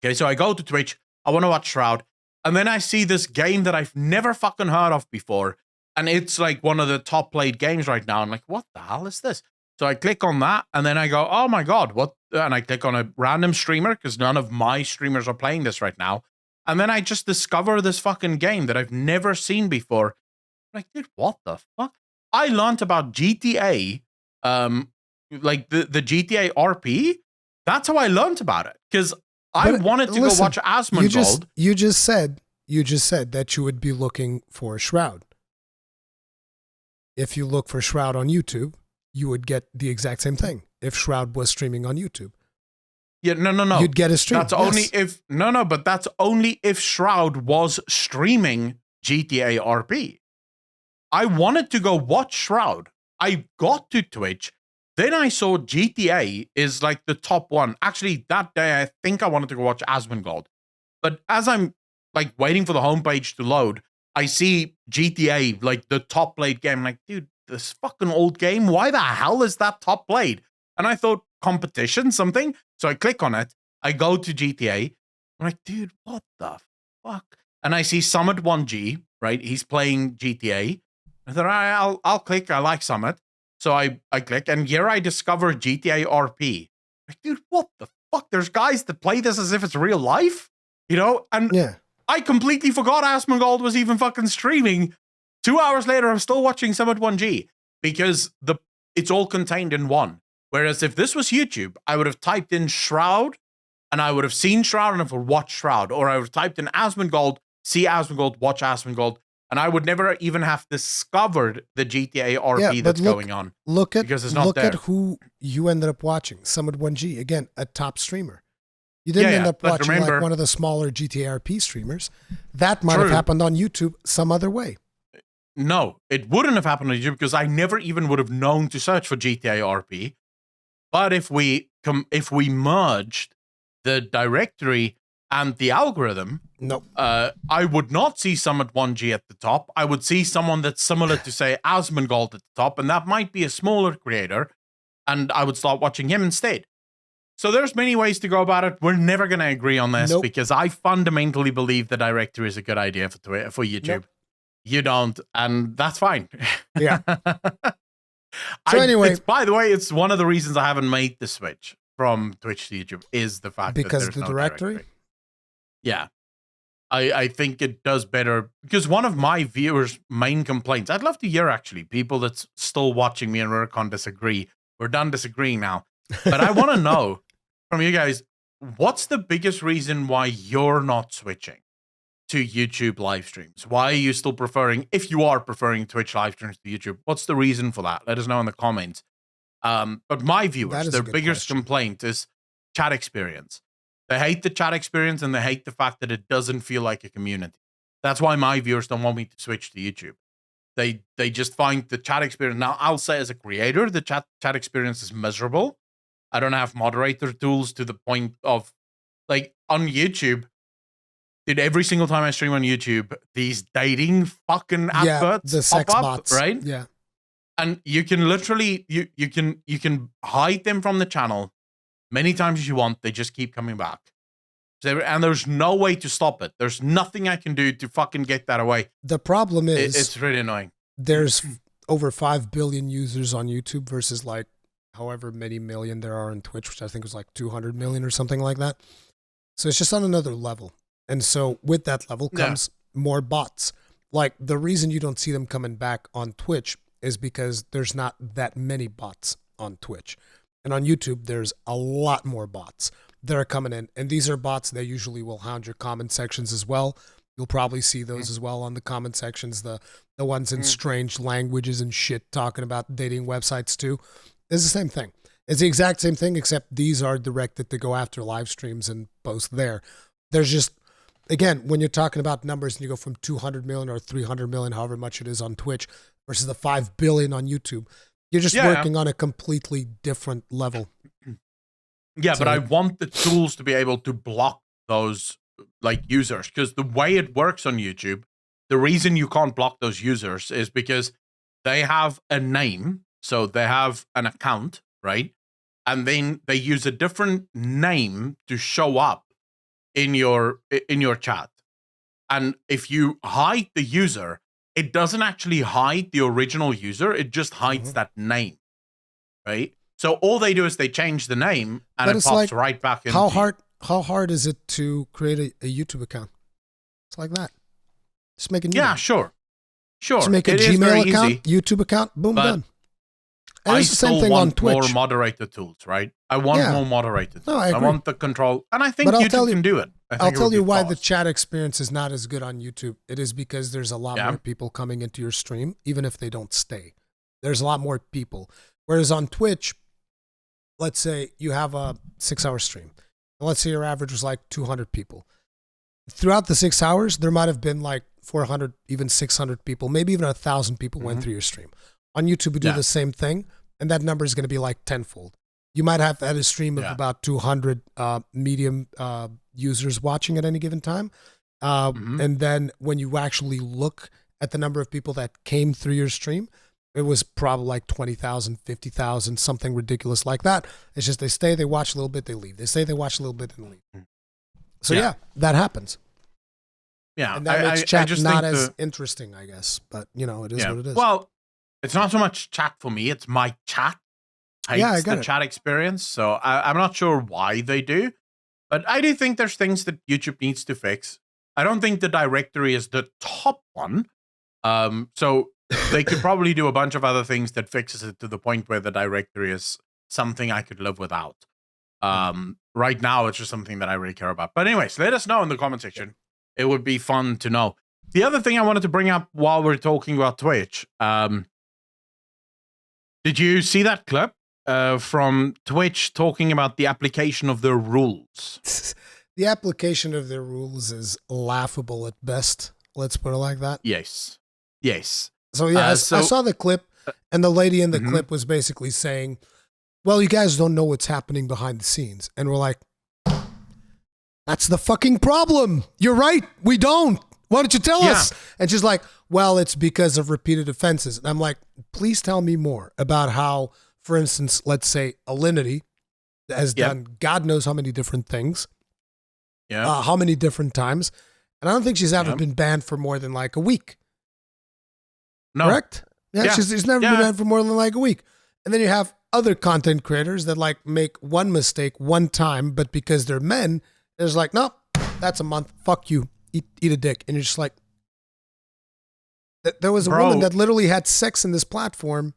Speaker 1: Okay, so I go to Twitch, I want to watch Shroud, and then I see this game that I've never fucking heard of before, and it's like one of the top played games right now. I'm like, what the hell is this? So I click on that, and then I go, oh my god, what? And I click on a random streamer, because none of my streamers are playing this right now. And then I just discover this fucking game that I've never seen before. I'm like, dude, what the fuck? I learned about GTA, like the GTA RP. That's how I learned about it, because I wanted to go watch Asmongold.
Speaker 2: You just said that you would be looking for a Shroud. If you look for Shroud on YouTube, you would get the exact same thing. If Shroud was streaming on YouTube.
Speaker 1: Yeah, no.
Speaker 2: You'd get a stream.
Speaker 1: That's only if but that's only if Shroud was streaming GTA RP. I wanted to go watch Shroud. I got to Twitch. Then I saw GTA is like the top one. Actually, that day I think I wanted to go watch Asmongold. But as I'm like waiting for the homepage to load, I see GTA like the top played game. I'm like, dude, this fucking old game. Why the hell is that top played? And I thought competition, something. So I click on it. I go to GTA. I'm like, dude, what the fuck? And I see Summit1G, right? He's playing GTA. I thought, I'll click. I like Summit. So I click, and here I discover GTA RP. Like, dude, what the fuck? There's guys that play this as if it's real life, you know? And
Speaker 2: yeah.
Speaker 1: I completely forgot Asmongold was even fucking streaming. 2 hours later, I'm still watching Summit1G because it's all contained in one. Whereas if this was YouTube, I would have typed in Shroud, and I would have seen Shroud and I would watch Shroud, or I would have typed in Asmongold, see Asmongold, watch Asmongold. And I would never even have discovered the GTA RP that's going on.
Speaker 2: Look at who you ended up watching. Summit1G, again, a top streamer. You didn't end up watching like one of the smaller GTA RP streamers. That might have happened on YouTube some other way.
Speaker 1: No, it wouldn't have happened on YouTube because I never even would have known to search for GTA RP. But if we merged the directory and the algorithm, I would not see Summit1G at the top. I would see someone that's similar to, say, Asmongold at the top, and that might be a smaller creator, and I would start watching him instead. So there's many ways to go about it. We're never going to agree on this because I fundamentally believe the directory is a good idea for YouTube. You don't, and that's fine.
Speaker 2: Yeah. So anyway,
Speaker 1: by the way, it's one of the reasons I haven't made the switch from Twitch to YouTube is the fact
Speaker 2: because
Speaker 1: that there's
Speaker 2: the
Speaker 1: no
Speaker 2: directory.
Speaker 1: Yeah. I think it does better because one of my viewers' main complaints, I'd love to hear actually, people that's still watching me and Rurikhan disagree. We're done disagreeing now. But I want to know from you guys, what's the biggest reason why you're not switching to YouTube live streams? Why are you still preferring, if you are preferring Twitch live streams to YouTube, what's the reason for that? Let us know in the comments. But my viewers, their biggest complaint is chat experience. They hate the chat experience and they hate the fact that it doesn't feel like a community. That's why my viewers don't want me to switch to YouTube. They just find the chat experience. Now, I'll say as a creator, the chat experience is miserable. I don't have moderator tools to the point of, like, on YouTube, dude, every single time I stream on YouTube, these dating fucking adverts
Speaker 2: the sex
Speaker 1: pop up,
Speaker 2: bots.
Speaker 1: right?
Speaker 2: Yeah.
Speaker 1: And you can literally, you can hide them from the channel many times as you want. They just keep coming back. And there's no way to stop it. There's nothing I can do to fucking get that away.
Speaker 2: The problem is,
Speaker 1: it's really annoying.
Speaker 2: There's over 5 billion users on YouTube versus like however many million there are on Twitch, which I think was like 200 million or something like that. So it's just on another level. And so with that level comes more bots. Like the reason you don't see them coming back on Twitch is because there's not that many bots on Twitch. And on YouTube, there's a lot more bots that are coming in. And these are bots that usually will hound your comment sections as well. You'll probably see those as well on the comment sections, the ones in strange languages and shit talking about dating websites too. It's the same thing. It's the exact same thing, except these are directed to go after live streams and post there. There's just again, when you're talking about numbers and you go from 200 million or 300 million, however much it is on Twitch, versus the 5 billion on YouTube, you're just working on a completely different level.
Speaker 1: Yeah, so, but I want the tools to be able to block those like users, because the way it works on YouTube, the reason you can't block those users is because they have a name, so they have an account, right? And then they use a different name to show up in your chat. And if you hide the user, it doesn't actually hide the original user, it just hides that name, right? So all they do is they change the name and it pops right back in.
Speaker 2: How hard is it to create a YouTube account? It's like that. Just make a new one.
Speaker 1: Sure.
Speaker 2: Just make a Gmail account, YouTube account, boom, done. And it's the same thing on Twitch.
Speaker 1: More moderator tools, right? I want more moderator tools.
Speaker 2: No, I agree.
Speaker 1: I want the control. And I think YouTube can do it.
Speaker 2: I'll tell you why the chat experience is not as good on YouTube. It is because there's a lot more people coming into your stream, even if they don't stay. There's a lot more people. Whereas on Twitch, let's say you have a 6-hour stream. And let's say your average was like 200 people. Throughout the 6 hours, there might have been like 400, even 600 people, maybe even 1,000 people went through your stream. On YouTube, we do the same thing, and that number is going to be like tenfold. You might have had a stream of about 200 medium users watching at any given time. And then when you actually look at the number of people that came through your stream, it was probably like 20,000, 50,000, something ridiculous like that. It's just they stay, they watch a little bit, they leave. They stay, they watch a little bit, and leave. So yeah, that happens.
Speaker 1: Yeah,
Speaker 2: and that makes chat not as interesting, I guess. But you know, it is what it is.
Speaker 1: Well, it's not so much chat for me; it's my chat. I got the chat experience, so I'm not sure why they do, but I do think there's things that YouTube needs to fix. I don't think the directory is the top one, so they could probably do a bunch of other things that fixes it to the point where the directory is something I could live without. Right now, it's just something that I really care about. But anyways, let us know in the comment section. It would be fun to know. The other thing I wanted to bring up while we're talking about Twitch, did you see that clip from Twitch talking about the application of their rules?
Speaker 2: The application of their rules is laughable at best. Let's put it like that.
Speaker 1: Yes.
Speaker 2: So yeah, I saw the clip, and the lady in the clip was basically saying, well, you guys don't know what's happening behind the scenes. And we're like, that's the fucking problem. You're right. We don't. Why don't you tell us? And she's like, well, it's because of repeated offenses. And I'm like, please tell me more about how, for instance, let's say Alinity has done God knows how many different things. How many different times. And I don't think she's ever been banned for more than like a week.
Speaker 1: No.
Speaker 2: Correct? Yeah. She's never been banned for more than like a week. And then you have other content creators that like make one mistake one time, but because they're men, it's like, nope, that's a month. Fuck you. Eat a dick. And you're just like, there was a woman that literally had sex in this platform.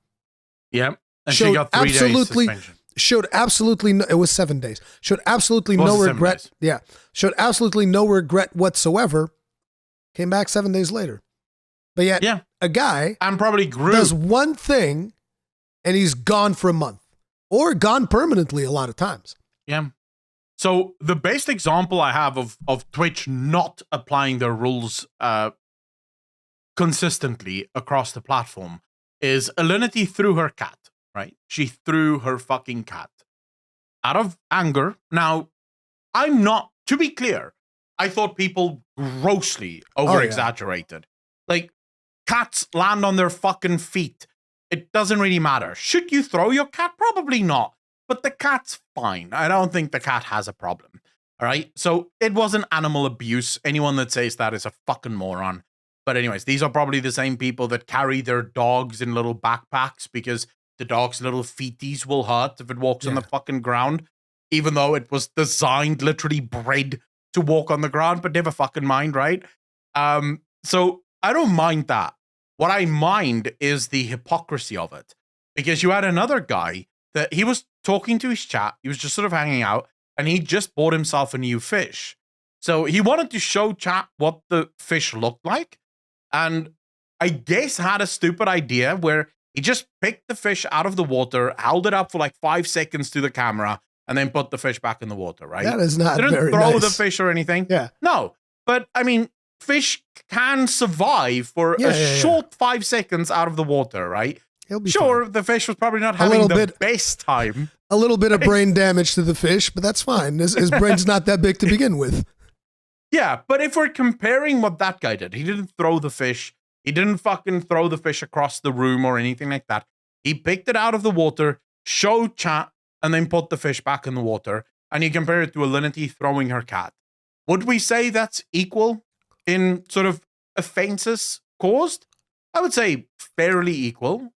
Speaker 1: Yeah. And she got 3 days suspension.
Speaker 2: Showed absolutely no, it was 7 days. Showed absolutely no regret. Yeah. Showed absolutely no regret whatsoever. Came back 7 days later. But yet a guy does one thing and he's gone for a month or gone permanently a lot of times.
Speaker 1: Yeah. So the best example I have of Twitch not applying their rules consistently across the platform is Alinity threw her cat, right? She threw her fucking cat out of anger. Now, to be clear, I thought people grossly over-exaggerated. Like, cats land on their fucking feet. It doesn't really matter. Should you throw your cat? Probably not. But the cat's fine. I don't think the cat has a problem. All right? So it wasn't animal abuse. Anyone that says that is a fucking moron. But anyways, these are probably the same people that carry their dogs in little backpacks because the dog's little feeties will hurt if it walks on the fucking ground, even though it was designed, literally bred to walk on the ground, but never fucking mind, right? So I don't mind that. What I mind is the hypocrisy of it. Because you had another guy that he was talking to his chat, he was just sort of hanging out, and he just bought himself a new fish. So he wanted to show chat what the fish looked like, and I guess had a stupid idea where he just picked the fish out of the water, held it up for like 5 seconds to the camera, and then put the fish back in the water, right?
Speaker 2: That is not
Speaker 1: Didn't
Speaker 2: very
Speaker 1: throw
Speaker 2: nice.
Speaker 1: the fish or anything.
Speaker 2: Yeah.
Speaker 1: No, But I mean, fish can survive for short 5 seconds out of the water, right?
Speaker 2: He'll be
Speaker 1: sure,
Speaker 2: fine.
Speaker 1: the fish was probably not having the best time.
Speaker 2: A little bit of brain damage to the fish, but that's fine. His brain's not that big to begin with.
Speaker 1: Yeah, but if we're comparing what that guy did, he didn't throw the fish. He didn't fucking throw the fish across the room or anything like that. He picked it out of the water, showed chat, and then put the fish back in the water. And you compare it to Alinity throwing her cat. Would we say that's equal in sort of offenses caused? I would say fairly equal.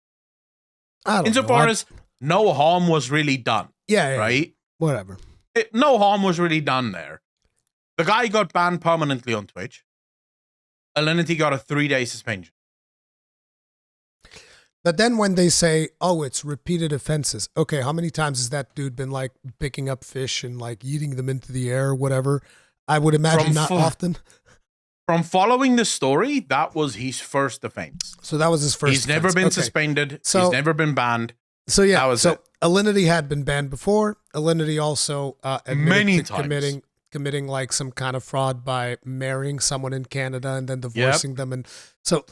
Speaker 1: Insofar as no harm was really done.
Speaker 2: Yeah.
Speaker 1: Right?
Speaker 2: Whatever.
Speaker 1: No harm was really done there. The guy got banned permanently on Twitch. Alinity got a 3-day suspension.
Speaker 2: But then when they say, oh, it's repeated offenses. Okay, how many times has that dude been like picking up fish and like eating them into the air or whatever? I would imagine not often.
Speaker 1: From following the story, that was his first offense.
Speaker 2: So that was his first
Speaker 1: He's never been suspended. He's never been banned.
Speaker 2: So yeah, so Alinity had been banned before. Alinity also admitted to committing like some kind of fraud by marrying someone in Canada and then divorcing them. And so,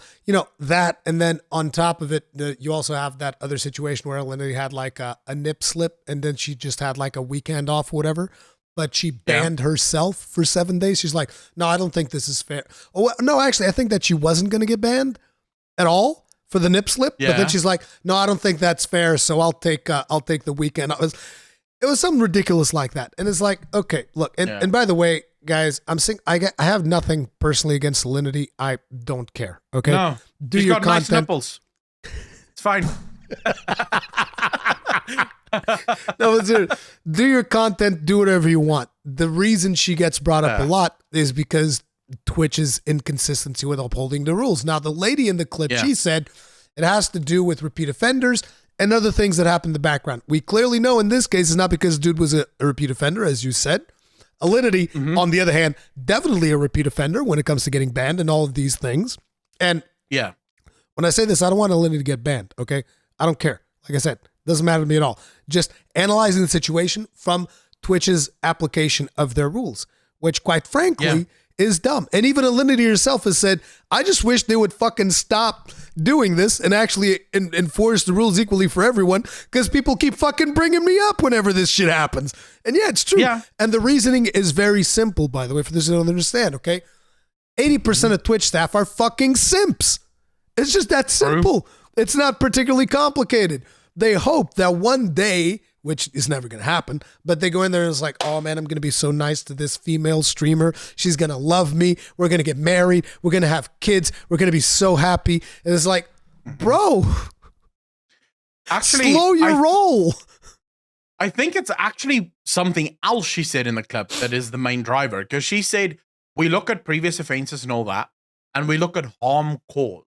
Speaker 2: that, and then on top of it, you also have that other situation where Alinity had like a nip slip and then she just had like a weekend off or whatever. But she banned herself for 7 days. She's like, no, I don't think this is fair. Oh, no, actually, I think that she wasn't going to get banned at all for the nip slip. Yeah. But then she's like, no, I don't think that's fair. So I'll take the weekend. It was something ridiculous like that. And it's like, okay, look. And by the way, guys, I have nothing personally against Alinity. I don't care. Okay.
Speaker 1: No,
Speaker 2: do your
Speaker 1: got
Speaker 2: content.
Speaker 1: Nice nipples. It's fine.
Speaker 2: No, do your content, do whatever you want. The reason she gets brought up a lot is because Twitch's inconsistency with upholding the rules. Now, the lady in the clip, she said it has to do with repeat offenders and other things that happen in the background. We clearly know in this case it's not because dude was a repeat offender, as you said. Alinity, on the other hand, definitely a repeat offender when it comes to getting banned and all of these things. And when I say this, I don't want Alinity to get banned, okay? I don't care. Like I said, doesn't matter to me at all. Just analyzing the situation from Twitch's application of their rules, which quite frankly is dumb. And even Alinity herself has said, I just wish they would fucking stop doing this and actually enforce the rules equally for everyone because people keep fucking bringing me up whenever this shit happens. And yeah, it's true. Yeah. And the reasoning is very simple, by the way, for those who don't understand, okay? 80% of Twitch staff are fucking simps. It's just that simple. It's not particularly complicated. They hope that one day, which is never going to happen, but they go in there and it's like, oh man, I'm going to be so nice to this female streamer. She's going to love me. We're going to get married. We're going to have kids. We're going to be so happy. And it's like, bro,
Speaker 1: actually,
Speaker 2: slow your roll.
Speaker 1: I think it's actually something else she said in the clip that is the main driver. Because she said, we look at previous offenses and all that, and we look at harm caused.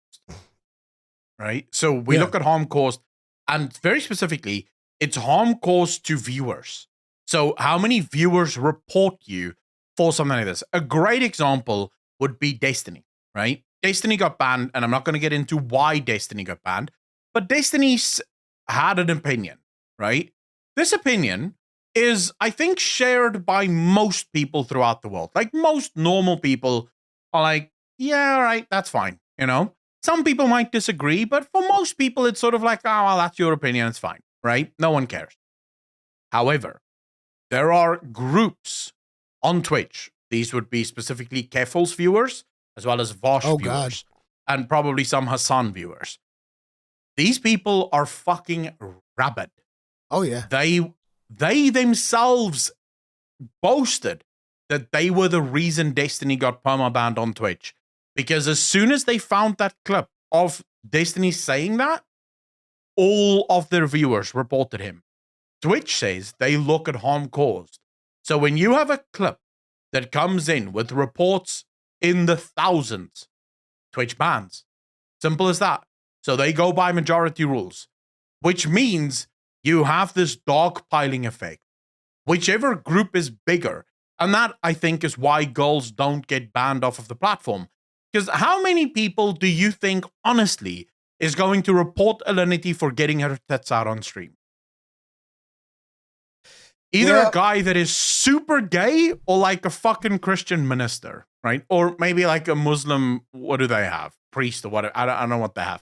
Speaker 1: Right? So we look at harm caused. And very specifically, it's harm caused to viewers. So how many viewers report you for something like this? A great example would be Destiny, right? Destiny got banned, and I'm not going to get into why Destiny got banned, but Destiny's had an opinion, right? This opinion is, I think, shared by most people throughout the world. Like, most normal people are like, yeah, all right, that's fine, Some people might disagree, but for most people, it's sort of like, oh, well, that's your opinion. It's fine, right? No one cares. However, there are groups on Twitch. These would be specifically Keffel's viewers, as well as Vosh viewers, and probably some Hassan viewers. These people are fucking rabid.
Speaker 2: Oh, yeah.
Speaker 1: They themselves boasted that they were the reason Destiny got permabanned on Twitch. Because as soon as they found that clip of Destiny saying that, all of their viewers reported him. Twitch says they look at harm caused. So when you have a clip that comes in with reports in the thousands, Twitch bans. Simple as that. So they go by majority rules, which means you have this dogpiling effect. Whichever group is bigger. And that, I think, is why girls don't get banned off of the platform. Because how many people do you think, honestly, is going to report Alinity for getting her tits out on stream? Either a guy that is super gay or like a fucking Christian minister, right? Or maybe like a Muslim, what do they have? Priest or whatever. I don't know what they have.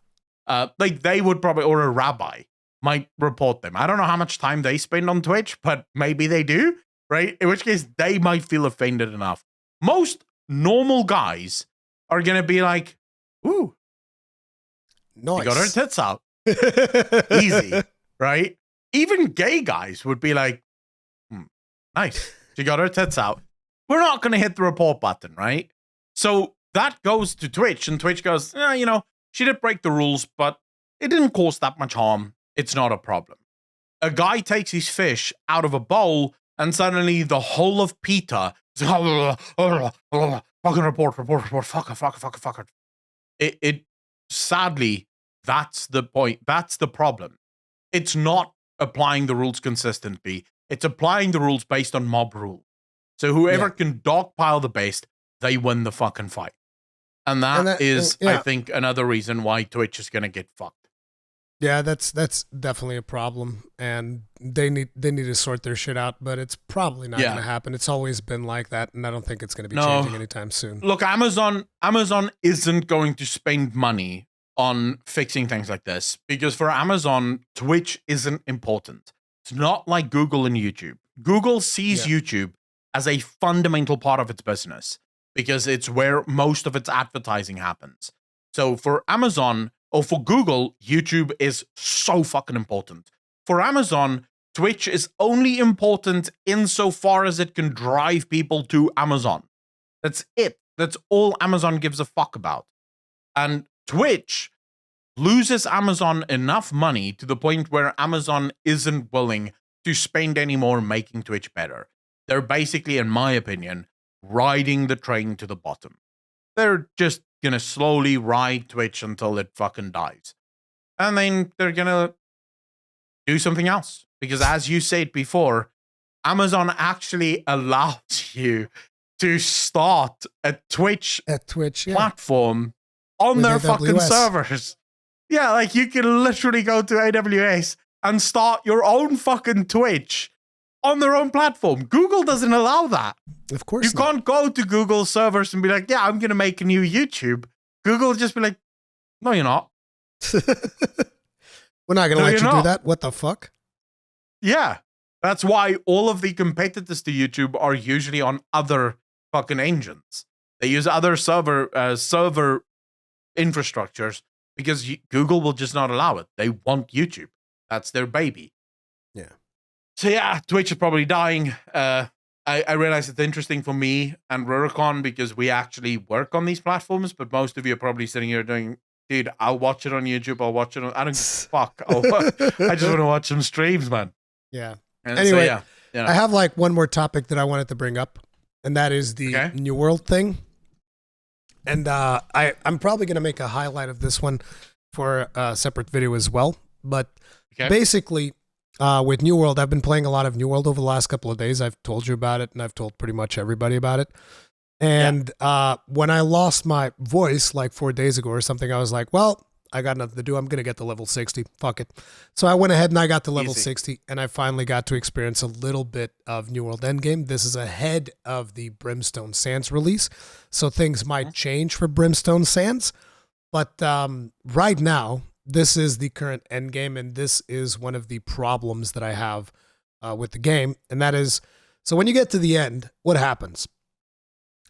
Speaker 1: Like they would probably, or a rabbi might report them. I don't know how much time they spend on Twitch, but maybe they do, right? In which case they might feel offended enough. Most normal guys are going to be like, ooh,
Speaker 2: Nice.
Speaker 1: she got her tits out. Easy, right? Even gay guys would be like, nice. She got her tits out. We're not going to hit the report button, right? So that goes to Twitch, and Twitch goes, you know, she did break the rules, but it didn't cause that much harm. It's not a problem. A guy takes his fish out of a bowl, and suddenly the whole of PETA is like, fucking report, fucker. It sadly, that's the point. That's the problem. It's not applying the rules consistently. It's applying the rules based on mob rule. So whoever can dogpile the best, they win the fucking fight. And that is, I think, another reason why Twitch is going to get fucked.
Speaker 2: Yeah, that's definitely a problem, and they need to sort their shit out, but it's probably not going to happen. It's always been like that, and I don't think it's going to be changing anytime soon.
Speaker 1: Look, Amazon isn't going to spend money on fixing things like this, because for Amazon, Twitch isn't important. It's not like Google and YouTube. Google sees YouTube as a fundamental part of its business because it's where most of its advertising happens. So for Amazon, or for Google, YouTube is so fucking important. For Amazon, Twitch is only important insofar as it can drive people to Amazon. That's it. That's all Amazon gives a fuck about. And Twitch loses Amazon enough money to the point where Amazon isn't willing to spend any more making Twitch better. They're basically, in my opinion, riding the train to the bottom. They're just gonna slowly ride Twitch until it fucking dies. And then they're gonna do something else. Because as you said before, Amazon actually allows you to start a Twitch platform on their fucking servers. Yeah, like you can literally go to AWS and start your own fucking Twitch on their own platform. Google doesn't allow that.
Speaker 2: Of course
Speaker 1: you can't go to Google servers and be like, yeah, I'm going to make a new YouTube. Google will just be like, no, you're not.
Speaker 2: We're not going to let you do that. What the fuck?
Speaker 1: Yeah. That's why all of the competitors to YouTube are usually on other fucking engines. They use other server infrastructures because Google will just not allow it. They want YouTube. That's their baby.
Speaker 2: Yeah.
Speaker 1: So yeah, Twitch is probably dying. I realize it's interesting for me and Rurikhan because we actually work on these platforms, but most of you are probably sitting here doing, dude, I'll watch it on YouTube. I'll watch it on, I don't give a fuck. I just want to watch some streams, man.
Speaker 2: Yeah.
Speaker 1: And
Speaker 2: anyway,
Speaker 1: so, yeah.
Speaker 2: I have like one more topic that I wanted to bring up, and that is the New World thing. And I'm probably going to make a highlight of this one for a separate video as well. But basically, with New World, I've been playing a lot of New World over the last couple of days. I've told you about it, and I've told pretty much everybody about it. And when I lost my voice like 4 days ago or something, I was like, well, I got nothing to do. I'm going to get to level 60. Fuck it. So I went ahead and I got to level 60, and I finally got to experience a little bit of New World Endgame. This is ahead of the Brimstone Sands release, so things might change for Brimstone Sands. But right now, this is the current endgame, and this is one of the problems that I have with the game, and that is, so when you get to the end, what happens?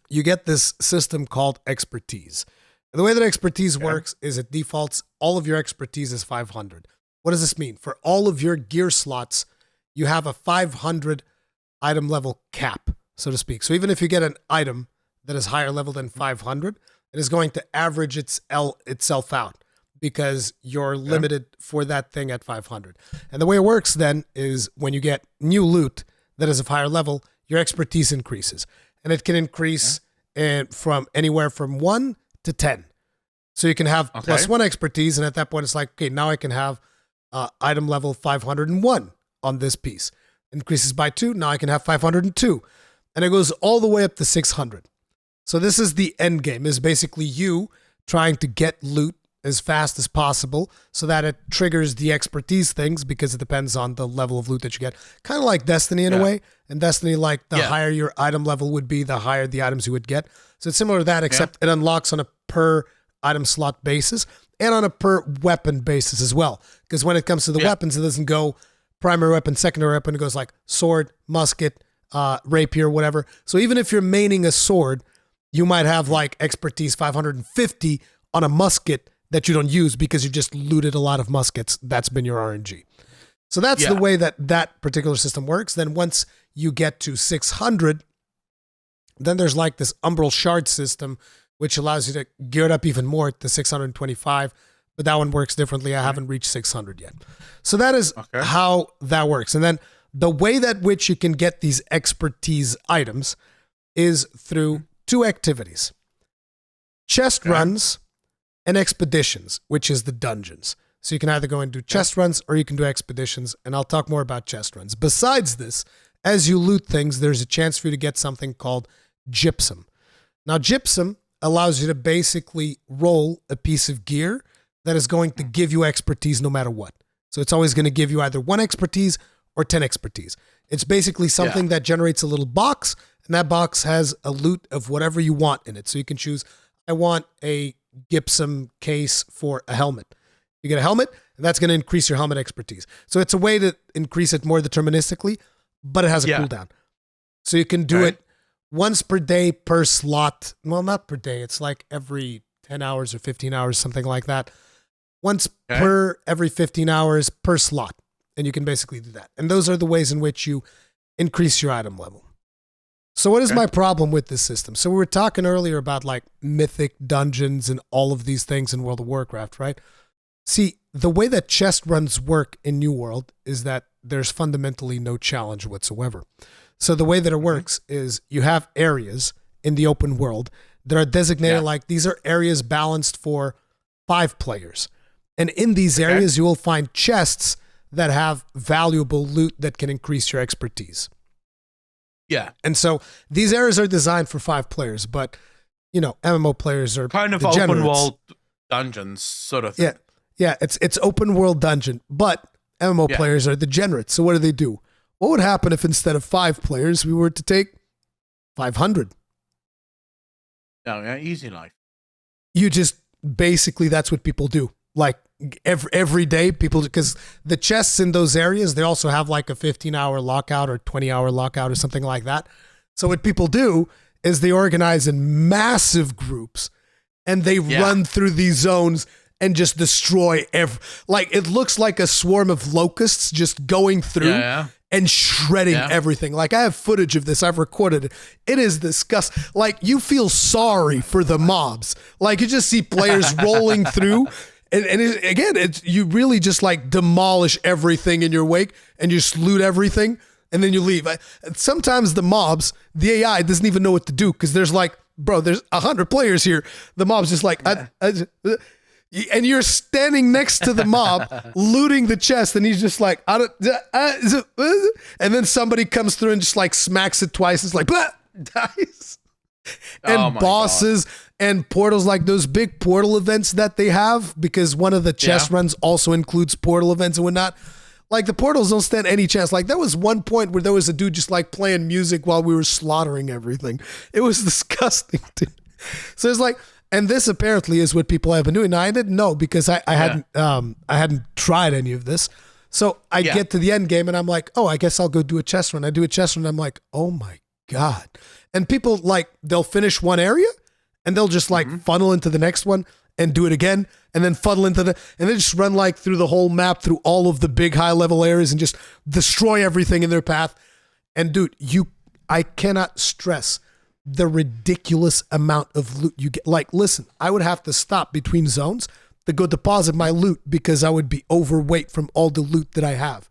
Speaker 2: You get this system called expertise. And the way that expertise works is it defaults all of your expertise is 500. What does this mean? For all of your gear slots, you have a 500 item level cap, so to speak. So even if you get an item that is higher level than 500, it is going to average itself out because you're limited for that thing at 500. And the way it works then is when you get new loot that is of higher level, your expertise increases. And it can increase from anywhere from 1 to 10. So you can have +1 expertise, and at that point it's like, okay, now I can have item level 501 on this piece. Increases by 2, now I can have 502. And it goes all the way up to 600. So this is the end game, is basically you trying to get loot as fast as possible so that it triggers the expertise things because it depends on the level of loot that you get. Kind of like Destiny in a way. And Destiny, like the higher your item level would be, the higher the items you would get. So it's similar to that, except it unlocks on a per item slot basis and on a per weapon basis as well. Because when it comes to the weapons, it doesn't go primary weapon, secondary weapon. It goes like sword, musket, rapier, whatever. So even if you're maining a sword, you might have like expertise 550 on a musket that you don't use because you just looted a lot of muskets. That's been your RNG. So that's the way that that particular system works. Then once you get to 600, then there's like this umbral shard system, which allows you to gear it up even more to 625. But that one works differently. I haven't reached 600 yet. So that is how that works. And then the way that which you can get these expertise items is through two activities: chest runs and expeditions, which is the dungeons. So you can either go and do chest runs or you can do expeditions, and I'll talk more about chest runs. Besides this, as you loot things, there's a chance for you to get something called gypsum. Now, gypsum allows you to basically roll a piece of gear that is going to give you expertise no matter what. So it's always going to give you either 1 expertise or 10 expertise. It's basically something that generates a little box, and that box has a loot of whatever you want in it. So you can choose, I want a gypsum case for a helmet. You get a helmet, and that's going to increase your helmet expertise. So it's a way to increase it more deterministically, but it has a cooldown. So you can do it once per day per slot. Well, not per day. It's like every 10 hours or 15 hours, something like that. Once per every 15 hours per slot. And you can basically do that. And those are the ways in which you increase your item level. So what is my problem with this system? So we were talking earlier about like mythic dungeons and all of these things in World of Warcraft, right? See, the way that chest runs work in New World is that there's fundamentally no challenge whatsoever. So the way that it works is you have areas in the open world that are designated like these are areas balanced for 5 players. And in these areas, you will find chests that have valuable loot that can increase your expertise.
Speaker 1: Yeah.
Speaker 2: And so these areas are designed for 5 players, but, you know, MMO players are
Speaker 1: kind of
Speaker 2: degenerates.
Speaker 1: Open world dungeons sort of thing.
Speaker 2: Yeah. Yeah, it's open world dungeon, but MMO players are degenerates. So what do? What would happen if instead of 5 players, we were to take 500?
Speaker 1: Oh, yeah, easy life.
Speaker 2: You just, basically, that's what people do. Like, every day, people, because the chests in those areas, they also have like a 15-hour lockout or 20-hour lockout or something like that. So what people do is they organize in massive groups and they run through these zones and just destroy like it looks like a swarm of locusts just going through and shredding everything. Like I have footage of this. I've recorded it. It is disgusting. Like you feel sorry for the mobs. Like you just see players rolling through and you really just like demolish everything in your wake and you just loot everything and then you leave. Sometimes the mobs, the AI doesn't even know what to do because there's like, bro, there's 100 players here. The mob's just like, and you're standing next to the mob, looting the chest, and he's just like, and then somebody comes through and just like smacks it twice. It's like, blah, dies. And bosses and portals, like those big portal events that they have, because one of the chest runs also includes portal events and whatnot. Like the portals don't stand any chance. Like there was one point where there was a dude just like playing music while we were slaughtering everything. It was disgusting, dude. So it's like, and this apparently is what people have been doing. Now I didn't know because I hadn't tried any of this. So I get to the end game and I'm like, oh, I guess I'll go do a chest run. I do a chest run and I'm like, oh my God. And people like, they'll finish one area and they'll just like funnel into the next one and do it again and then funnel into and they just run like through the whole map, through all of the big high level areas and just destroy everything in their path. And dude, I cannot stress the ridiculous amount of loot you get. Like, listen, I would have to stop between zones to go deposit my loot because I would be overweight from all the loot that I have.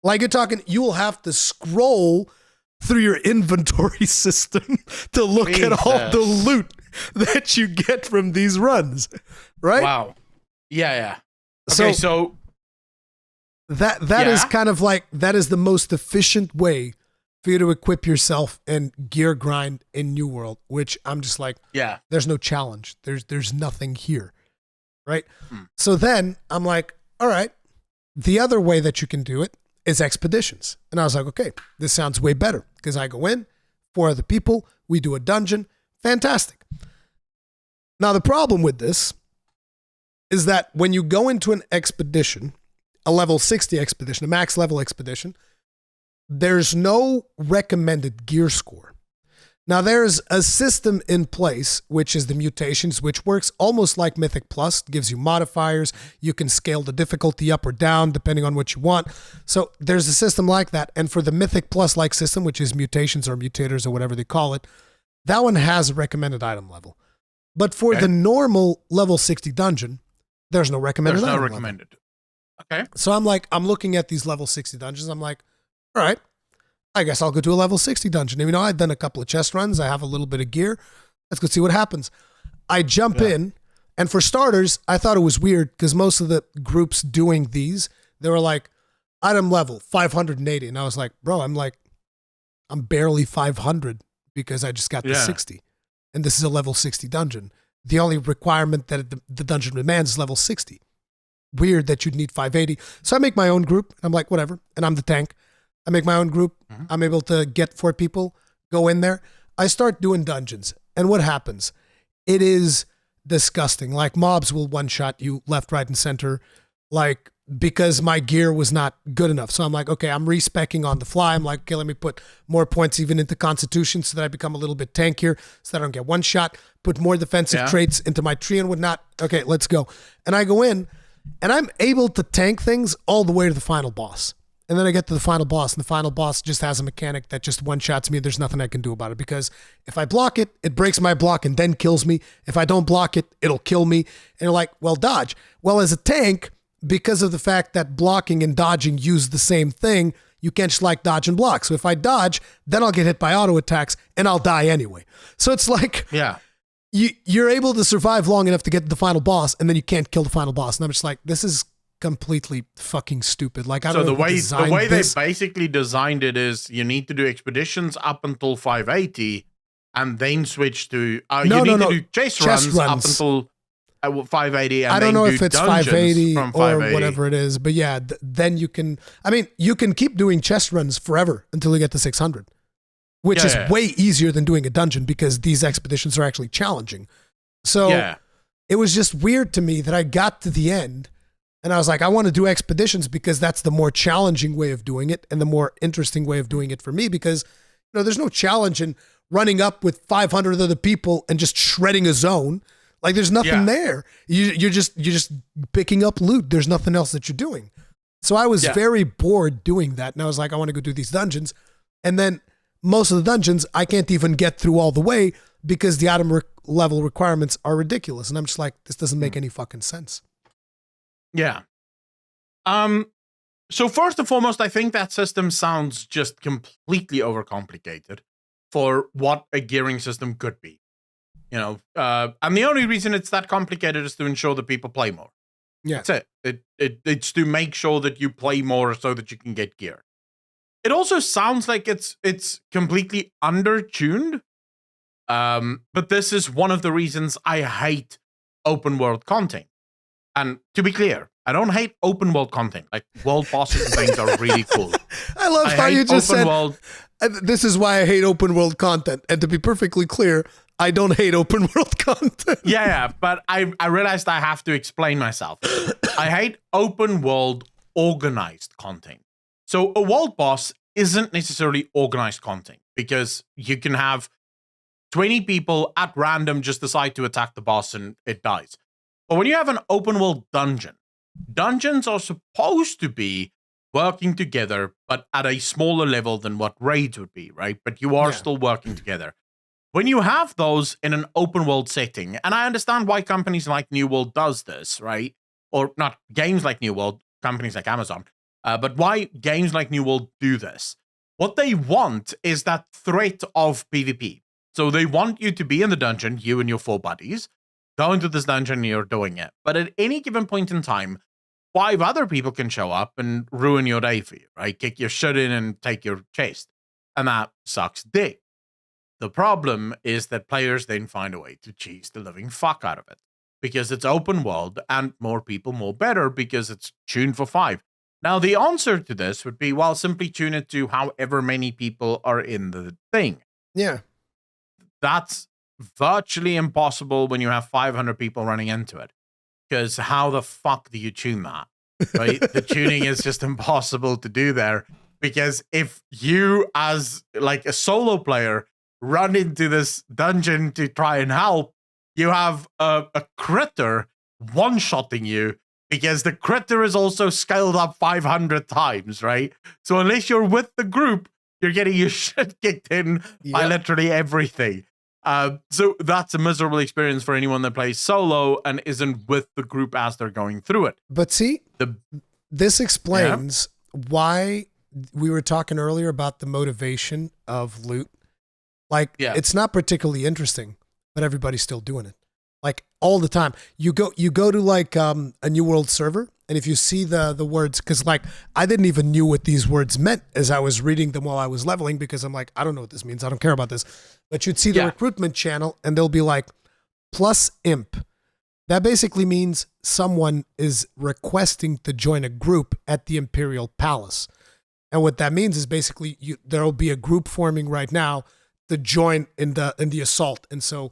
Speaker 2: Like you're talking, you will have to scroll through your inventory system to look at all the loot that you get from these runs, right?
Speaker 1: Wow. Yeah. Okay, so
Speaker 2: that is kind of like, that is the most efficient way for you to equip yourself and gear grind in New World, which I'm just like, there's no challenge. There's nothing here. right? So then I'm like, all right, the other way that you can do it is expeditions. And I was like, okay, this sounds way better because I go in, 4 other people, we do a dungeon, fantastic. Now, the problem with this is that when you go into an expedition, a level 60 expedition, a max level expedition, there's no recommended gear score. Now, there's a system in place, which is the mutations, which works almost like Mythic Plus, gives you modifiers. You can scale the difficulty up or down depending on what you want. So there's a system like that. And for the Mythic Plus-like system, which is mutations or mutators or whatever they call it, that one has a recommended item level. But for the normal level 60 dungeon, there's no recommended item level. Okay. So I'm looking at these level 60 dungeons. I'm like, all right, I guess I'll go to a level 60 dungeon. You know, I've done a couple of chest runs. I have a little bit of gear. Let's go see what happens. I jump in, and for starters, I thought it was weird because most of the groups doing these, they were like, item level 580. And I was like, bro, I'm barely 500 because I just got the 60. And this is a level 60 dungeon. The only requirement that the dungeon demands is level 60. Weird that you'd need 580. So I make my own group. I'm like, whatever. And I'm the tank. I make my own group. I'm able to get 4 people, go in there. I start doing dungeons. And what happens? It is disgusting. Like mobs will one-shot you left, right, and center. Like because my gear was not good enough. So I'm like, okay, I'm respecking on the fly. I'm like, okay, let me put more points even into Constitution so that I become a little bit tankier so that I don't get one shot. Put more defensive traits into my tree and whatnot. Okay, let's go. And I go in and I'm able to tank things all the way to the final boss. And then I get to the final boss, and the final boss just has a mechanic that just one-shots me. There's nothing I can do about it because if I block it, it breaks my block and then kills me. If I don't block it, it'll kill me. And you're like, well, dodge. Well, as a tank, because of the fact that blocking and dodging use the same thing, you can't just like dodge and block. So if I dodge, then I'll get hit by auto attacks and I'll die anyway. So it's like, you're able to survive long enough to get to the final boss, and then you can't kill the final boss. And I'm just like, this is completely fucking stupid. Like, I don't know. The way
Speaker 1: they basically designed it is you need to do expeditions up until 580 and then switch to you need to do chase runs up until 580 and
Speaker 2: I don't know if it's 580
Speaker 1: from
Speaker 2: 580 or whatever it is, but yeah, then you can, I mean, you can keep doing chest runs forever until you get to 600, which is way easier than doing a dungeon because these expeditions are actually challenging. So it was just weird to me that I got to the end and I was like, I want to do expeditions because that's the more challenging way of doing it and the more interesting way of doing it for me because, you know, there's no challenge in running up with 500 other people and just shredding a zone. Like there's nothing there. You're just picking up loot. There's nothing else that you're doing. So I was very bored doing that. And I was like, I want to go do these dungeons. And then most of the dungeons, I can't even get through all the way because the item level requirements are ridiculous. And I'm just like, this doesn't make any fucking sense.
Speaker 1: Yeah. So first and foremost, I think that system sounds just completely overcomplicated for what a gearing system could be. You know, and the only reason it's that complicated is to ensure that people play more.
Speaker 2: Yeah.
Speaker 1: That's it. It's to make sure that you play more so that you can get gear. It also sounds like it's completely undertuned. But this is one of the reasons I hate open world content. And to be clear, I don't hate open world content. Like world bosses and things are really cool.
Speaker 2: I love how you just said, this is why I hate open world content. And to be perfectly clear, I don't hate open world content.
Speaker 1: Yeah, but I realized I have to explain myself. I hate open world organized content. So a world boss isn't necessarily organized content because you can have 20 people at random just decide to attack the boss and it dies. But when you have an open world dungeon, dungeons are supposed to be working together, but at a smaller level than what raids would be, right? But you are still working together. When you have those in an open world setting, and I understand why companies like New World does this, right? Or not games like New World, companies like Amazon, but why games like New World do this? What they want is that threat of PvP. So they want you to be in the dungeon, you and your 4 buddies, go into this dungeon and you're doing it. But at any given point in time, 5 other people can show up and ruin your day for you, right? Kick your shit in and take your chest. And that sucks dick. The problem is that players then find a way to cheese the living fuck out of it because it's open world, and more people, more better because it's tuned for 5. Now, the answer to this would be, well, simply tune it to however many people are in the thing.
Speaker 2: Yeah.
Speaker 1: That's virtually impossible when you have 500 people running into it. Because how the fuck do you tune that? Right? The tuning is just impossible to do there. Because if you, as like a solo player, run into this dungeon to try and help, you have a critter one-shotting you, because the critter is also scaled up 500 times, right? So unless you're with the group, you're getting your shit kicked in by literally everything. So that's a miserable experience for anyone that plays solo and isn't with the group as they're going through it.
Speaker 2: But see, this explains why we were talking earlier about the motivation of loot. Like, it's not particularly interesting, but everybody's still doing it. Like, all the time. You go to like a New World server, and if you see the words, because like I didn't even knew what these words meant as I was reading them while I was leveling, because I'm like, I don't know what this means. I don't care about this. But you'd see the recruitment channel, and they'll be like, plus imp. That basically means someone is requesting to join a group at the Imperial Palace. And what that means is basically there'll be a group forming right now to join in the assault. And so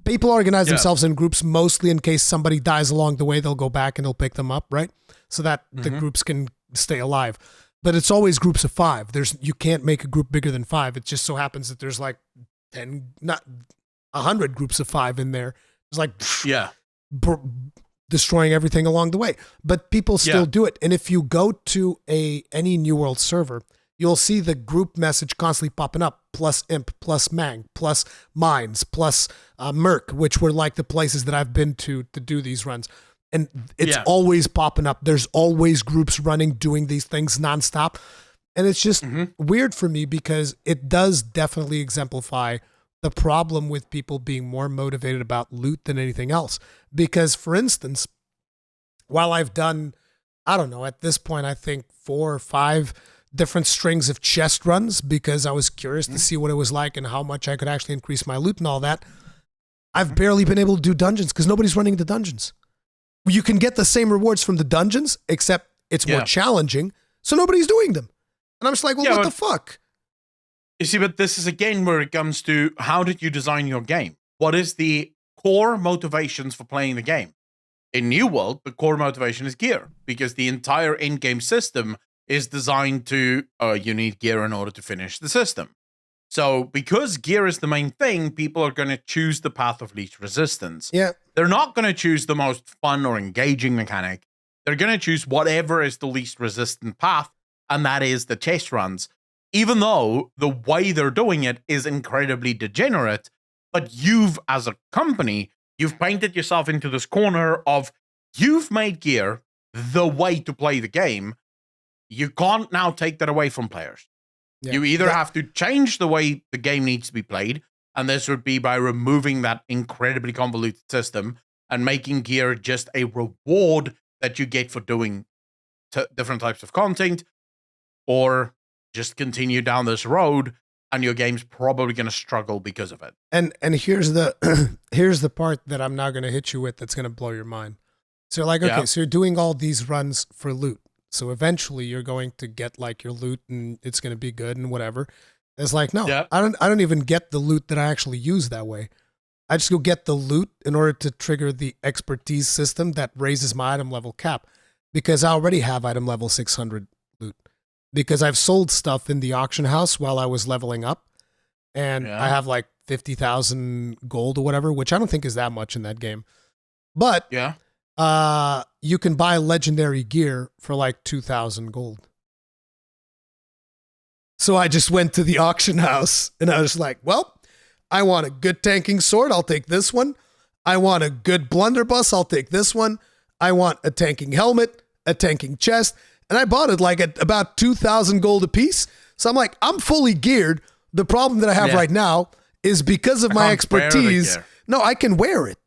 Speaker 2: people organize themselves in groups, mostly in case somebody dies along the way, they'll go back and they'll pick them up, right? So that the groups can stay alive. But it's always groups of 5. You can't make a group bigger than 5. It just so happens that there's like 100 groups of 5 in there. It's like destroying everything along the way. But people still do it. And if you go to any New World server, you'll see the group message constantly popping up, plus imp, plus mang, plus mines, plus merc, which were like the places that I've been to do these runs. And it's always popping up. There's always groups running, doing these things nonstop. And it's just weird for me, because it does definitely exemplify the problem with people being more motivated about loot than anything else. Because, for instance, while I've done, I don't know, at this point, I think 4 or 5 different strings of chest runs, because I was curious to see what it was like and how much I could actually increase my loot and all that, I've barely been able to do dungeons because nobody's running the dungeons. You can get the same rewards from the dungeons, except it's more challenging, so nobody's doing them. And I'm just like, well, what the fuck?
Speaker 1: You see, but this is again where it comes to, how did you design your game? What is the core motivations for playing the game? In New World, the core motivation is gear, because the entire in-game system is designed to, you need gear in order to finish the system. So because gear is the main thing, people are going to choose the path of least resistance.
Speaker 2: Yeah.
Speaker 1: They're not going to choose the most fun or engaging mechanic. They're going to choose whatever is the least resistant path, and that is the chest runs. Even though the way they're doing it is incredibly degenerate, but you've, as a company, you've painted yourself into this corner of, you've made gear the way to play the game. You can't now take that away from players. Yeah. You either have to change the way the game needs to be played, and this would be by removing that incredibly convoluted system and making gear just a reward that you get for doing different types of content, or just continue down this road and your game's probably going to struggle because of it.
Speaker 2: And here's the here's the part that I'm now going to hit you with that's going to blow your mind. So you're like, okay, so you're doing all these runs for loot. So eventually you're going to get like your loot and it's going to be good and whatever. It's like, no, I don't even get the loot that I actually use that way. I just go get the loot in order to trigger the expertise system that raises my item level cap, because I already have item level 600 loot, because I've sold stuff in the auction house while I was leveling up, and I have like 50,000 gold or whatever, which I don't think is that much in that game. But you can buy legendary gear for like 2,000 gold. So I just went to the auction house and I was like, well, I want a good tanking sword. I'll take this one. I want a good blunderbuss. I'll take this one. I want a tanking helmet, a tanking chest. And I bought it like at about 2,000 gold a piece. So I'm like, I'm fully geared. The problem that I have right now is because of my expertise. No, I can wear it,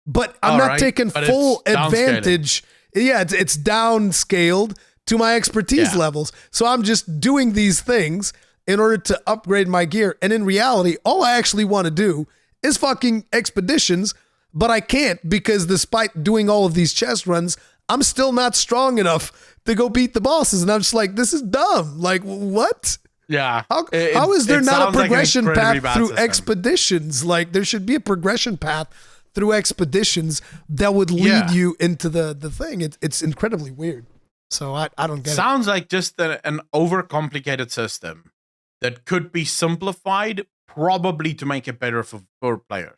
Speaker 2: but I'm not taking full advantage. Yeah, it's downscaled to my expertise levels. So I'm just doing these things in order to upgrade my gear. And in reality, all I actually want to do is fucking expeditions, but I can't because despite doing all of these chest runs, I'm still not strong enough to go beat the bosses. And I'm just like, this is dumb. Like, what?
Speaker 1: Yeah.
Speaker 2: How is there not a progression path through
Speaker 1: system.
Speaker 2: expeditions? Like, there should be a progression path through expeditions that would lead you into the thing. It's incredibly weird. So I don't get it.
Speaker 1: Sounds like just an overcomplicated system that could be simplified, probably to make it better for players.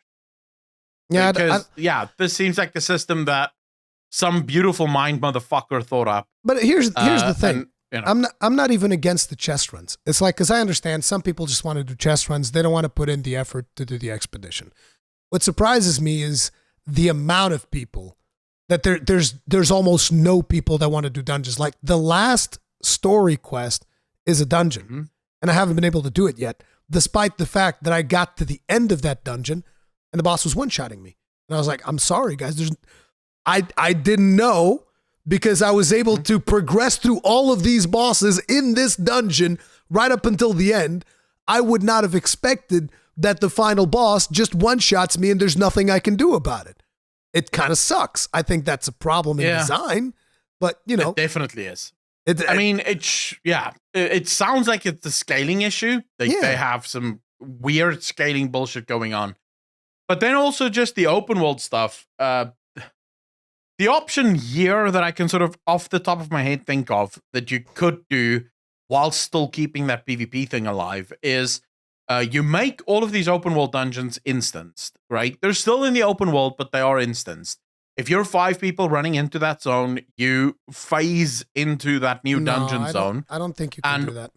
Speaker 2: Yeah,
Speaker 1: because this seems like the system that some beautiful mind motherfucker thought up.
Speaker 2: But here's the thing.
Speaker 1: And,
Speaker 2: I'm not even against the chest runs. It's like, because I understand some people just want to do chest runs. They don't want to put in the effort to do the expedition. What surprises me is the amount of people that there's almost no people that want to do dungeons. Like the last story quest is a dungeon, and I haven't been able to do it yet, despite the fact that I got to the end of that dungeon and the boss was one-shotting me. And I was like, I'm sorry, guys. I didn't know, because I was able to progress through all of these bosses in this dungeon right up until the end. I would not have expected that the final boss just one-shots me and there's nothing I can do about it. It kind of sucks. I think that's a problem in design, but you know.
Speaker 1: It definitely is. It sounds like it's a scaling issue. They have some weird scaling bullshit going on. But then also just the open world stuff. The option here that I can sort of off the top of my head think of that you could do while still keeping that PvP thing alive is you make all of these open world dungeons instanced, right? They're still in the open world, but they are instanced. If you're 5 people running into that zone, you phase into that new dungeon zone.
Speaker 2: I don't think you can do that.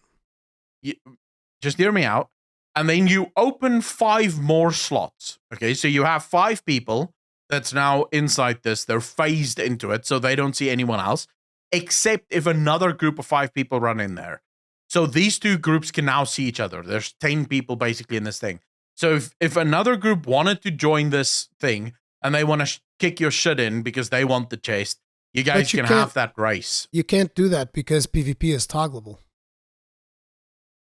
Speaker 1: Just hear me out. And then you open 5 more slots. Okay, so you have 5 people that's now inside this. They're phased into it, so they don't see anyone else, except if another group of 5 people run in there. So these 2 groups can now see each other. There's 10 people basically in this thing. So if another group wanted to join this thing and they want to kick your shit in because they want the chest, you guys can have that race.
Speaker 2: You can't do that because PvP is toggleable.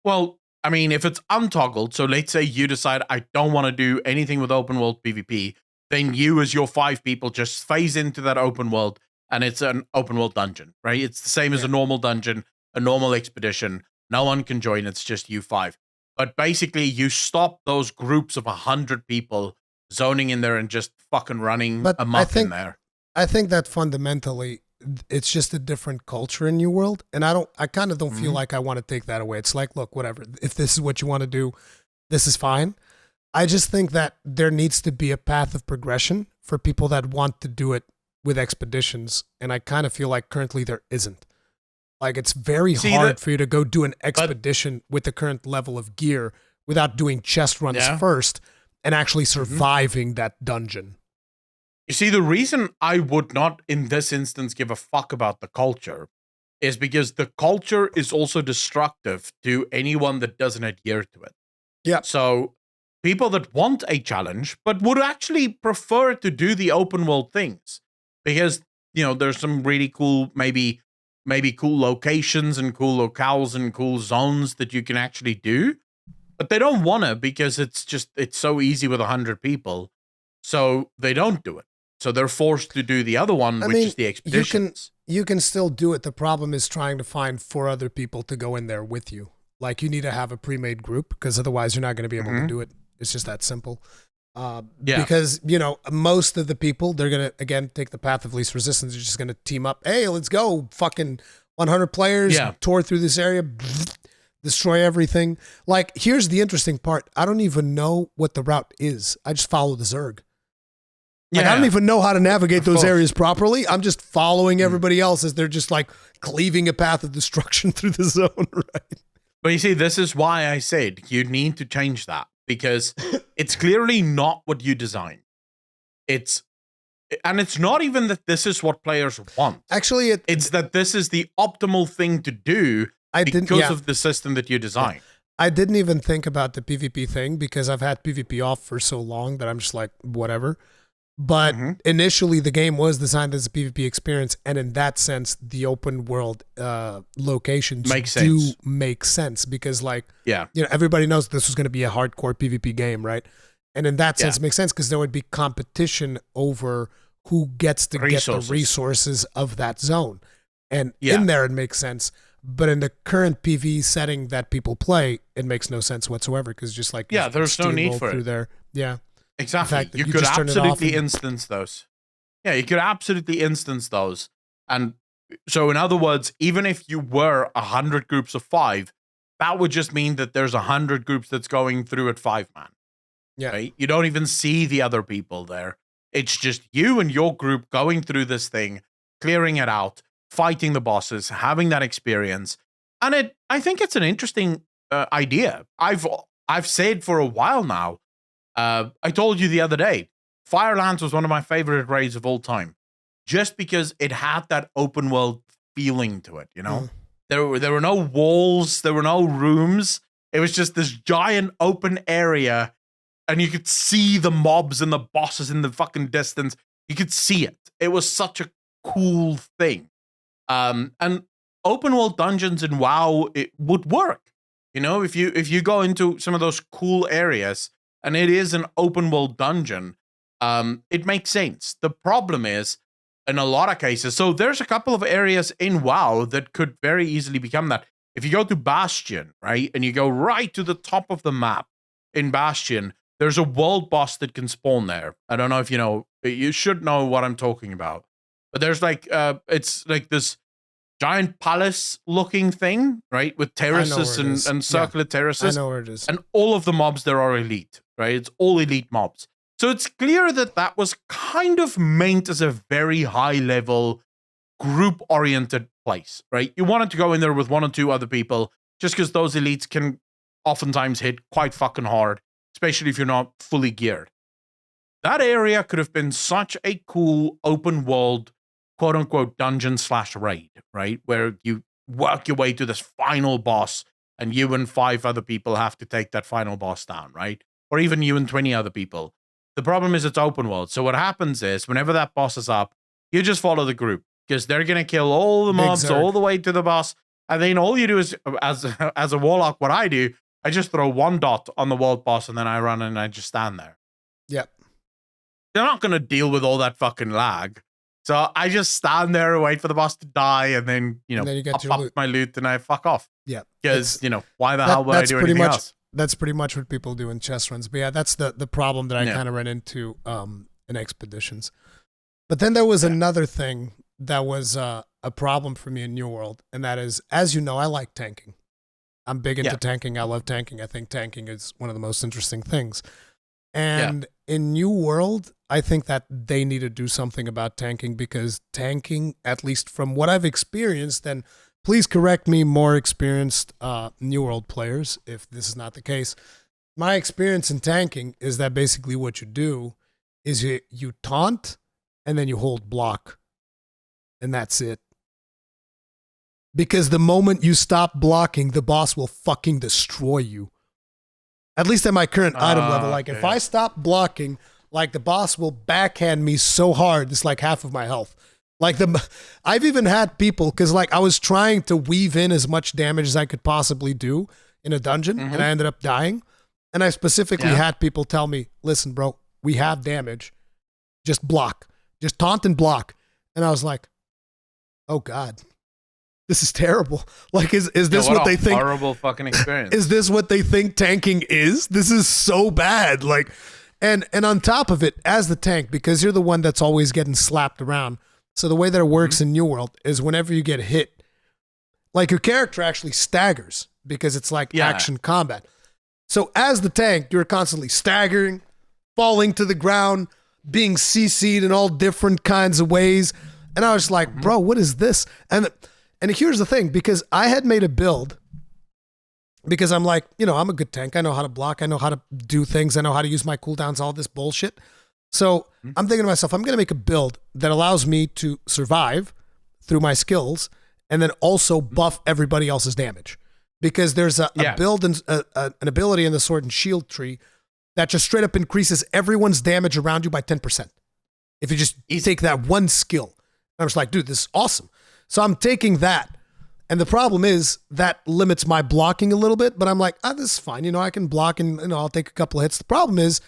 Speaker 1: Well, I mean, if it's untoggled, so let's say you decide I don't want to do anything with open world PvP, then you as your 5 people just phase into that open world and it's an open world dungeon, right? It's the same as a normal dungeon, a normal expedition. No one can join, it's just you 5. But basically you stop those groups of 100 people zoning in there and just fucking running amok in there.
Speaker 2: I think that fundamentally it's just a different culture in New World, and I kind of don't feel like I want to take that away. It's like, look, whatever. If this is what you want to do, this is fine. I just think that there needs to be a path of progression for people that want to do it with expeditions, and I kind of feel like currently there isn't. Like, it's very hard for you to go do an expedition with the current level of gear without doing chest runs first and actually surviving that dungeon.
Speaker 1: You see, the reason I would not, in this instance, give a fuck about the culture is because the culture is also destructive to anyone that doesn't adhere to it.
Speaker 2: Yeah.
Speaker 1: So people that want a challenge, but would actually prefer to do the open world things because, you know, there's some really cool, maybe cool locations and cool locales and cool zones that you can actually do, but they don't want to because it's so easy with 100 people. So they don't do it. So they're forced to do the other one, which is the expeditions.
Speaker 2: You can still do it. The problem is trying to find 4 other people to go in there with you. Like, you need to have a pre-made group because otherwise you're not going to be able to do it. It's just that simple. Because, you know, most of the people, they're going to, again, take the path of least resistance. They're just going to team up. Hey, let's go. Fucking 100 players, tour through this area, destroy everything. Like, here's the interesting part. I don't even know what the route is. I just follow the Zerg. Like, I don't even know how to navigate those areas properly. I'm just following everybody else as they're just like cleaving a path of destruction through the zone, right?
Speaker 1: But you see, this is why I said you need to change that because it's clearly not what you designed. It's not even that this is what players want.
Speaker 2: Actually,
Speaker 1: it's that this is the optimal thing to do because of the system that you designed.
Speaker 2: I didn't even think about the PvP thing because I've had PvP off for so long that I'm just like, whatever. But initially, the game was designed as a PvP experience, and in that sense, the open world locations do make sense because, like, you know, everybody knows this was going to be a hardcore PvP game, right? And in that sense, it makes sense because there would be competition over who gets to get the resources of that zone. And in there, it makes sense. But in the current PvE setting that people play, it makes no sense whatsoever because just like
Speaker 1: there's no need for it.
Speaker 2: There. Yeah,
Speaker 1: exactly. You could absolutely instance those. Yeah, you could absolutely instance those. And so, in other words, even if you were 100 groups of 5, that would just mean that there's 100 groups that's going through at 5-man.
Speaker 2: Yeah.
Speaker 1: Right? You don't even see the other people there. It's just you and your group going through this thing, clearing it out, fighting the bosses, having that experience. And I think it's an interesting idea. I've said for a while now, I told you the other day, Firelands was one of my favorite raids of all time. Just because it had that open world feeling to it, you know? There were no walls, there were no rooms. It was just this giant open area, and you could see the mobs and the bosses in the fucking distance. You could see it. It was such a cool thing. And open world dungeons in WoW, it would work. You know, if you go into some of those cool areas and it is an open world dungeon, it makes sense. The problem is, in a lot of cases, so there's a couple of areas in WoW that could very easily become that. If you go to Bastion, right, and you go right to the top of the map in Bastion, there's a world boss that can spawn there. I don't know if you know, you should know what I'm talking about. But there's like, it's like this giant palace looking thing, right, with terraces and circular terraces.
Speaker 2: I know where it is.
Speaker 1: And all of the mobs there are elite, right? It's all elite mobs. So it's clear that was kind of meant as a very high level group oriented place, right? You wanted to go in there with 1 or 2 other people just because those elites can oftentimes hit quite fucking hard, especially if you're not fully geared. That area could have been such a cool open world, quote unquote, dungeon/raid, right? Where you work your way to this final boss and you and 5 other people have to take that final boss down, right? Or even you and 20 other people. The problem is it's open world. So what happens is whenever that boss is up, you just follow the group because they're going to kill all the mobs all the way to the boss. And then all you do is, as a warlock, what I do, I just throw 1 dot on the world boss and then I run and I just stand there.
Speaker 2: Yep.
Speaker 1: They're not going to deal with all that fucking lag. So I just stand there and wait for the boss to die and then, you pop up my loot and I fuck off.
Speaker 2: Yeah.
Speaker 1: Because, why the hell would I do anything else?
Speaker 2: That's pretty much what people do in chess runs. But yeah, that's the problem that I kind of ran into in expeditions. But then there was another thing that was a problem for me in New World, and that is, as you know, I like tanking. I'm big into tanking. I love tanking. I think tanking is one of the most interesting things. And in New World, I think that they need to do something about tanking because tanking, at least from what I've experienced, and please correct me, more experienced New World players, if this is not the case. My experience in tanking is that basically what you do is you taunt and then you hold block. And that's it. Because the moment you stop blocking, the boss will fucking destroy you. At least at my current item level. Like if I stop blocking, like the boss will backhand me so hard, it's like half of my health. Like I've even had people, because like I was trying to weave in as much damage as I could possibly do in a dungeon, and I ended up dying. And I specifically had people tell me, listen, bro, we have damage. Just block. Just taunt and block. And I was like, oh God, this is terrible. Like, is this what they think?
Speaker 1: Horrible fucking experience.
Speaker 2: Is this what they think tanking is? This is so bad. Like, and on top of it, as the tank, because you're the one that's always getting slapped around. So the way that it works in New World is whenever you get hit, like your character actually staggers because it's like action combat. So as the tank, you're constantly staggering, falling to the ground, being CC'd in all different kinds of ways. And I was like, bro, what is this? And here's the thing, because I had made a build because I'm like, I'm a good tank. I know how to block. I know how to do things. I know how to use my cooldowns, all this bullshit. So I'm thinking to myself, I'm going to make a build that allows me to survive through my skills and then also buff everybody else's damage. Because there's a build and an ability in the Sword and Shield tree that just straight up increases everyone's damage around you by 10%. If you just take that one skill. And I was like, dude, this is awesome. So I'm taking that. And the problem is that limits my blocking a little bit, but I'm like, this is fine. I can block and I'll take a couple of hits. The problem is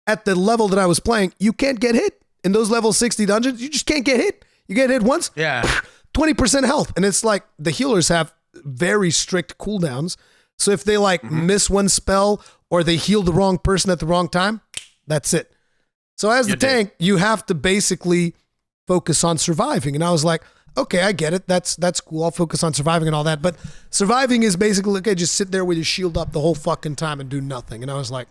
Speaker 2: at the level that I was playing, you can't get hit. In those level 60 dungeons, you just can't get hit. You get hit once, 20% health. And it's like the healers have very strict cooldowns. So if they like miss one spell or they heal the wrong person at the wrong time, that's it. So as the tank, you have to basically focus on surviving. And I was like, okay, I get it. That's cool. I'll focus on surviving and all that. But surviving is basically, okay, just sit there with your shield up the whole fucking time and do nothing. And I was like,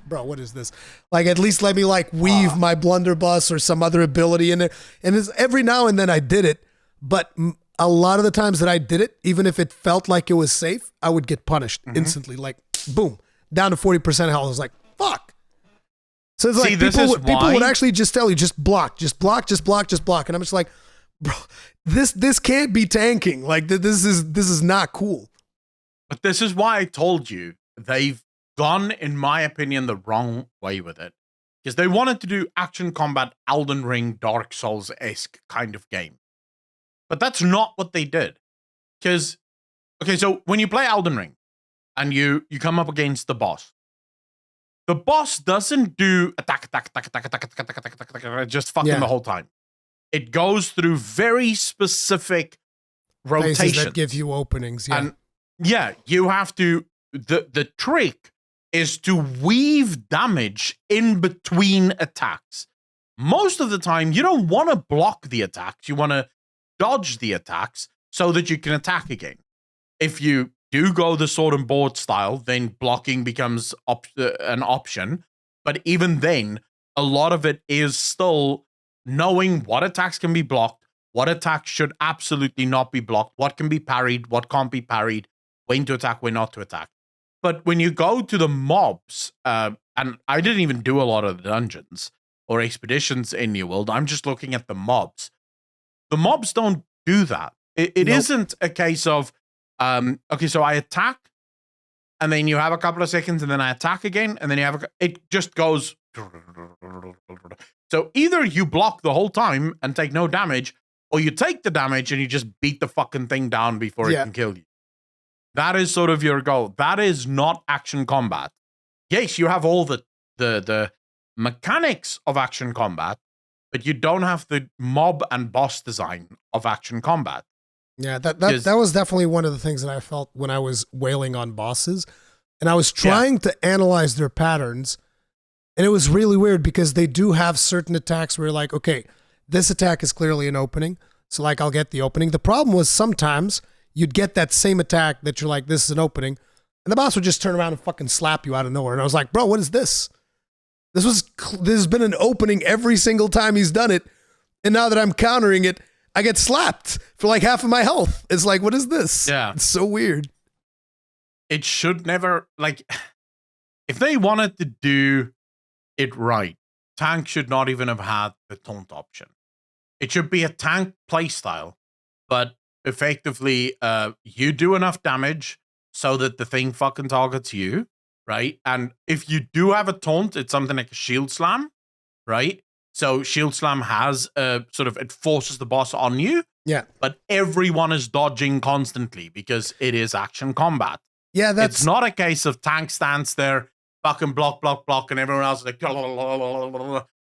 Speaker 2: bro, what is this? Like, at least let me like weave my blunderbuss or some other ability in there. And it's, every now and then I did it, but a lot of the times that I did it, even if it felt like it was safe, I would get punished instantly. Like, boom, down to 40% health. I was like, fuck. So it's like people would actually just tell you, just block. And I'm just like, bro, this can't be tanking. Like, this is not cool.
Speaker 1: But this is why I told you they've gone, in my opinion, the wrong way with it. Because they wanted to do action combat, Elden Ring, Dark Souls-esque kind of game. But that's not what they did. Because, okay, so when you play Elden Ring and you come up against the boss doesn't do attack, just fucking the whole time. It goes through very specific rotations.
Speaker 2: Places that give you openings,
Speaker 1: And you have to, the trick is to weave damage in between attacks. Most of the time, you don't want to block the attacks. You want to dodge the attacks so that you can attack again. If you do go the sword and board style, then blocking becomes an option. But even then, a lot of it is still knowing what attacks can be blocked, what attacks should absolutely not be blocked, what can be parried, what can't be parried, when to attack, when not to attack. But when you go to the mobs, and I didn't even do a lot of the dungeons or expeditions in New World, I'm just looking at the mobs. The mobs don't do that. It isn't a case of, okay, so I attack, and then you have a couple of seconds, and then I attack again, and then you have it just goes. So either you block the whole time and take no damage, or you take the damage and you just beat the fucking thing down before it can kill you. That is sort of your goal. That is not action combat. Yes, you have all the mechanics of action combat, but you don't have the mob and boss design of action combat.
Speaker 2: Yeah, that was definitely one of the things that I felt when I was wailing on bosses. And I was trying to analyze their patterns. And it was really weird because they do have certain attacks where you're like, okay, this attack is clearly an opening. So like, I'll get the opening. The problem was sometimes you'd get that same attack that you're like, this is an opening. And the boss would just turn around and fucking slap you out of nowhere. And I was like, bro, what is this? This has been an opening every single time he's done it. And now that I'm countering it, I get slapped for like half of my health. It's like, what is this?
Speaker 1: Yeah.
Speaker 2: It's so weird.
Speaker 1: It should never, like, if they wanted to do it right, tank should not even have had the taunt option. It should be a tank playstyle, but effectively, you do enough damage so that the thing fucking targets you, right? And if you do have a taunt, it's something like a shield slam, right? So shield slam has sort of, it forces the boss on you.
Speaker 2: Yeah.
Speaker 1: But everyone is dodging constantly because it is action combat.
Speaker 2: Yeah,
Speaker 1: it's not a case of tank stands there, fucking block, and everyone else is like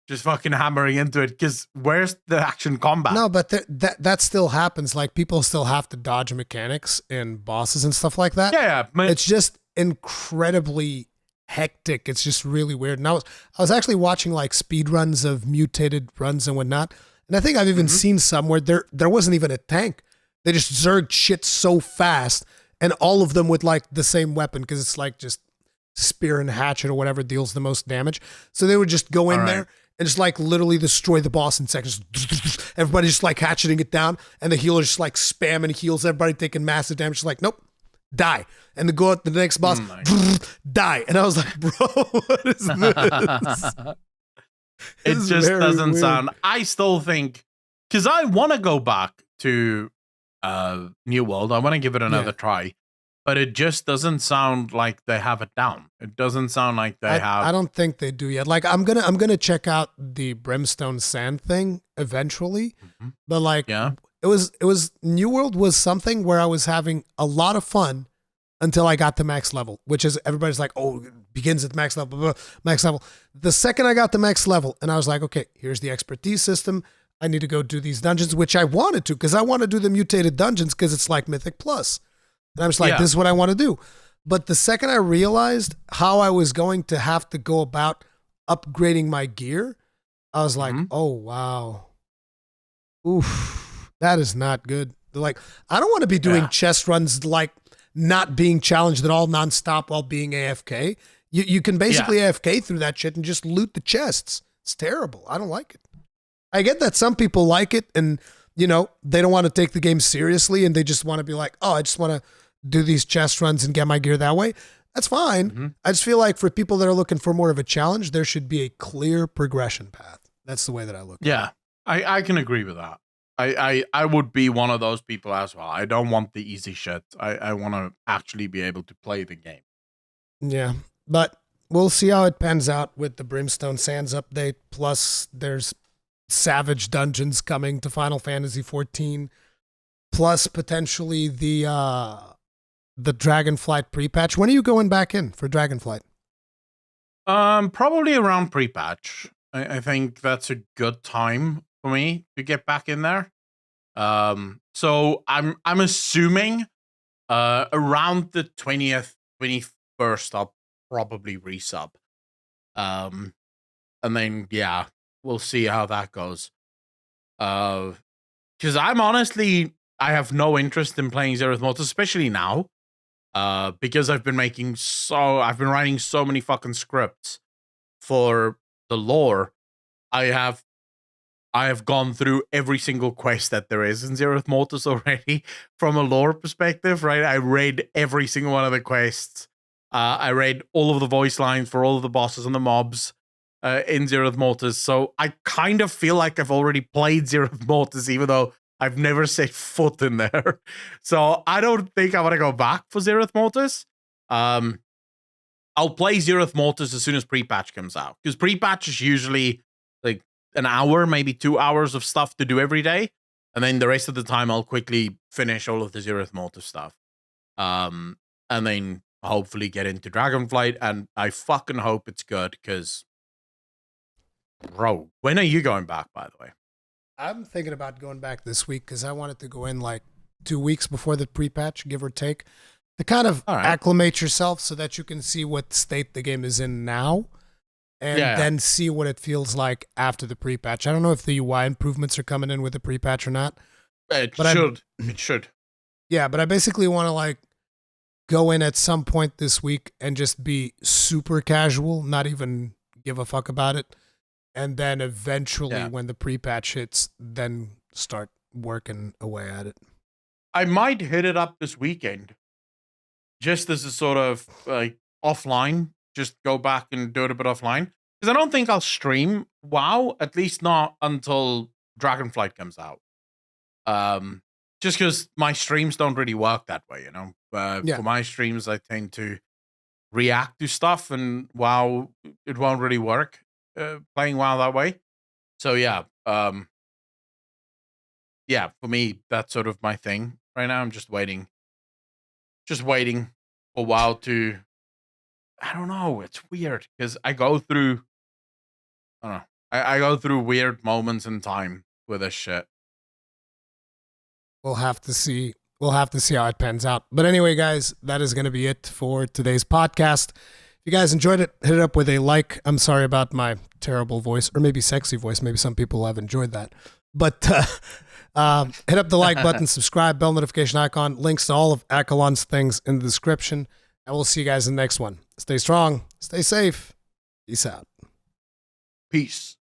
Speaker 1: just fucking hammering into it. Because where's the action combat?
Speaker 2: No, but that still happens. Like, people still have to dodge mechanics in bosses and stuff like that.
Speaker 1: Yeah.
Speaker 2: It's just incredibly hectic. It's just really weird. And I was actually watching like speed runs of mutated runs and whatnot. And I think I've even seen some where there wasn't even a tank. They just zerged shit so fast, and all of them with like the same weapon, because it's like just spear and hatchet or whatever deals the most damage. So they would just go in there and just like literally destroy the boss in seconds. Everybody just like hatcheting it down, and the healer just like spamming heals everybody, taking massive damage. Just like, nope, die. And to go at the next boss, die. And I was like, bro, what is this?
Speaker 1: It just doesn't sound. I still think, because I want to go back to New World. I want to give it another try, but it just doesn't sound like they have it down. It doesn't sound like they have.
Speaker 2: I don't think they do yet. Like, I'm gonna check out the Brimstone Sand thing eventually, but like, it was New World was something where I was having a lot of fun until I got to max level, which is everybody's like, oh, it begins at max level, blah, blah, max level. The second I got to max level and I was like, okay, here's the expertise system. I need to go do these dungeons, which I wanted to because I want to do the mutated dungeons because it's like Mythic Plus. And I'm just like, this is what I want to do. But the second I realized how I was going to have to go about upgrading my gear, I was like, oh, wow. Oof, that is not good. Like, I don't want to be doing chest runs like not being challenged at all nonstop while being AFK. You can basically AFK through that shit and just loot the chests. It's terrible. I don't like it. I get that some people like it and, you know, they don't want to take the game seriously and they just want to be like, oh, I just want to do these chest runs and get my gear that way. That's fine. I just feel like for people that are looking for more of a challenge, there should be a clear progression path. That's the way that I look at it.
Speaker 1: Yeah, I can agree with that. I would be one of those people as well. I don't want the easy shit. I want to actually be able to play the game.
Speaker 2: Yeah, but we'll see how it pans out with the Brimstone Sands update. Plus, there's Savage Dungeons coming to Final Fantasy XIV. Plus, potentially the Dragonflight pre-patch. When are you going back in for Dragonflight?
Speaker 1: Probably around pre-patch. I think that's a good time for me to get back in there. So I'm assuming around the 20th, 21st, I'll probably resub. And then we'll see how that goes. Because I have no interest in playing Zereth Mortis, especially now. Because I've been writing so many fucking scripts for the lore. I have gone through every single quest that there is in Zereth Mortis already from a lore perspective, right? I read every single one of the quests. I read all of the voice lines for all of the bosses and the mobs in Zereth Mortis. So I kind of feel like I've already played Zereth Mortis, even though I've never set foot in there. So I don't think I want to go back for Zereth Mortis. I'll play Zereth Mortis as soon as pre-patch comes out. Because pre-patch is usually like an hour, maybe 2 hours of stuff to do every day. And then the rest of the time, I'll quickly finish all of the Zereth Mortis stuff. And then hopefully get into Dragonflight. And I fucking hope it's good because, bro, when are you going back, by the way?
Speaker 2: I'm thinking about going back this week because I wanted to go in like 2 weeks before the pre-patch, give or take, to kind of acclimate yourself so that you can see what state the game is in now and then see what it feels like after the pre-patch. I don't know if the UI improvements are coming in with the pre-patch or not.
Speaker 1: It should.
Speaker 2: Yeah, but I basically want to like go in at some point this week and just be super casual, not even give a fuck about it. And then eventually when the pre-patch hits, then start working away at it.
Speaker 1: I might hit it up this weekend. Just as a sort of like offline, just go back and do it a bit offline. Because I don't think I'll stream WoW, at least not until Dragonflight comes out. Just because my streams don't really work that way, you know. For my streams, I tend to react to stuff, and WoW, it won't really work playing WoW that way. So for me, that's sort of my thing right now. I'm just waiting for WoW to, I don't know, it's weird because I go through weird moments in time with this shit.
Speaker 2: We'll have to see how it pans out. But anyway, guys, that is going to be it for today's podcast. If you guys enjoyed it, hit it up with a like. I'm sorry about my terrible voice, or maybe sexy voice. Maybe some people have enjoyed that. But hit up the like button, subscribe, bell notification icon, links to all of Accolonn's things in the description. And we'll see you guys in the next one. Stay strong, stay safe. Peace out.
Speaker 1: Peace.